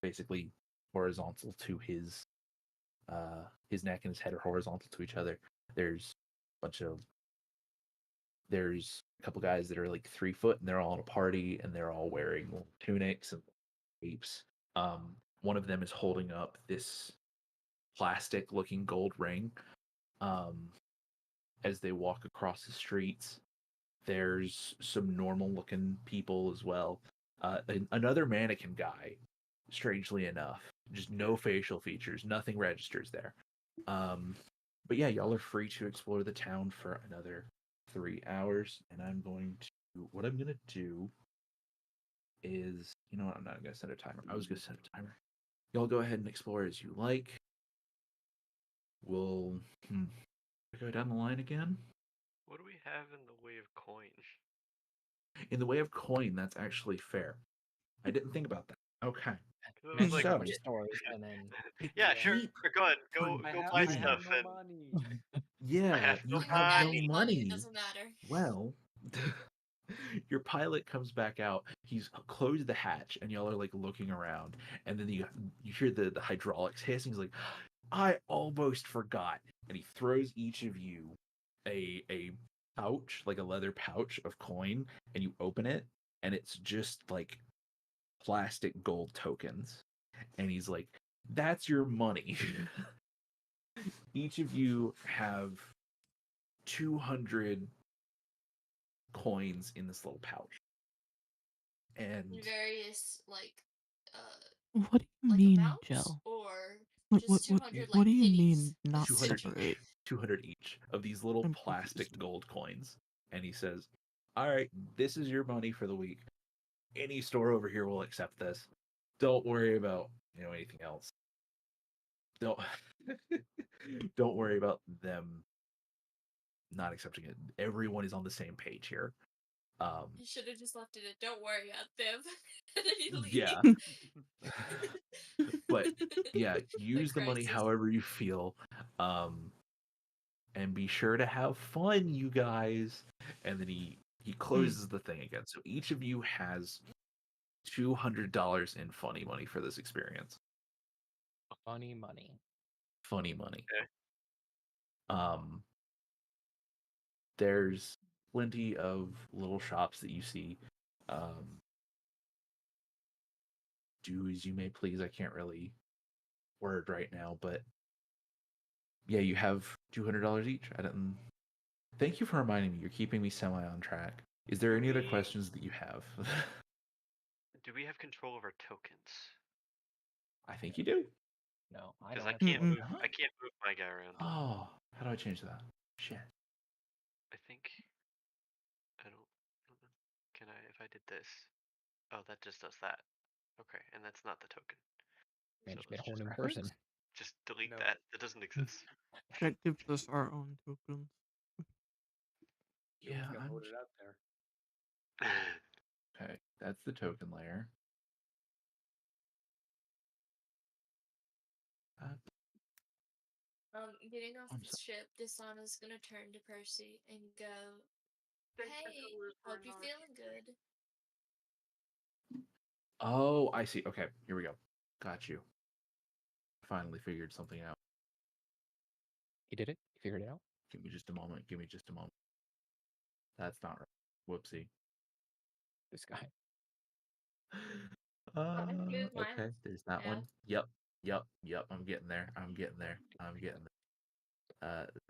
basically horizontal to his neck and his head are horizontal to each other. There's there's a couple guys that are like 3 foot and they're all in a party and they're all wearing tunics and capes. One of them is holding up this plastic looking gold ring. As they walk across the streets, there's some normal looking people as well. Another mannequin guy, strangely enough, just no facial features, nothing registers there. But yeah, y'all are free to explore the town for another 3 hours, and what I'm gonna do is, you know what, I'm not gonna set a timer. I was gonna set a timer. Y'all go ahead and explore as you like. We'll go down the line again. What do we have in the way of coin? In the way of coin, that's actually fair. I didn't think about that. Okay. 'Cause I was Mention like, a So- bunch of stores and then yeah, Yeah. sure, go ahead, go I go have- buy I have stuff no and money. Yeah, have you no have no money. money. It doesn't matter. Well, your pilot comes back out. He's closed the hatch, and y'all are like looking around, and then you hear the hydraulics hissing. He's like, "I almost forgot," and he throws each of you a pouch, like a leather pouch of coin, and you open it, and it's just like plastic gold tokens, and he's like, "That's your money." Each of you have 200 coins in this little pouch. And Various What do you like mean, amounts Gel? or What just what 200 what like do you pennies. mean not 200 separate? each. 200 each of these little I'm plastic confused. gold coins. And he says, "All right, this is your money for the week. Any store over here will accept this. Don't worry about, anything else. Don't don't worry about them not accepting it. Everyone is on the same page here." You should have just left it at "Don't worry about them." And then you leave. Yeah. But yeah, use the money crisis. however you feel. And be sure to have fun, you guys. And then he closes the thing again. So each of you has $200 in funny money for this experience. funny money. Funny money. Okay. There's plenty of little shops that you see. Do as you may please. I can't really word right now, but yeah, you have $200 each. I didn't. Thank you for reminding me. You're keeping me semi on track. Is there any other We- questions that you have? Do we have control of our tokens? I think you do. No, I Because don't I have can't to. move. Huh? I can't move my guy around. Oh, how do I change that? Shit. I think. I don't know. Can I? If I did this. Oh, that just does that. Okay, and that's not the token. Man, So just made a let's whole new Reference? person. just delete No. that. That doesn't exist. That gives us our own tokens. You're Yeah, just gonna I'm load it out there. okay. That's the token layer. Getting off I'm the sorry. ship, Disana's gonna turn to Percy and go, "Hey, hope you're feeling good." Oh, I see. Okay, here we go. Got you. Finally figured something out. He did it. He figured it out. Give me just a moment. Give me just a moment. That's not right. Whoopsie. This guy. I moved mine Okay, there's that half. one. Yep. Yep. I'm getting there.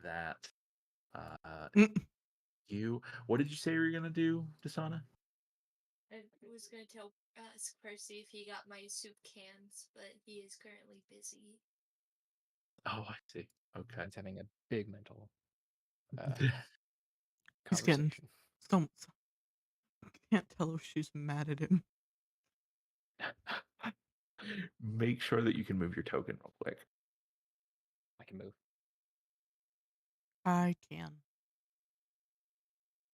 That. Mm. You. What did you say you were gonna do, Dasana? I was gonna tell ask Percy if he got my soup cans, but he is currently busy. Oh, I see. Okay. He's having a big mental He's getting conversation. so can't tell if she's mad at him. Make sure that you can move your token real quick. I can move. I can.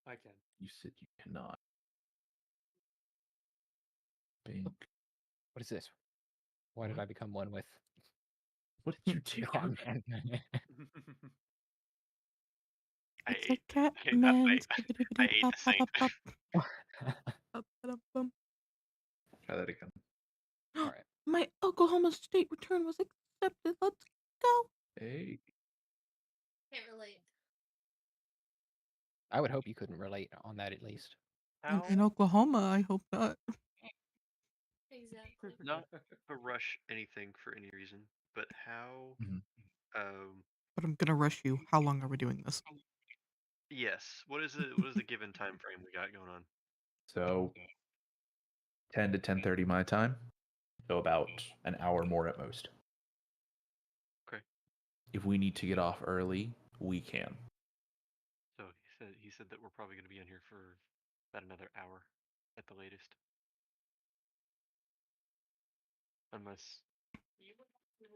I can. You said you cannot. Bink. What is this? Why did What? I become one with What did you the do? cat man? I It's a ate. cat I, man. I ate the same. Try that again. All right. My Oklahoma State return was accepted. Let's go. Hey. Can't relate. I would hope you couldn't relate on that at least. How In Oklahoma, I hope not. Exactly. not to rush anything for any reason, but how Mhm. But I'm gonna rush you. How long are we doing this? yes. What is the given time frame we got going on? So 10 to 10:30 my time. So about an hour more at most. Okay. If we need to get off early, we can. So he said that we're probably going to be in here for about another hour at the latest. Unless You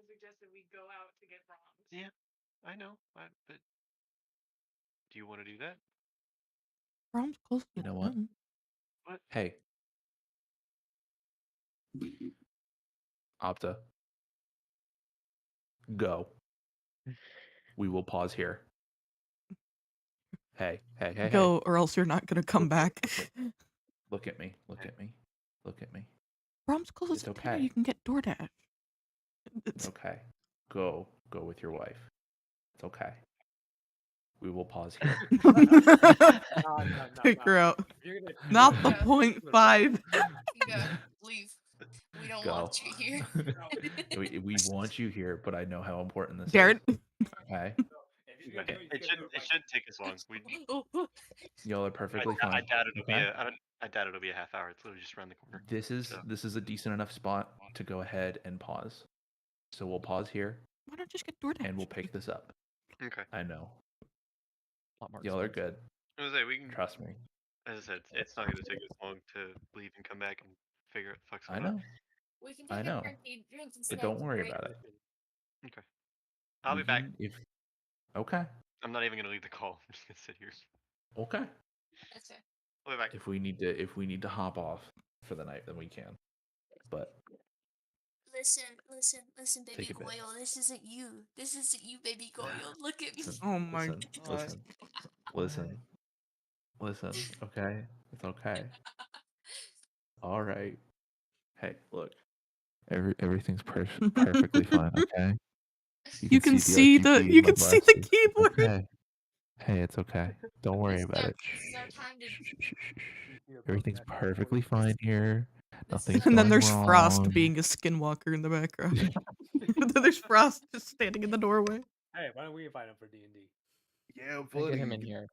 suggested we go out to get bombs. yeah, I know. But do you want to do that? Brom's close to You know what? 10. What? Hey. Opta. Go. We will pause here. Hey. Go, or else you're not gonna come back. Look at me. Look at me. Brom's close It's to 10. okay. You can get DoorDash. It's okay. Go with your wife. It's okay. We will pause here. Take her out. You're gonna- Not the Yeah. 0.5. Go, leave. We don't Go. want you here. we want you here, but I know how important this Jared. is. Okay. Okay. It shouldn't take us long. Y'all are perfectly I fine. doubt it'll Okay? I doubt it'll be a half hour. It's literally just around the corner. This So- is a decent enough spot to go ahead and pause. So we'll pause here Why not just get DoorDash? and we'll pick this up. Okay. I know. A lot more Y'all are expensive. good. I was like, we can. Trust me. As I said, it's not going to take us long to leave and come back and figure out the fuck's I going on. know. We can I take know. a drink and But snack don't worry break. about it. Okay. I'll We be back. can- If okay. I'm not even going to leave the call. I'm just going to sit here. Okay. That's fair. I'll be back. If we need to hop off for the night, then we can. But Listen, baby Take a bit. Goyle. This isn't you, baby Goyle. Look at me. Oh my listen, god. listen. Okay, it's okay. All right. Hey, look. Everything's perfectly fine. Okay. You can see the keyboard. Okay. Hey, it's okay. Don't worry This is about our- it. this is our time to- Everything's perfectly fine here. Nothing's And then going there's Frost wrong. being a skinwalker in the background. Then there's Frost just standing in the doorway. Hey, why don't we invite him for D&D? Yeah, Get him in here.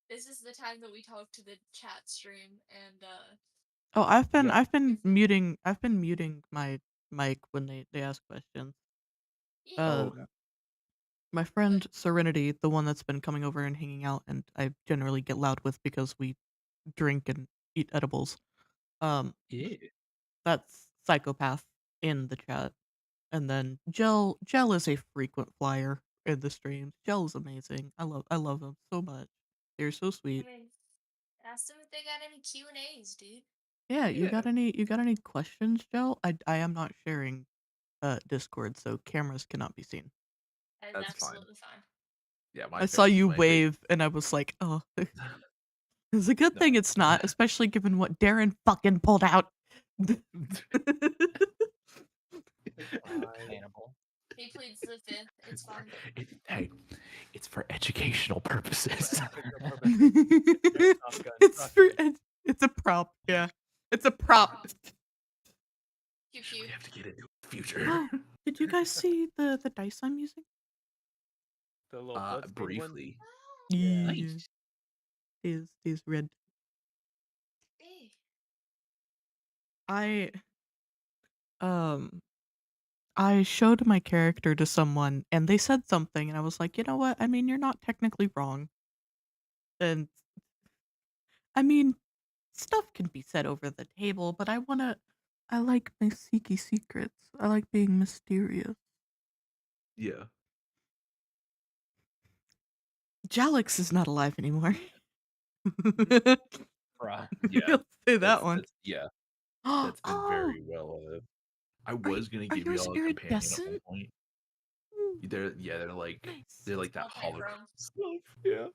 This is the time that we talk to the chat stream and Oh, I've been Yep. muting my mic when they ask questions. yeah. My friend Serenity, the one that's been coming over and hanging out, and I generally get loud with because we drink and eat edibles. Yeah. That's Psychopath in the chat, and then Gel is a frequent flyer in the streams. Gel is amazing. I love him so much. They're so sweet. I mean, ask them if they got any Q&As, dude. Yeah, you Yeah. got any questions, Gel? I am not sharing Discord, so cameras cannot be seen. That is That's fine. absolutely fine. Yeah, I saw you wave, and I was like, oh. It's a good No. thing it's not, especially given what Darren fucking pulled out. Hannibal. He pleads the fifth. It's fine. Hey, it's for educational purposes. It's a prop, yeah. It's a prop. Pew Should pew. we have to get into the future? Oh, did you guys see the dice I'm using? The little bloodstained one. Briefly. Yeah. Nice. These red. Hey. I I showed my character to someone and they said something and I was like, you know what? I mean, you're not technically wrong. And I mean, stuff can be said over the table, but I like my seeky secrets. I like being mysterious. Yeah. Jalix is not alive anymore. Bruh. Yeah. I'll say that one. Yeah. That's been Oh, very well. I was gonna are give yours y'all a companion at one iridescent? point. Mm, They're like nice. that hologram Multi-chrome. stuff. Yeah.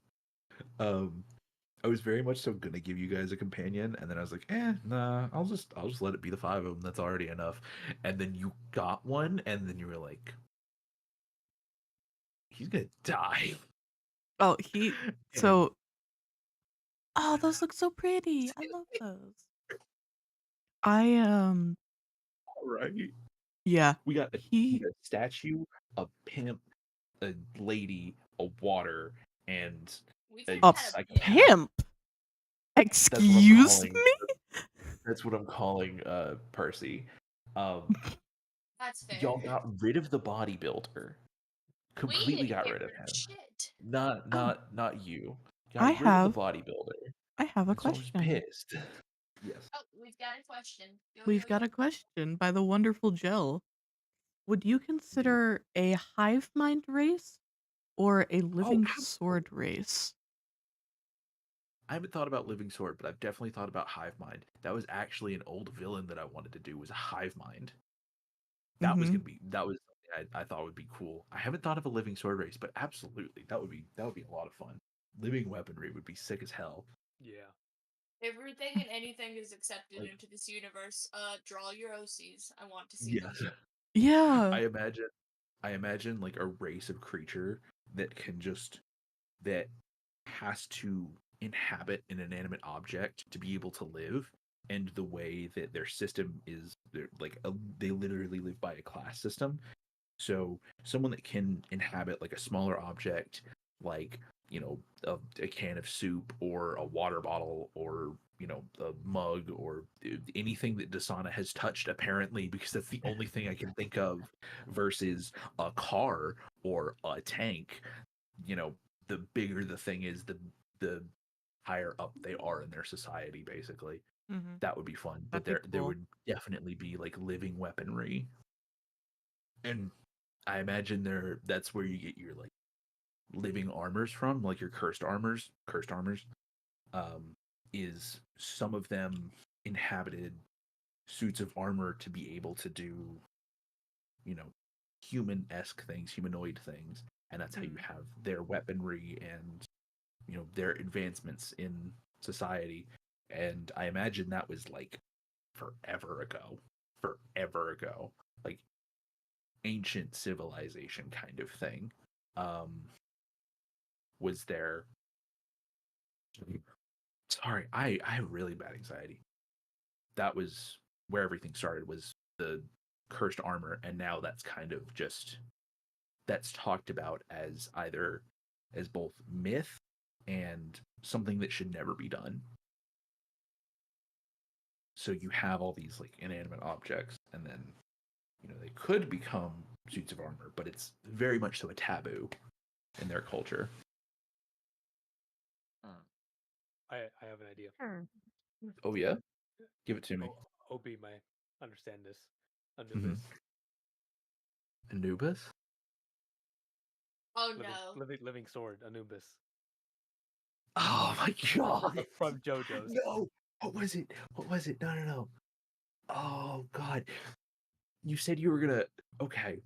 I was very much so gonna give you guys a companion, and then I was like, nah, I'll just let it be the 5 of them. That's already enough. And then you got one, and then you were like, he's gonna die. Oh, And so oh, those look so pretty. I love those. I right. yeah. We got He a statue, a pimp, a lady, a water, and We've a a had a psychopath. pimp. That's what I'm Excuse calling. me? That's what I'm calling Percy. Um, That's fair. y'all got rid of the bodybuilder. We Completely didn't got get rid of rid of him. shit. Oh, Not you. I Got rid of the have bodybuilder. I have a And so I was question. pissed. Yes. Oh, we've got a question. Go, We've go, got go. a question by the wonderful Jill. Would you consider a hive mind race or a Oh, living sword race? I haven't thought about Living Sword, but I've definitely thought about Hive Mind. That was actually an old villain that I wanted to do was a Hive Mind. That was Mm-hmm. something I thought would be cool. I haven't thought of a Living Sword race, but absolutely that would be a lot of fun. Living weaponry would be sick as hell. Yeah. Everything and anything is accepted Like, into this universe. Draw your OCs. I want to see them. yes. Yeah. I imagine like a race of creature that can just that has to inhabit an inanimate object to be able to live, and the way that their system is they literally live by a class system. So someone that can inhabit like a smaller object, like a can of soup or a water bottle or a mug or anything that Dasana has touched, apparently, because that's the only thing I can think of, versus a car or a tank. you know the bigger the thing is, the higher up they are in their society, basically. Mm-hmm. That would be fun. But That'd be there cool. would definitely be like living weaponry. And I imagine that's where you get your like living armors from, like your cursed armors. Is some of them inhabited suits of armor to be able to do, you know, human-esque things, humanoid things, and that's how you have their weaponry and their advancements in society. And I imagine that was like forever ago, like ancient civilization kind of thing. Was there Sorry, I have really bad anxiety. That was where everything started, was the cursed armor, and now that's kind of just that's talked about as either as both myth and something that should never be done. So you have all these like inanimate objects, and then they could become suits of armor, but it's very much so a taboo in their culture. I have an idea. Oh yeah, give it to me. OB might understand this. Mhm. Anubis. Anubis. Oh Living, no. living sword. Anubis. Oh my god. From JoJo's. No. What was it? No. Oh god. You said you were gonna. Okay.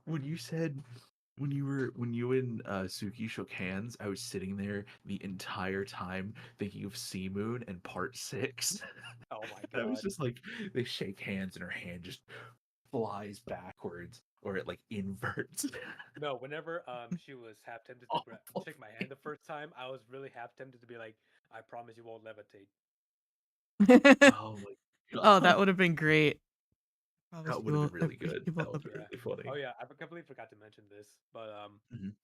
When you said when you and Suki shook hands, I was sitting there the entire time thinking of Sea Moon and Part 6. Oh my And I was god. just like, they shake hands and her hand just flies backwards, or it like inverts. No, whenever she was half tempted to Awful. shake my hand the first time, I was really half tempted to be like, I promise you won't levitate. Oh my Oh, that would have been great. Promise That you would have will. been really good. You will That would love be it. really funny. Oh yeah, I completely forgot to mention this, but Mhm.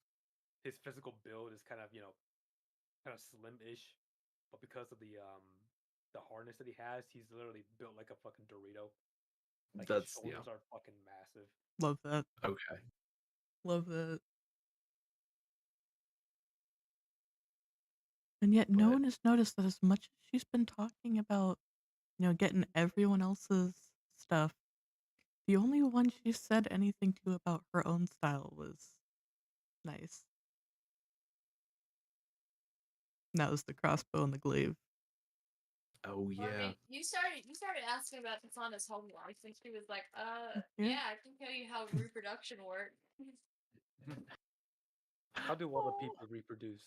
his physical build is kind of kind of slim-ish, but because of the harness that he has, he's literally built like a fucking Dorito. Like his That's shoulders are fucking massive. Love that. okay. Love that. And yet, no But one has noticed that as much as she's been talking about, getting everyone else's stuff, the only one she said anything to about her own style was nice. And that was the crossbow and the glaive. oh Well, I yeah, mean, you started asking about Tasana's home life, and she was like, Yeah. yeah, I can tell you how reproduction works." How do all the people reproduce?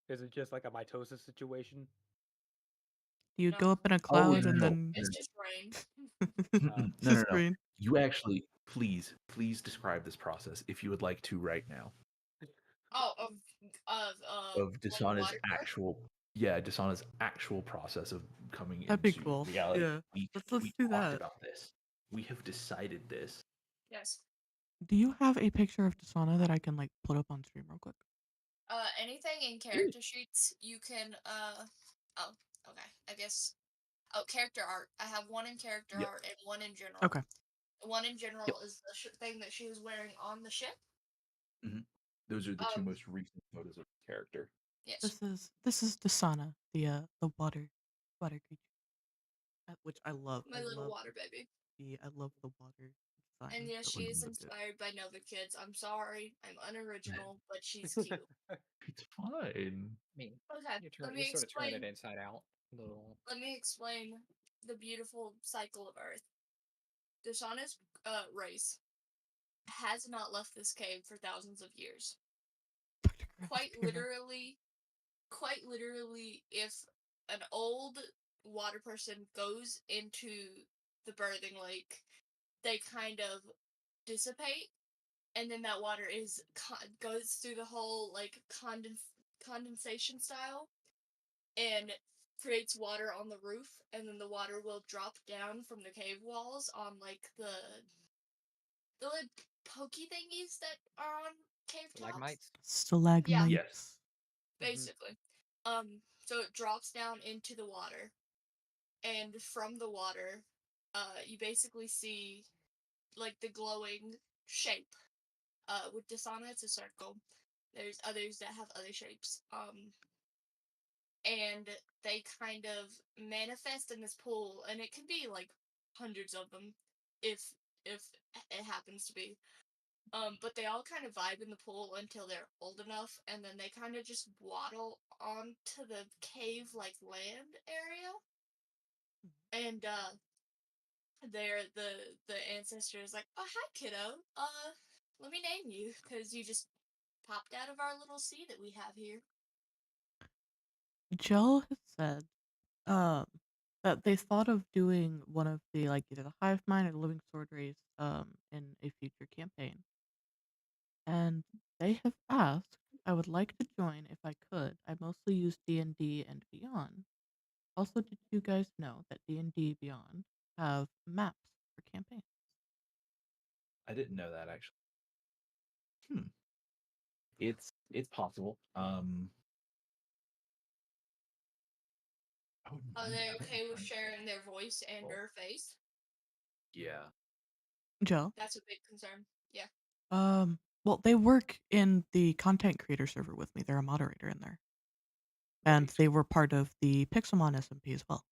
Is it just like a mitosis situation? You No, go up in a Oh cloud no and no then it's just rain. it's no no just no. rain. You actually please describe this process if you would like to right now Oh, of like Dasana's water birth? actual process of coming That'd be into cool. reality. Yeah. We Let's we do talked that. about this. We have decided this. Yes. Do you have a picture of Dasana that I can put up on stream real quick? Anything in Yeah. character sheets you can oh, okay. I guess character art. I have one in character Yep. art and one in general. Okay. The one in Yep. general is the thing that she was wearing on the ship. Those are the two Um, most recent photos of the character. yes. This is Dasana, the water creature, which I love. My little water baby. I love the water design. And yes, That she looks is so good. inspired by Nova Kids. I'm sorry, I'm unoriginal, but she's cute. It's fine. I mean, Okay, you sort of turn it inside out. Little. let me explain the beautiful cycle of Earth. Dashana's race has not left this cave for thousands of years. Dr. Grant's Quite parent. literally, if an old water person goes into the birthing lake, they kind of dissipate, and then that water goes through the whole condensation style and creates water on the roof, and then the water will drop down from the cave walls on the like pokey thingies that are on cave tops. Stalagmites. Stalagmites. Yes. Basically. So it drops down into the water, and from the water, you basically see like the glowing shape. With Dasana, it's a circle. There's others that have other shapes. And they kind of manifest in this pool, and it can be like hundreds of them, if it happens to be. But they all kind of vibe in the pool until they're old enough, and then they kind of just waddle onto the cave like land area, and they're the ancestor is like, "Oh hi kiddo, let me name you, because you just popped out of our little sea that we have here." Jill has said that they thought of doing one of the either the hive mind or the living sword race in a future campaign. And they have asked I would like to join if I could. I mostly use D&D and Beyond. Also, did you guys know that D&D Beyond have maps for campaigns? I didn't know that actually. It's possible. I wouldn't Are mind they having okay with friends. sharing their voice and Well, their face? yeah. Jill? That's a big concern. Yeah. Well, they work in the content creator server with me. They're a moderator in there. And Right. they were part of the Pixelmon SMP as well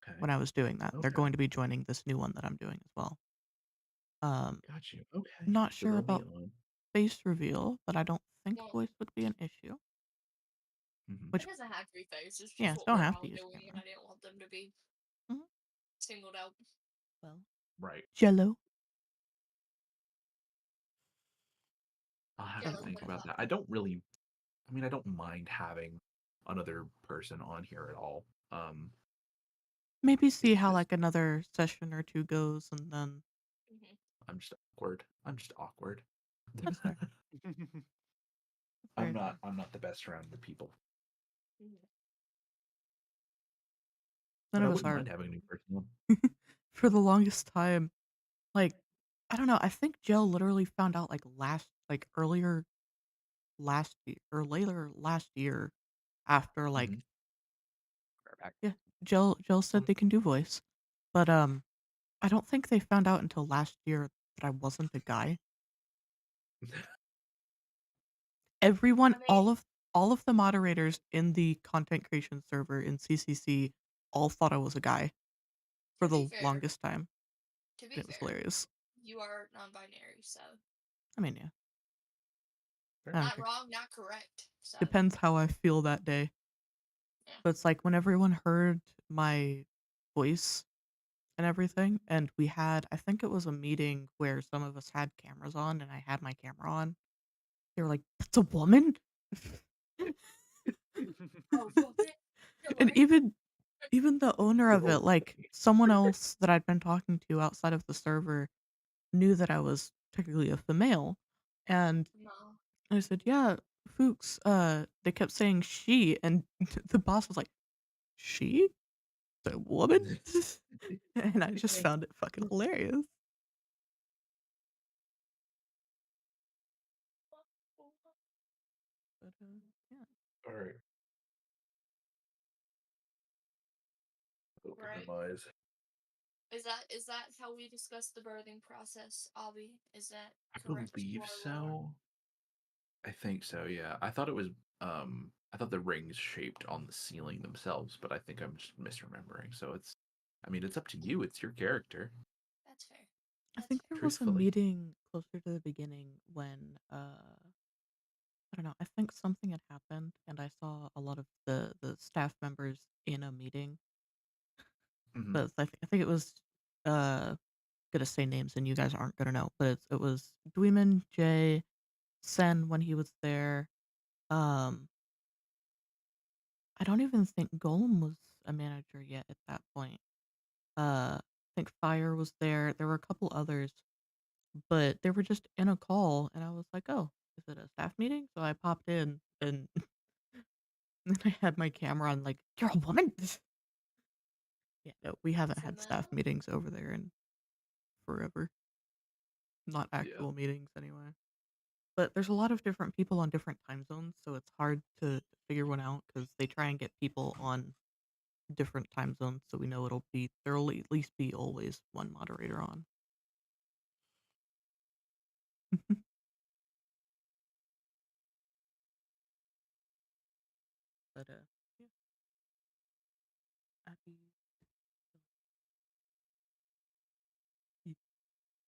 Okay. when I was doing that. They're Okay. going to be joining this new one that I'm doing as well. Got you. Okay. Not So sure they'll be about on. face reveal, but I don't think Well, voice would be an issue. Mhm. Which, it doesn't have to be face. It's yeah, just what don't we're have to all use doing, and camera. I didn't want them to be Mhm. singled out. Well, Right. Jello. I'll have to Yellow think about 25. that. I don't really. I mean, I don't mind having another person on here at all. Maybe see It's how just another session or two goes, and then Mm-hmm. I'm just awkward. I'm just awkward. that's fair. That's very fair. I'm not the best around the people. Mm-hmm. none But I of us wouldn't are. mind having a new person. For the longest time, like, I don't know. I think Jill literally found out earlier last year or later last year after Mhm. Right back. yeah, Jill said they can do voice, but I don't think they found out until last year that I wasn't a guy. Everyone, I mean, all of the moderators in the content creation server in CCC all thought I was a guy for to be the fair, longest time. to And be it was fair, hilarious. you are non-binary, so I mean, yeah, Fair. I don't not care. wrong, not correct. So Depends how I feel that day. yeah. But it's like when everyone heard my voice and everything, and we had, I think it was a meeting where some of us had cameras on, and I had my camera on. They were like, "That's a woman," Oh, fuck it. No and way. even the owner of it, Oh, like someone else that I'd been talking to outside of the server, knew that I was technically a female, and No. I said, "Yeah, Fuchs." They kept saying she, and the boss was like, "She? The woman?" And I just found it fucking hilarious. But yeah. all right. Open Right. my eyes. Is that how we discuss the birthing process, Abby? Is that I correct? believe Or lore? so. I think so, yeah. I thought it was I thought the rings shaped on the ceiling themselves, but I think I'm just misremembering. So it's I mean, it's up to you. It's your character, That's fair. I That's think fair. there was a truthfully. meeting closer to the beginning when I don't know, I think something had happened and I saw a lot of the staff members in a meeting. Mhm. But I think it was gonna say names and you guys aren't gonna know, but it was Dweeman, Jay, Sen when he was there. Um I don't even think Golem was a manager yet at that point. I think Fire was there. There were a couple others, but they were just in a call, and I was like, "Oh, is it a staff meeting?" So I popped in, and then I had my camera on, like, "You're a woman." Yeah, no, we haven't had staff Female? meetings over there in forever. Not Yeah. actual meetings, anyway. But there's a lot of different people on different time zones, so it's hard to figure one out because they try and get people on different time zones, so we know there'll at least be always one moderator on. But yeah, happy.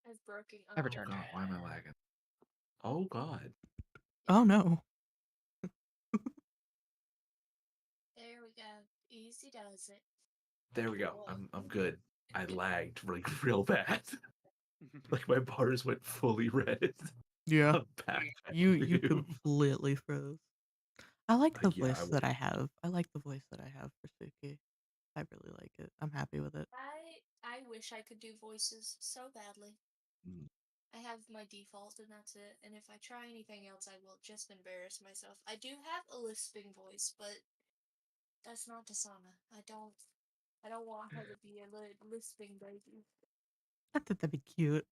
I've broken. I've Oh, Oh returned. god, why am I lagging? Oh god. Oh yeah. no. There we go. Easy does it. There we go. Boy. I'm good. I lagged like real bad. Like my bars went fully red. Yeah. I'm back. You completely froze. I like the Yeah, I voice was. that I have. I like the voice that I have for Suki. I really like it. I'm happy with it. I wish I could do voices so badly. Mm. I have my default and that's it. And if I try anything else, I will just embarrass myself. I do have a lisping voice, but that's not Dasana. I don't want her to be a lisping baby. I think that'd be cute.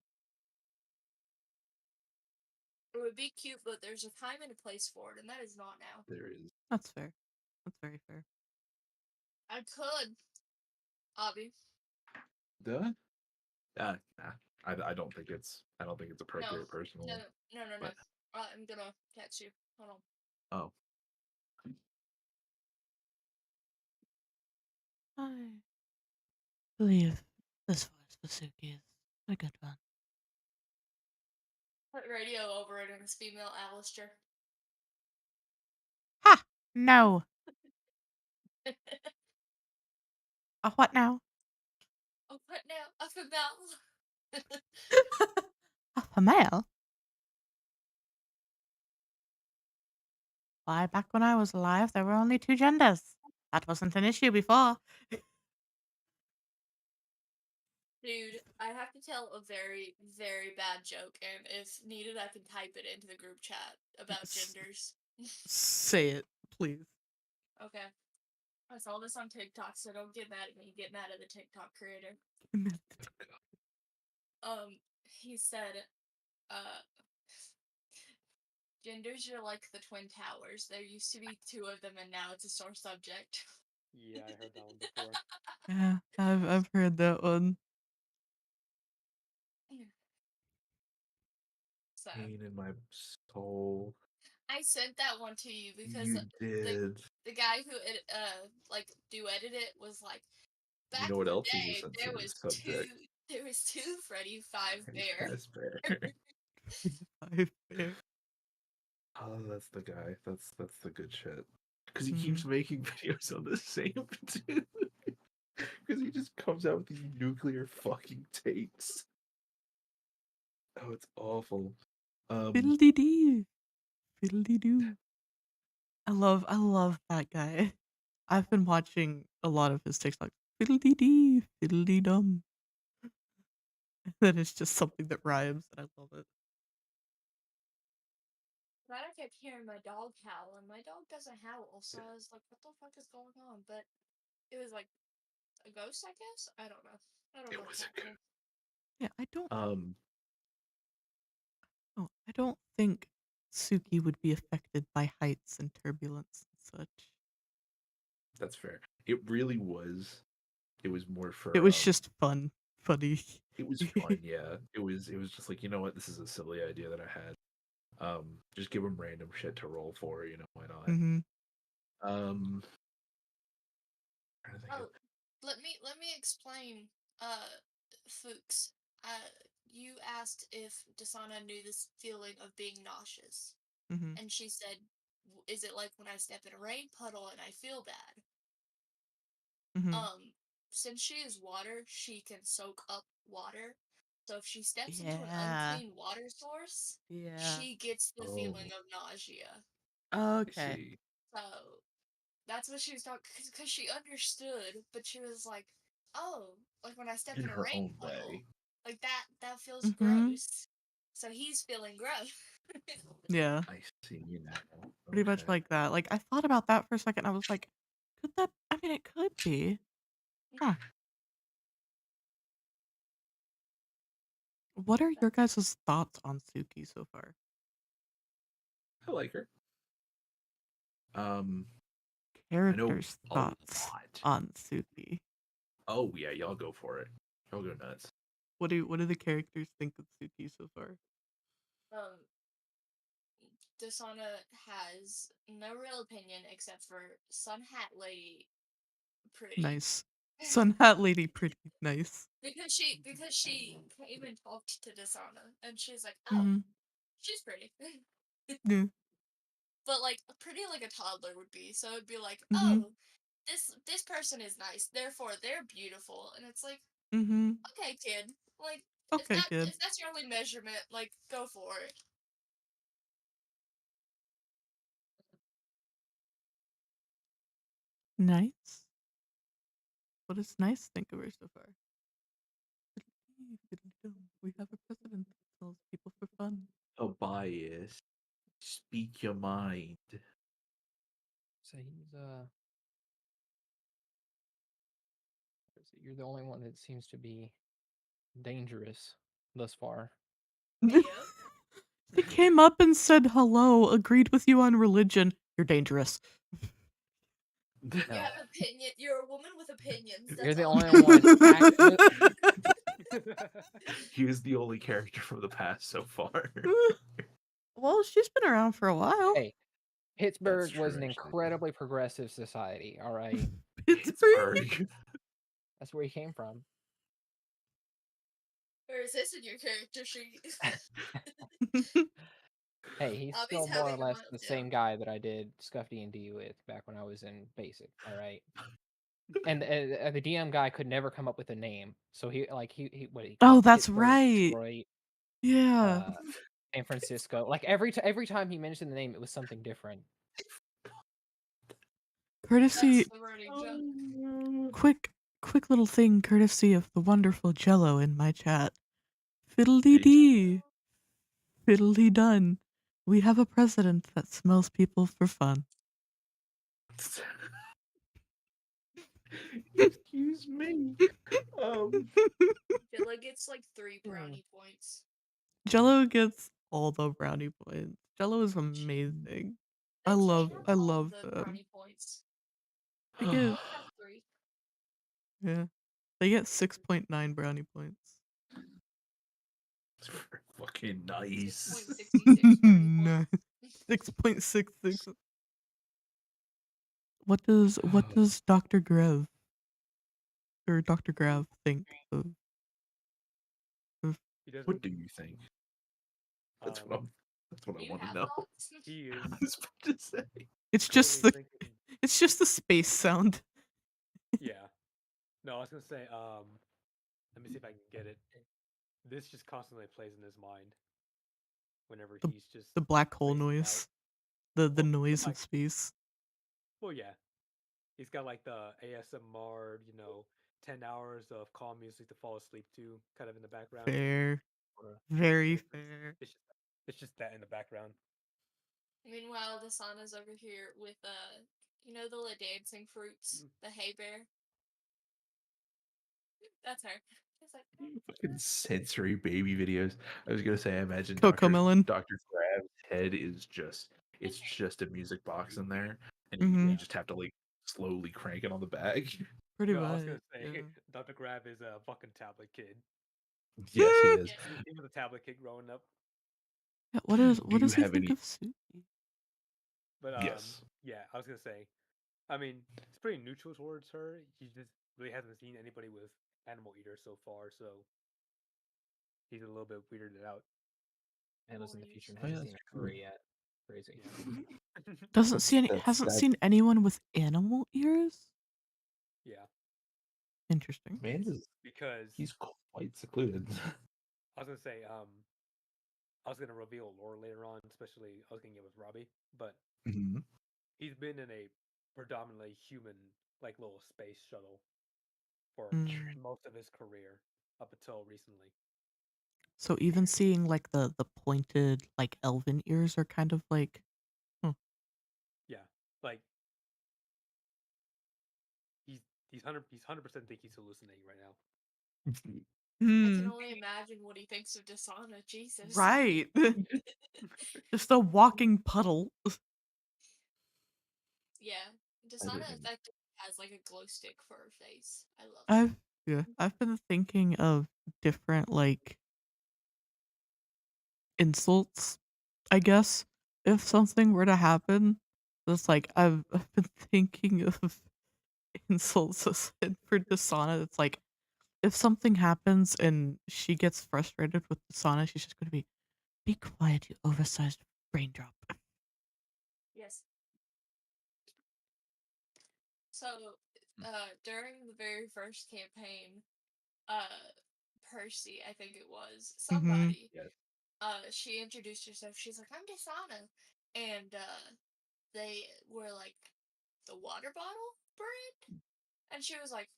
It would be cute, but there's a time and a place for it, and that is not now. There is. That's fair. That's very fair. I could, Abby. Duh. Nah. I don't think it's No, appropriate no, personally. no. But I'm gonna text you. Hold on. oh, I believe this voice for Suki is a good one. Put radio over it, and it's female Alistair. Ha! No. What now? Oh, what now? A female. A male? Why, back when I was alive, there were only two genders. That wasn't an issue before. Dude, I have to tell a very, very bad joke, and if needed, I can type it into the group chat about genders. Say it, please. Okay. I saw this on TikTok, so don't get mad at me. Get mad at the TikTok creator. He said, uh, genders are like the Twin Towers. There used to be 2 of them, and now it's a sore subject. Yeah, I heard that one before. Yeah, I've heard that one. So Pain in my soul. I sent that one to you because You did. the guy who like duetted it was like, You back know in what the else is a day sensitive subject? there was 2 Freddy 5 Bear. Fazbear. 5 Bear. Oh, that's the guy. That's the good shit. Because he Mhm. keeps making videos on the same dude. Because he just comes out with these nuclear fucking takes. Oh, it's awful. Fiddly-dee. Fiddly-doo. I love that guy. I've been watching a lot of his TikTok. Fiddly-dee, fiddly-dum. And then it's just something that rhymes, and I love it. But I kept hearing my dog howl, and my dog doesn't howl, so I was like, what the fuck is going on? But it was like a ghost, I guess? I don't know. I don't It know was what's a happening. Yeah, I good. don't think Suki would be affected by heights and turbulence and such. That's fair. It really was. It was more for. It was just funny. It was fun, yeah. It was just like, you know what, this is a silly idea that I had. Just give him random shit to roll for, why not? Mm-hmm. Trying to think Oh, of- let me explain. Fuchs, you asked if Dasana knew this feeling of being nauseous, Mm-hmm. and she said, "Is it like when I step in a rain puddle and I feel bad?" Mm-hmm. Since she is water, she can soak up water. So if she steps into an Yeah. unclean water source, Yeah. she gets the feeling Oh. of nausea. I Okay. see. So that's what she was talking, because she understood, but she was like, "Oh, like when I step In in a her rain own puddle, way. like that feels Mm-hmm. gross." So he's feeling gross. Yeah. I see now. Pretty much Okay. like that. Like, I thought about that for a second. I was like, could that? I mean, it could be. Huh. What are your guys' thoughts on Suki so far? I like her. I know Characters' a thoughts lot. on Suki. Oh yeah, y'all go for it. Y'all go nuts. What do the characters think of Suki so far? Dasana has no real opinion except for Sun Hat Lady pretty. Nice. Sun Hat Lady pretty nice. because she came and talked to Dasana and she's like, oh, Mm-hmm. she's pretty. Yeah. But like pretty like a toddler would be. So it'd be like, Mm-hmm. oh, this person is nice, therefore they're beautiful. And it's like, Mm-hmm. okay, kid. Like Okay, kid. if that's your only measurement, like go for it. Nice. What does Nice think of her so far? We have a president that tells people for fun. Tobias, speak your mind. So he's you're the only one that seems to be dangerous thus far. Yep. He came up and said hello, agreed with you on religion. You're dangerous. You have opinion. You're a woman with opinions. That's You're the all. only one actually. He is the only character from the past so far. Well, she's been around for a while. Hey, Pittsburgh true, was an actually. incredibly progressive society. All right, Pittsburgh. that's where he came from. Or is this in your character sheet? Hey, he's Abby's still more or having a less the same meltdown. guy that I did Scuff D&D with back when I was in basic. All right, and the DM guy could never come up with a name, so he Oh, called that's Pittsburgh, right. Detroit, Yeah. San Francisco. Like every time he mentioned the name, it was something different. Courtesy, That's the running joke. quick little thing, courtesy of the wonderful Jello in my chat. Fiddly dee, fiddly done. We have a president that smells people for fun. Excuse me. Um, Dilla gets like 3 brownie points. Jello gets all the brownie points. Jello is amazing. I They love have I all love the them. brownie points. They I get have 3. yeah. They get 6.9 brownie points. it's fucking nice. 6.66 brownie Nice. points. 6.66. What does Dr. Grev or Dr. Grav think of He doesn't. What do you think? That's Um, what I'm. That's what Do I you want to have know. thoughts? he I is was about to say. it's currently just the thinking. it's just the space sound. Yeah. No, I was gonna say. Let me see if I can get it. This just constantly plays in his mind whenever The, he's just the black hole spacing out. noise. The Well, noise like, of space. well, yeah. He's got like the ASMR, 10 hours of calm music to fall asleep to, kind of in the background. Fair. Or, Very It's, fair. it's just, it's just that in the background. Meanwhile, the Sana's over here with the little dancing fruits, the hay bear. That's her. It's like Fucking sensory baby videos. I was gonna say, I imagine Cocomelon. Dr. Crab's head is it's just a music box in there, and Mm-hmm. you Yeah. just have to like slowly crank it on the back. Pretty No, I was much. gonna say Yeah. Dr. Grab is a fucking tablet kid. Yes, he is. yes. He was a tablet kid growing up. Yeah, Do what you does he have think any? of Suki? But Yes. yeah, I was gonna say, I mean, it's pretty neutral towards her. He just really hasn't seen anybody with animal eater so far, so he's a little bit weirded out. and lives in the future and Oh, yeah, hasn't that's seen a true. furry yet. Crazy. Yeah. Doesn't see any That's hasn't that seen anyone with animal ears? Yeah, Interesting. man is because he's quite secluded. I was gonna say, I was gonna reveal lore later on, especially I was gonna get with Robbie, but Mhm. he's been in a predominantly human, like little space shuttle for Mm. most of his career up until recently. So even seeing like the pointed like elven ears are kind of like Yeah, like he's he's 100% think he's hallucinating right now. I can hmm, only imagine what he thinks of Dishana. Jesus. right. Just a walking puddle. Yeah, I Dishana didn't. effectively has like a glow stick for her face. I love it. I've been thinking of different like insults, I guess, if something were to happen. It's like I've been thinking of insults aside for Dasana. It's like if something happens and she gets frustrated with Dasana, she's just gonna be quiet, you oversized brain drop. Yes. So, during the very first campaign, uh, Percy, I think it was Mm-hmm. somebody. Yes. She introduced herself. She's like, "I'm Dishana," and they were like, "The water bottle brand," and she was like,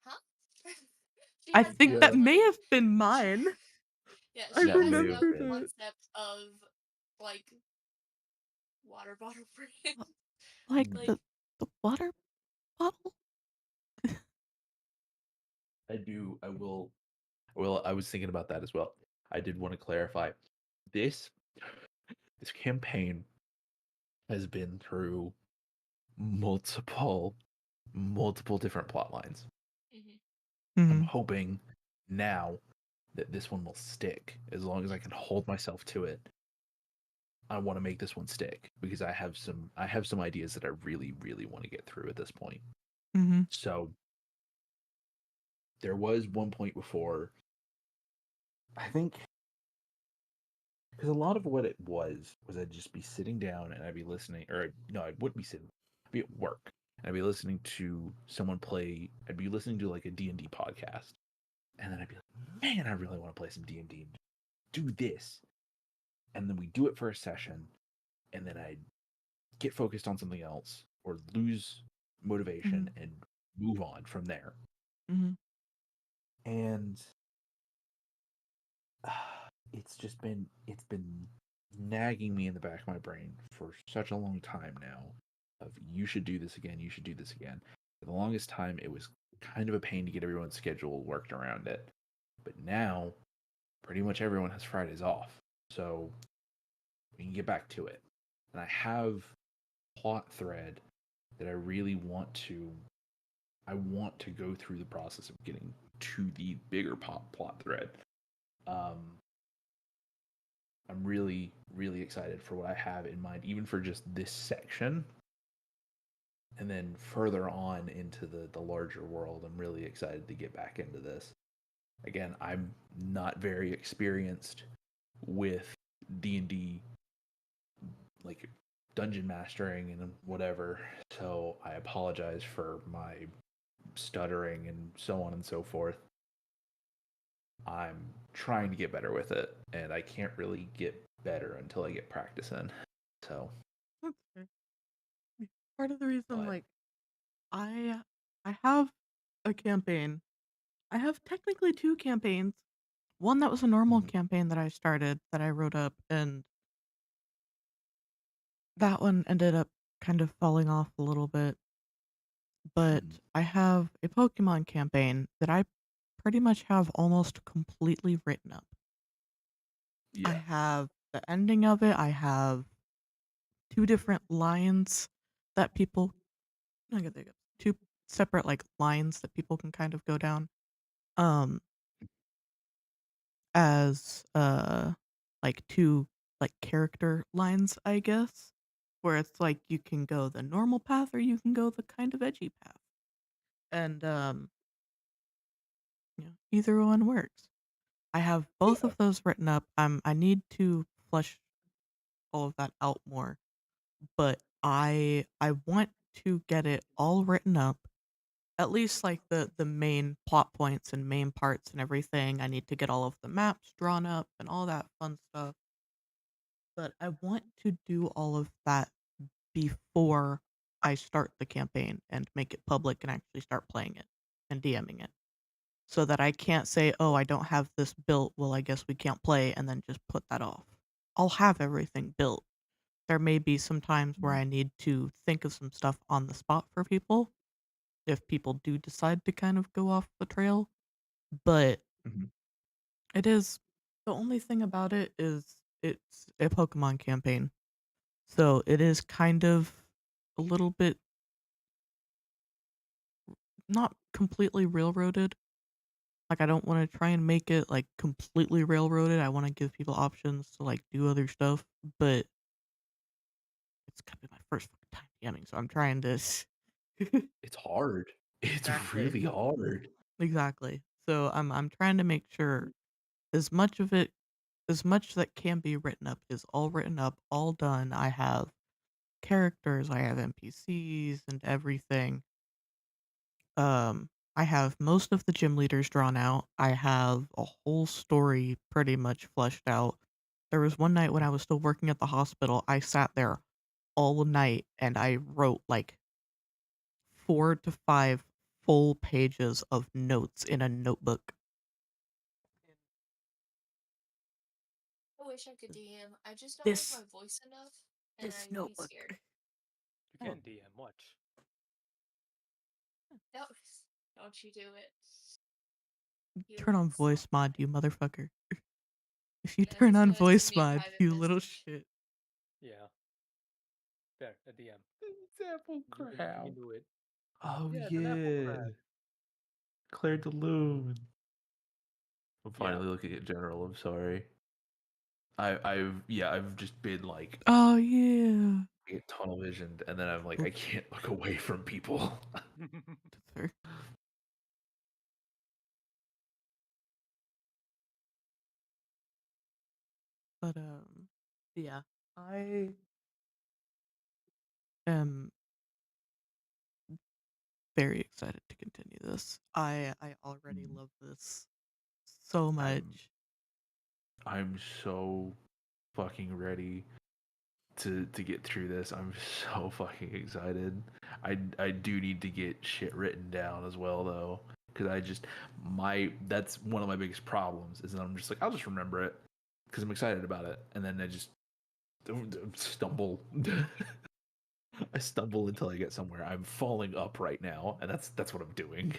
"Huh?" She I has think no that Yeah. may like, have been she, mine. yeah, I she That has may no have remember been. that. concept of like water bottle brand. Like Like, the water bottle. I do. I will. Well, I was thinking about that as well. I did want to clarify. This this campaign has been through multiple different plot lines. mhm. I'm Mm-hmm. hoping now that this one will stick as long as I can hold myself to it. I want to make this one stick because I have some ideas that I really want to get through at this point. Mm-hmm. So there was one point before I think because a lot of what it was I'd just be sitting down and I'd be listening, or no, I wouldn't be sitting. I'd be at work and I'd be listening to someone play. I'd be listening to like a D&D podcast, and then I'd be like, man, I really want to play some D&D. Do this, and then we do it for a session, and then I'd get focused on something else or lose motivation and move on from there. Mm-hmm. And it's been nagging me in the back of my brain for such a long time now of you should do this again, you should do this again. For the longest time, it was kind of a pain to get everyone's schedule worked around it. But now, pretty much everyone has Fridays off. So we can get back to it. And I have a plot thread that I really want to go through the process of getting to the bigger plot thread. I'm really, really excited for what I have in mind, even for just this section. And then further on into the larger world, I'm really excited to get back into this. Again, I'm not very experienced with D&D, like dungeon mastering and whatever, so I apologize for my stuttering and so on and so forth. I'm trying to get better with it, and I can't really get better until I get practice in. So, That's fair. Part of the reason, But- like, I have a campaign. I have technically 2 campaigns. One that was a normal Mhm. campaign that I started, that I wrote up, and that one ended up kind of falling off a little bit. But Mhm. I have a Pokemon campaign that I pretty much have almost completely written up. I yeah, have the ending of it. I have 2 different lines that people I get there you go. 2 separate, like, lines that people can kind of go down, um, as, like, 2, like, character lines, I guess, where it's like you can go the normal path or you can go the kind of edgy path, and, either one works. I have both Yeah. of those written up. I need to flesh all of that out more, but I want to get it all written up, at least like the main plot points and main parts and everything. I need to get all of the maps drawn up and all that fun stuff. But I want to do all of that before I start the campaign and make it public and actually start playing it and DMing it. So that I can't say, "Oh, I don't have this built. Well, I guess we can't play," and then just put that off. I'll have everything built. There may be some times where I need to think of some stuff on the spot for people, if people do decide to kind of go off the trail, but Mhm. it is the only thing about it is it's a Pokemon campaign. So it is kind of a little bit not completely railroaded. Like, I don't want to try and make it like completely railroaded. I want to give people options to like do other stuff, but it's gonna be my first fucking time DMing, so I'm trying to It's hard. It's Exactly. really hard. exactly. So I'm trying to make sure as much of it, as much that can be written up is all written up, all done. I have characters, I have NPCs and everything. I have most of the gym leaders drawn out. I have a whole story pretty much fleshed out. There was one night when I was still working at the hospital, I sat there all night and I wrote like 4 to 5 full pages of notes in a notebook. I wish I could DM. I just don't This like my voice enough, and this I'd be notebook. scared. You can DM. Watch. No, don't you do it. Turn on Humans. voice mod, you motherfucker. If you Yeah, turn he's on gonna send voice me a mod, private you little message. shit. Yeah. There, a DM. Apple You can do it. Oh Yeah, it's an apple crab. Claire de Lune. I'm Yeah. finally looking at General. I'm sorry. I've just been like Oh yeah. tunnel visioned, and then I'm like I can't look away from people. That's fair. But yeah, I am very excited to continue this. I already love this so much. I'm so fucking ready to get through this. I'm so fucking excited. I do need to get shit written down as well though, because that's one of my biggest problems is that I'm just like I'll just remember it because I'm excited about it, and then I just stumble. I stumble until I get somewhere. I'm falling up right now, and that's what I'm doing.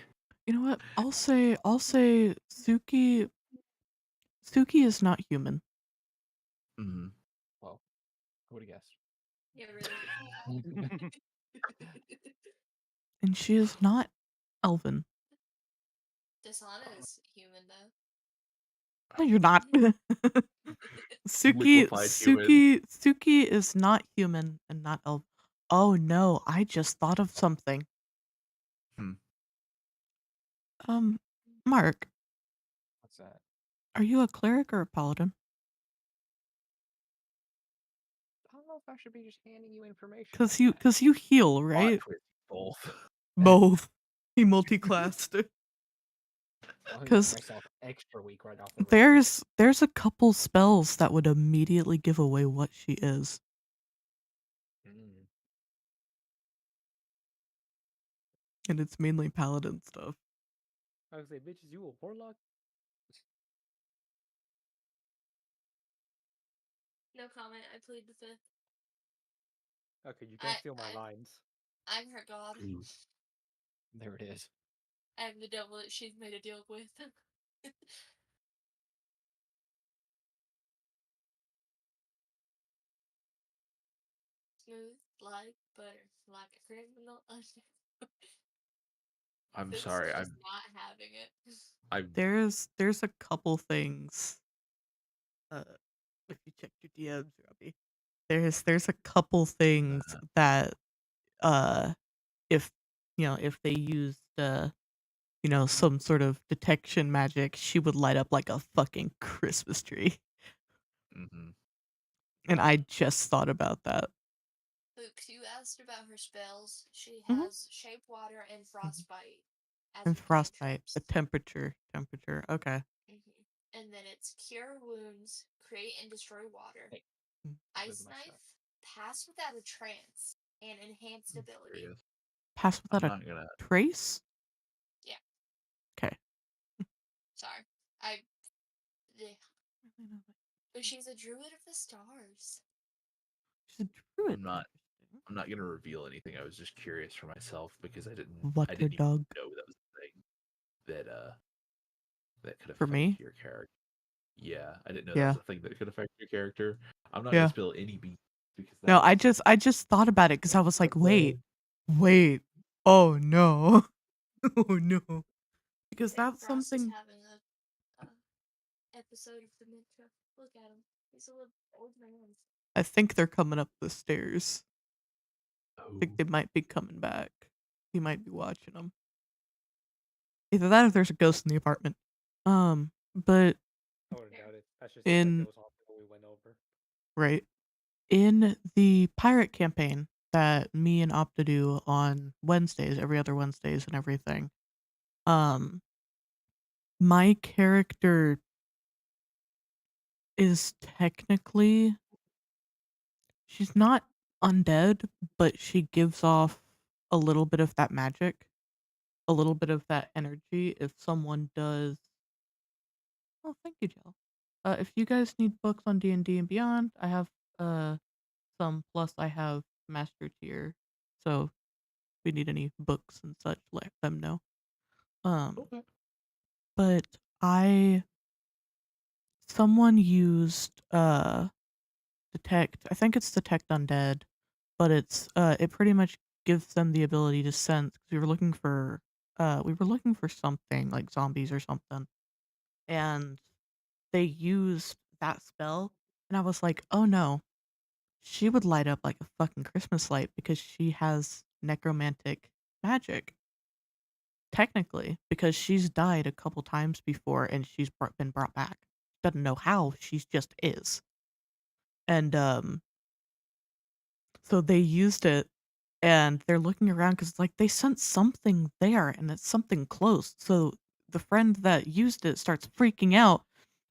You know what? I'll say Suki is not human. Mhm. Well, who would have guessed? Yeah, really. And she is not elven. Dishana is human though. No, you're not. Liquefied human. Suki is not human and not elven. Oh no, I just thought of something. Hmm. Mark, What's that? are you a cleric or a paladin? I don't know if I should be just handing you information. Cause like that. you heal, Plot right? twist, both. Both. He multi-classed. I'll make 'Cause myself extra weak right off the rip. there's a couple spells that would immediately give away what she is. Mm. And it's mainly paladin stuff. I was like, bitch, is you a warlock? No comment. I plead the fifth. Okay, you can't steal my I- lines. I'm her god. Ooh. There it is. I'm the devil that she's made a deal with. Smooth like butter, like a criminal under. I'm This sorry. is just not having it. I'm There's a couple things. If you check your DMs, Robbie, there's a couple things that if if they used some sort of detection magic, she would light up like a fucking Christmas tree. Mhm. And I just thought about that. Luke, you asked about her spells. She Mhm. has Shape Water and Frostbite as And her frostbite, cantrips. the temperature. Okay. And then it's Cure Wounds, Create and Destroy Water, Hey, Ice losing my Knife, stuff. Pass Without a Trance, and Enhanced I'm Ability. curious. Pass I'm without a not gonna. trace? Yeah. Okay. Sorry. But she's a druid of the stars. She's a druid. I'm not. Interesting. I'm not gonna reveal anything. I was just curious for myself because I didn't Water even dog. know that was a thing that could For affect me? your character. Yeah, I didn't know that Yeah. was a thing that could affect your character. I'm not Yeah. gonna spill any beans because No, that is I just thought about it because I was like, okay. wait. Oh no. Oh no. Because And that's Frost is something having a episode of dementia. Look at him. He's a little old man. I think they're coming up the stairs. I Oh, think they might be coming back. He might be watching them. Either that or there's a ghost in the apartment. But I wouldn't doubt it. That's just in like those hospital we went over. right in the pirate campaign that me and Opta do on Wednesdays, every other Wednesdays, and everything. My character is technically she's not undead, but she gives off a little bit of that magic, a little bit of that energy. If someone does, oh, thank you, Jill. If you guys need books on D&D and Beyond, I have some. Plus, I have master tier, so if we need any books and such, let them know. okay. But someone used detect. I think it's detect undead, but it pretty much gives them the ability to sense. Because we were looking for something like zombies or something, and they used that spell, and I was like, oh no, she would light up like a fucking Christmas light because she has necromantic magic. Technically, because she's died a couple times before and she's been brought back. Doesn't know how, she's just is. And so they used it and they're looking around because like they sense something there and it's something close. So the friend that used it starts freaking out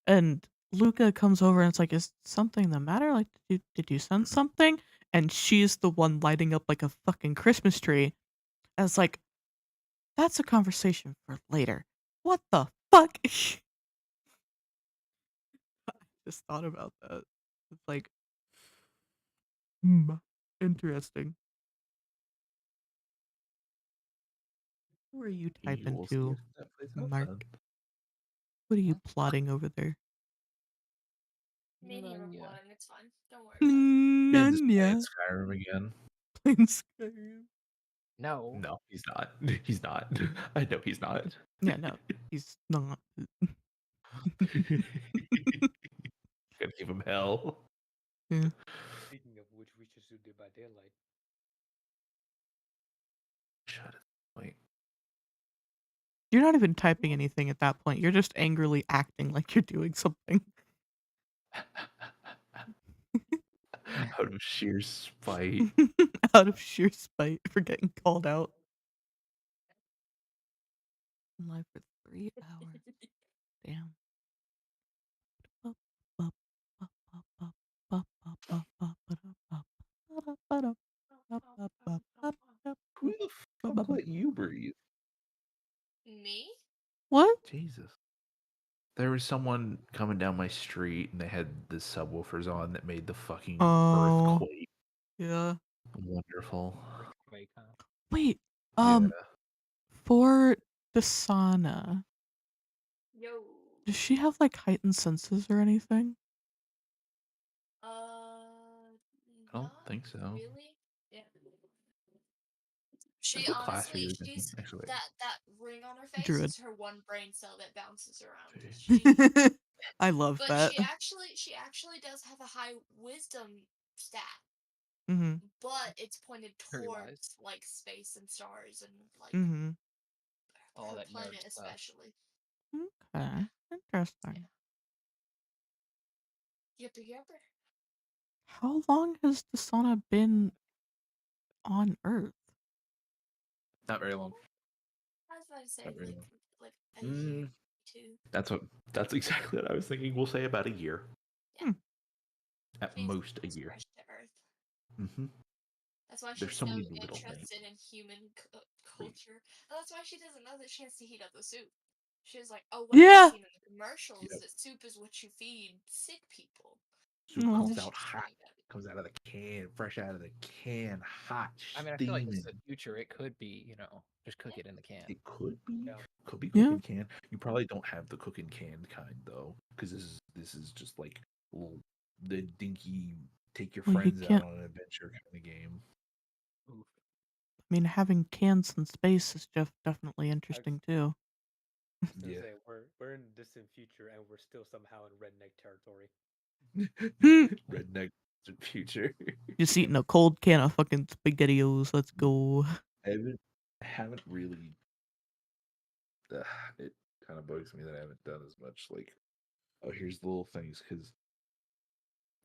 and Luca comes over and it's like, is something the matter? Like, did you sense something? And she's the one lighting up like a fucking Christmas tree. And it's like, that's a conversation for later. What the fuck? I just thought about that. It's like, interesting. Who are you typing We'll see to, if that plays out Mark? then. What are you Huh? plotting over there? Me and him are None yet. plotting. It's fine. Don't worry about it. Ben just playing Nanya. Skyrim again. Playing Skyrim. No. No, he's not. He's not. I know he's not. Yeah, no, he's not. Gonna give him hell. Yeah. Speaking of which, we should do Dead by Daylight. Shut it. Wait. You're not even typing anything at that point. You're just angrily acting like you're doing something. Out of sheer spite. Out of sheer spite for getting called out. I'm live for 3 hours. Damn. Who the fuck let you breathe? Me? What? Jesus. There was someone coming down my street and they had the subwoofers on that made the fucking Oh, earthquake. yeah. Wonderful. Earthquake, huh? Wait, Yeah. for Dasana, Yo. does she have like heightened senses or anything? I don't Not think so. really. Yeah. She Like, what class are honestly, you in? she's Actually, that ring on her face Druid. is her one brain cell that bounces around. See. She, I love but that. she actually does have a high wisdom stat, Mm-hmm. but it's pointed Very towards wise. like space and stars and like Mm-hmm. All her that nerd planet stuff. especially. Okay. Interesting. Yipper yipper. How long has Dasana been on Earth? Not very long. I was about to say Not very like a long. year, two. That's exactly what I was thinking. We'll say about a year. Yeah. At She's most a year. fresh to Earth. Mm-hmm. That's why There's she's so so many little things. interested in human culture. And that's why she doesn't know that she has to heat up the soup. She's like, oh, what Yeah. I've seen in the commercials Yep. that soup is what you feed sick people. Soup Aw. comes So out she's hot. trying to- Comes out of the can, fresh out of the can, hot, I mean, I feel like this is steaming. the future. It could be, just cook it in the can. It could be. Yeah. Could be Yeah. cooking can. You probably don't have the cooking can kind though, because this is just like little the dinky take your Well, you friends can't- out on an adventure kind of game. Oof. I mean, having cans in space is definitely interesting too. I was gonna Yeah. say we're in distant future and we're still somehow in redneck territory. Redneck future. Just eating a cold can of fucking SpaghettiOs. Let's go. I haven't really. It kind of bugs me that I haven't done as much. Like, oh, here's the little things because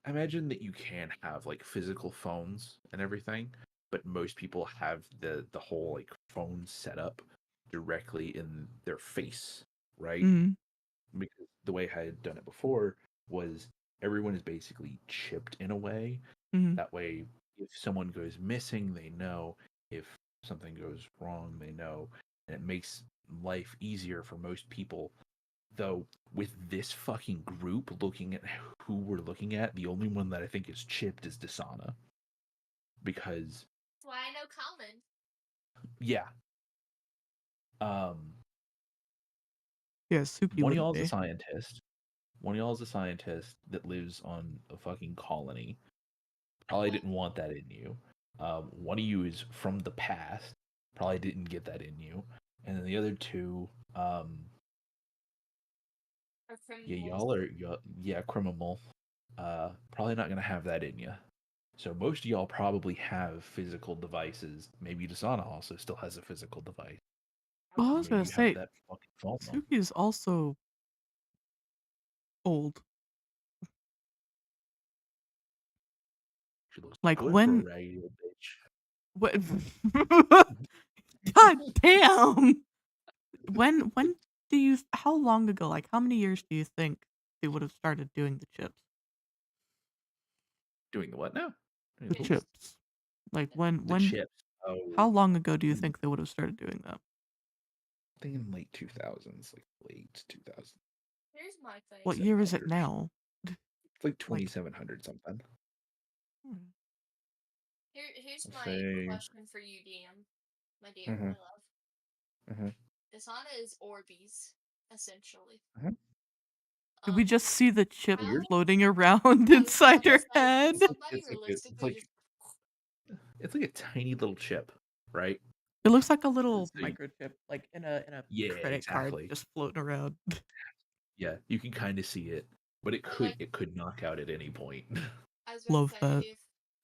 I imagine that you can have like physical phones and everything, but most people have the whole like phone setup directly in their face, right? Mm-hmm. Because the way I had done it before was everyone is basically chipped in a way. Mm-hmm. That way, if someone goes missing, they know. If something goes wrong, they know. And it makes life easier for most people. Though, with this fucking group looking at who we're looking at, the only one that I think is chipped is Dasana. Because, That's why I know common. yeah. Yeah, Suki One of wouldn't y'all is a be. scientist. One of y'all is a scientist that lives on a fucking colony. Probably didn't want that in you. One of you is from the past. Probably didn't get that in you. And then the other two, yeah, criminal. Probably not gonna have that in you. So most of y'all probably have physical devices. Maybe Dasana also still has a physical device. Well, I was Maybe gonna you have say, that fucking phone. Suki is also old. She looks Like, good when- for a raggedy old bitch. What? God damn! When do you? How long ago? Like, how many years do you think they would have started doing the chips? Doing the what now? Doing The who? chips. Like when? The chips. Oh, How long ago do you think they would have started doing that? I think in late 2000s, like late 2000s. Here's my thing. What year is it now? It's like 2700 something. Here's Let's my say- question for you, DM. My DM, my love. Mhm. Desana is Orbeez, essentially. Did we just see the chip how- floating around I was inside about her to say, head? somebody It's like realistically just it's like a tiny little chip, right? It looks like a little So you- microchip, like in a yeah, credit card, exactly. just floating around. Yeah, you can kind of see it, but it Or, like- could knock out at any point. I was about Love to say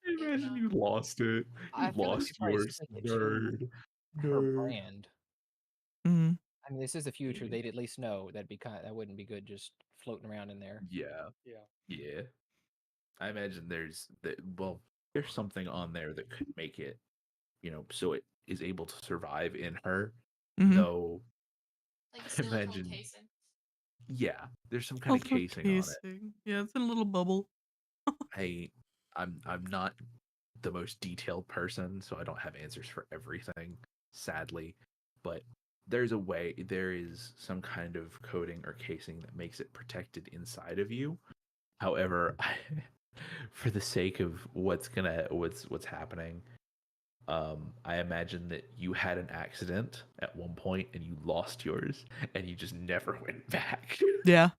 that. Imagine you lost it. I You feel like you lost probably yours, sent it to nerd. her Nerd. brand. Mm. I mean, this is the future. Maybe. They'd at least know that wouldn't be good just floating around in there. Yeah, Yeah. yeah. I imagine there's something on there that could make it, so it is able to survive in her. Mhm. Though, like a silicone imagine, casing. yeah, there's some A kind of little casing on it. casing. Yeah, it's in a little bubble. I'm not the most detailed person, so I don't have answers for everything, sadly. But there is some kind of coating or casing that makes it protected inside of you. However, for the sake of what's happening, I imagine that you had an accident at one point and you lost yours and you just never went back. Yeah,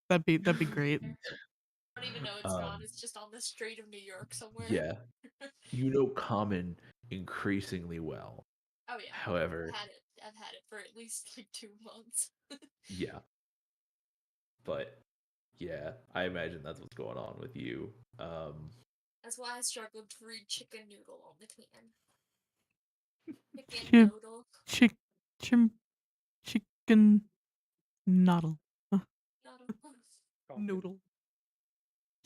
that'd be great. I don't even know it's not. Um, It's just on the street of New York somewhere. yeah, you know Common increasingly well. Oh yeah. However, I've had it for at least like 2 months. yeah, but yeah, I imagine that's what's going on with you. That's why I struggled to read chicken noodle on the can. Chicken Chip, noodle. chim, chicken, noodle. Noodle. Noodle.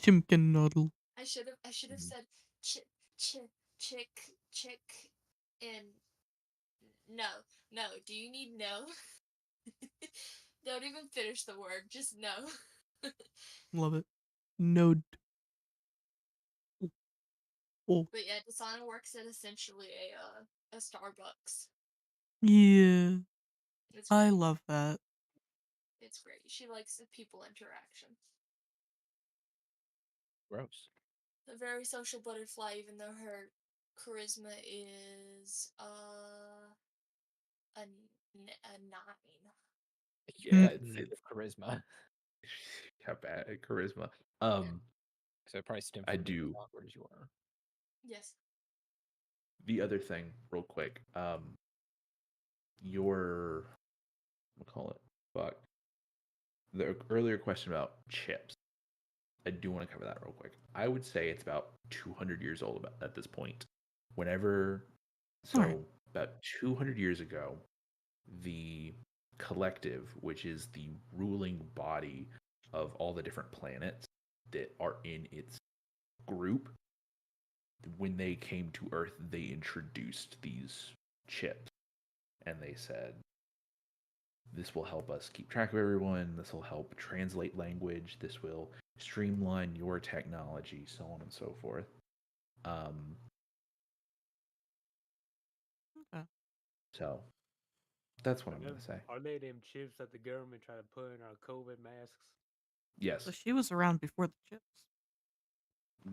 Chimkin noodle. I should have Mhm. said chick and no. Do you need no? Don't even finish the word, just no. Love it. Node. Oh. But yeah, Desana works at essentially a Starbucks. Yeah. It's I great. love that. It's great. She likes the people interaction. Gross. A very social butterfly, even though her charisma is a 9. Yeah, it's Negative charisma. got bad charisma. So it probably stemmed I from being as do. awkward as you are. Yes. The other thing, real quick, your we'll call it fuck. The earlier question about chips. I do want to cover that real quick. I would say it's about 200 years old at this point. Whenever, Alright. about 200 years ago, the collective, which is the ruling body of all the different planets that are in its group, when they came to Earth, they introduced these chips and they said, this will help us keep track of everyone. This will help translate language. This will streamline your technology, so on and so forth. Okay. So that's what I'm going to say. Are they them chips that the government tried to put in our COVID masks? Yes. So she was around before the chips.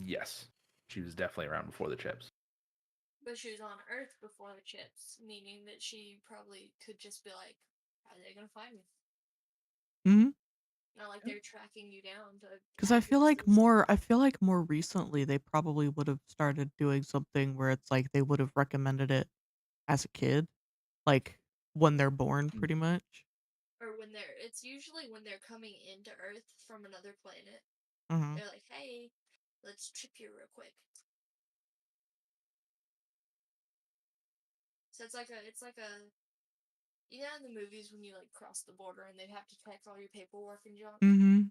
Yes. She was definitely around before the chips. But she was on Earth before the chips, meaning that she probably could just be like, how are they gonna find me? Mm-hmm. Not like they're tracking you down to. Because I feel like more recently they probably would have started doing something where it's like they would have recommended it as a kid, like when they're born, pretty much. Or it's usually when they're coming into Earth from another planet. Mm-hmm. They're like, hey, let's trip you real quick. So it's like a, you know, in the movies when you like cross the border and they have to check all your paperwork and junk. Mm-hmm.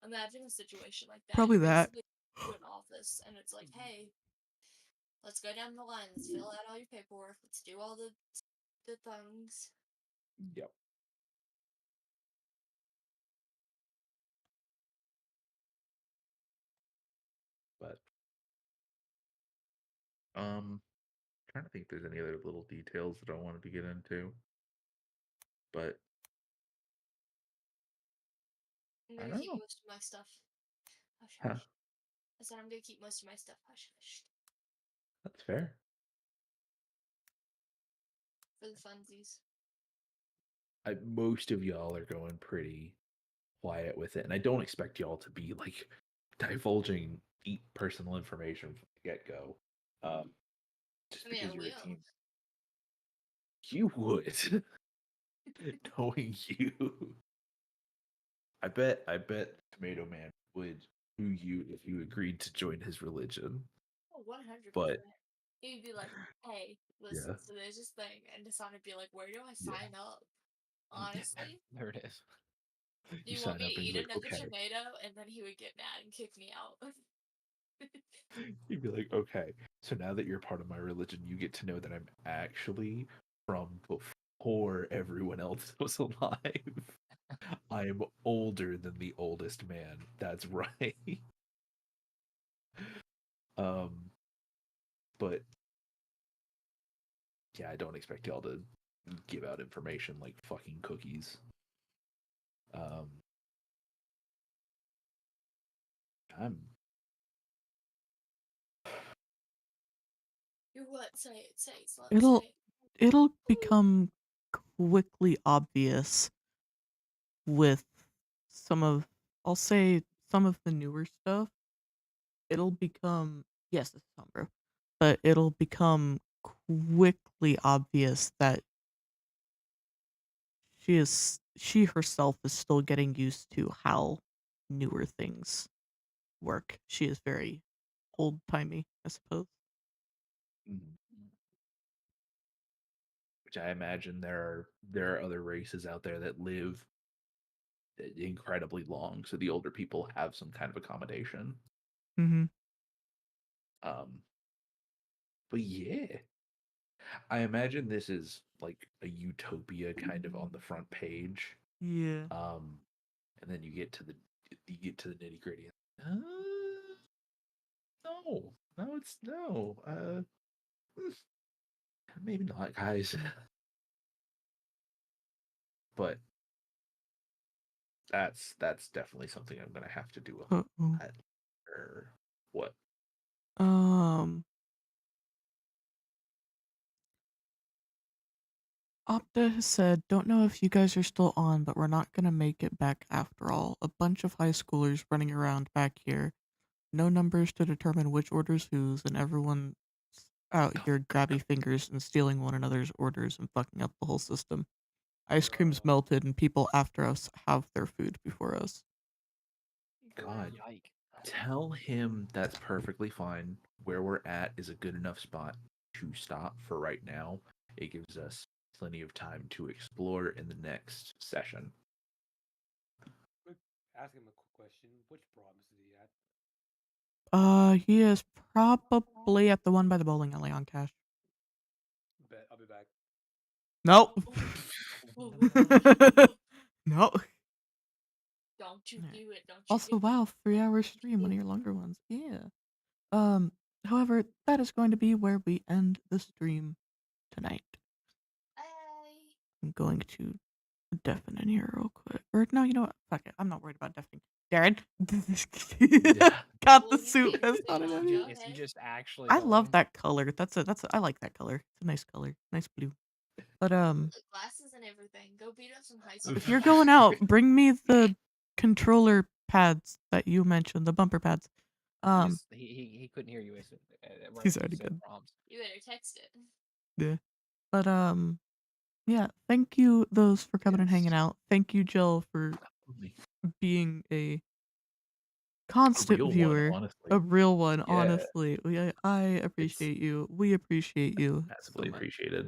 Imagine a situation like that. Probably You're that. basically to an office and it's like, hey, let's go down the line. Let's fill out all your paperwork. Let's do all the things. Yep. But trying to think if there's any other little details that I wanted to get into. But I'm I gonna don't keep know. most of my stuff. Hush, Huh. hush. I said I'm gonna keep most of my stuff. Hush, hush. That's fair. For the funsies. most of y'all are going pretty quiet with it, and I don't expect y'all to be like divulging deep personal information from the get go. Just I mean, I because you're a will. team, you would, knowing you. I bet Tomato Man would do you if you agreed to join his religion. Oh, 100%. But He'd be like, hey, listen, yeah, so there's this thing. And Hassan would be like, where do I yeah, sign up? Honestly? There it is. Do you you want sign me up to and he's eat like, another okay. tomato? And then he would get mad and kick me out. You'd be like, okay, so now that you're part of my religion, you get to know that I'm actually from before everyone else was alive. I am older than the oldest man. That's right. um, but yeah, I don't expect y'all to give out information like fucking cookies. I'm You're what? Say it, say it, slut, It'll say it. it'll become quickly obvious with some of, I'll say, some of the newer stuff. It'll become, yes, this is Sombra, but it'll become quickly obvious that she herself is still getting used to how newer things work. She is very old timey, I suppose. which I imagine there are other races out there that live incredibly long, so the older people have some kind of accommodation. Mm-hmm. But yeah, I imagine this is like a utopia kind of on the front page. Yeah. And then you get to the nitty gritty. No, it's no. Maybe not, guys. But that's definitely something I'm gonna have to do a Uh-oh. lot. Or what? Opta has said, don't know if you guys are still on, but we're not gonna make it back after all. A bunch of high schoolers running around back here. No numbers to determine which order's whose, and everyone's out here grabby fingers and stealing one another's orders and fucking up the whole system. Ice cream's melted and people after us have their food before us. God, Yike. tell him that's perfectly fine. Where we're at is a good enough spot to stop for right now. It gives us plenty of time to explore in the next session. Ask him a quick question. Which province is he at? He is probably at the one by the bowling alley on cash. Bet I'll be back. Nope. Oh. No. Don't you Yeah. do it, don't you Also, do it. wow, 3-hour stream, one of your longer ones. Yeah. However, that is going to be where we end the stream tonight. Hey. I'm going to deafen in here real quick. Or no, you know what? Fuck it. I'm not worried about deafening. Darren got the Well, you suit can vest say on and no, everything. Joe. Is he Hey. just actually I love going? that color. I like that color. It's a nice color. Nice blue. But Look, glasses and everything. Go beat up some high school. if you're going out, bring me the controller pads that you mentioned, the bumper pads. He couldn't hear you. He's already good. Prompts. You better text it. Yeah. But yeah, thank you those for coming and Yes. hanging out. Thank you, Jill, for being a constant real one, viewer. honestly. A real one, Yeah. honestly. I appreciate you. We appreciate you Massively so much. appreciated.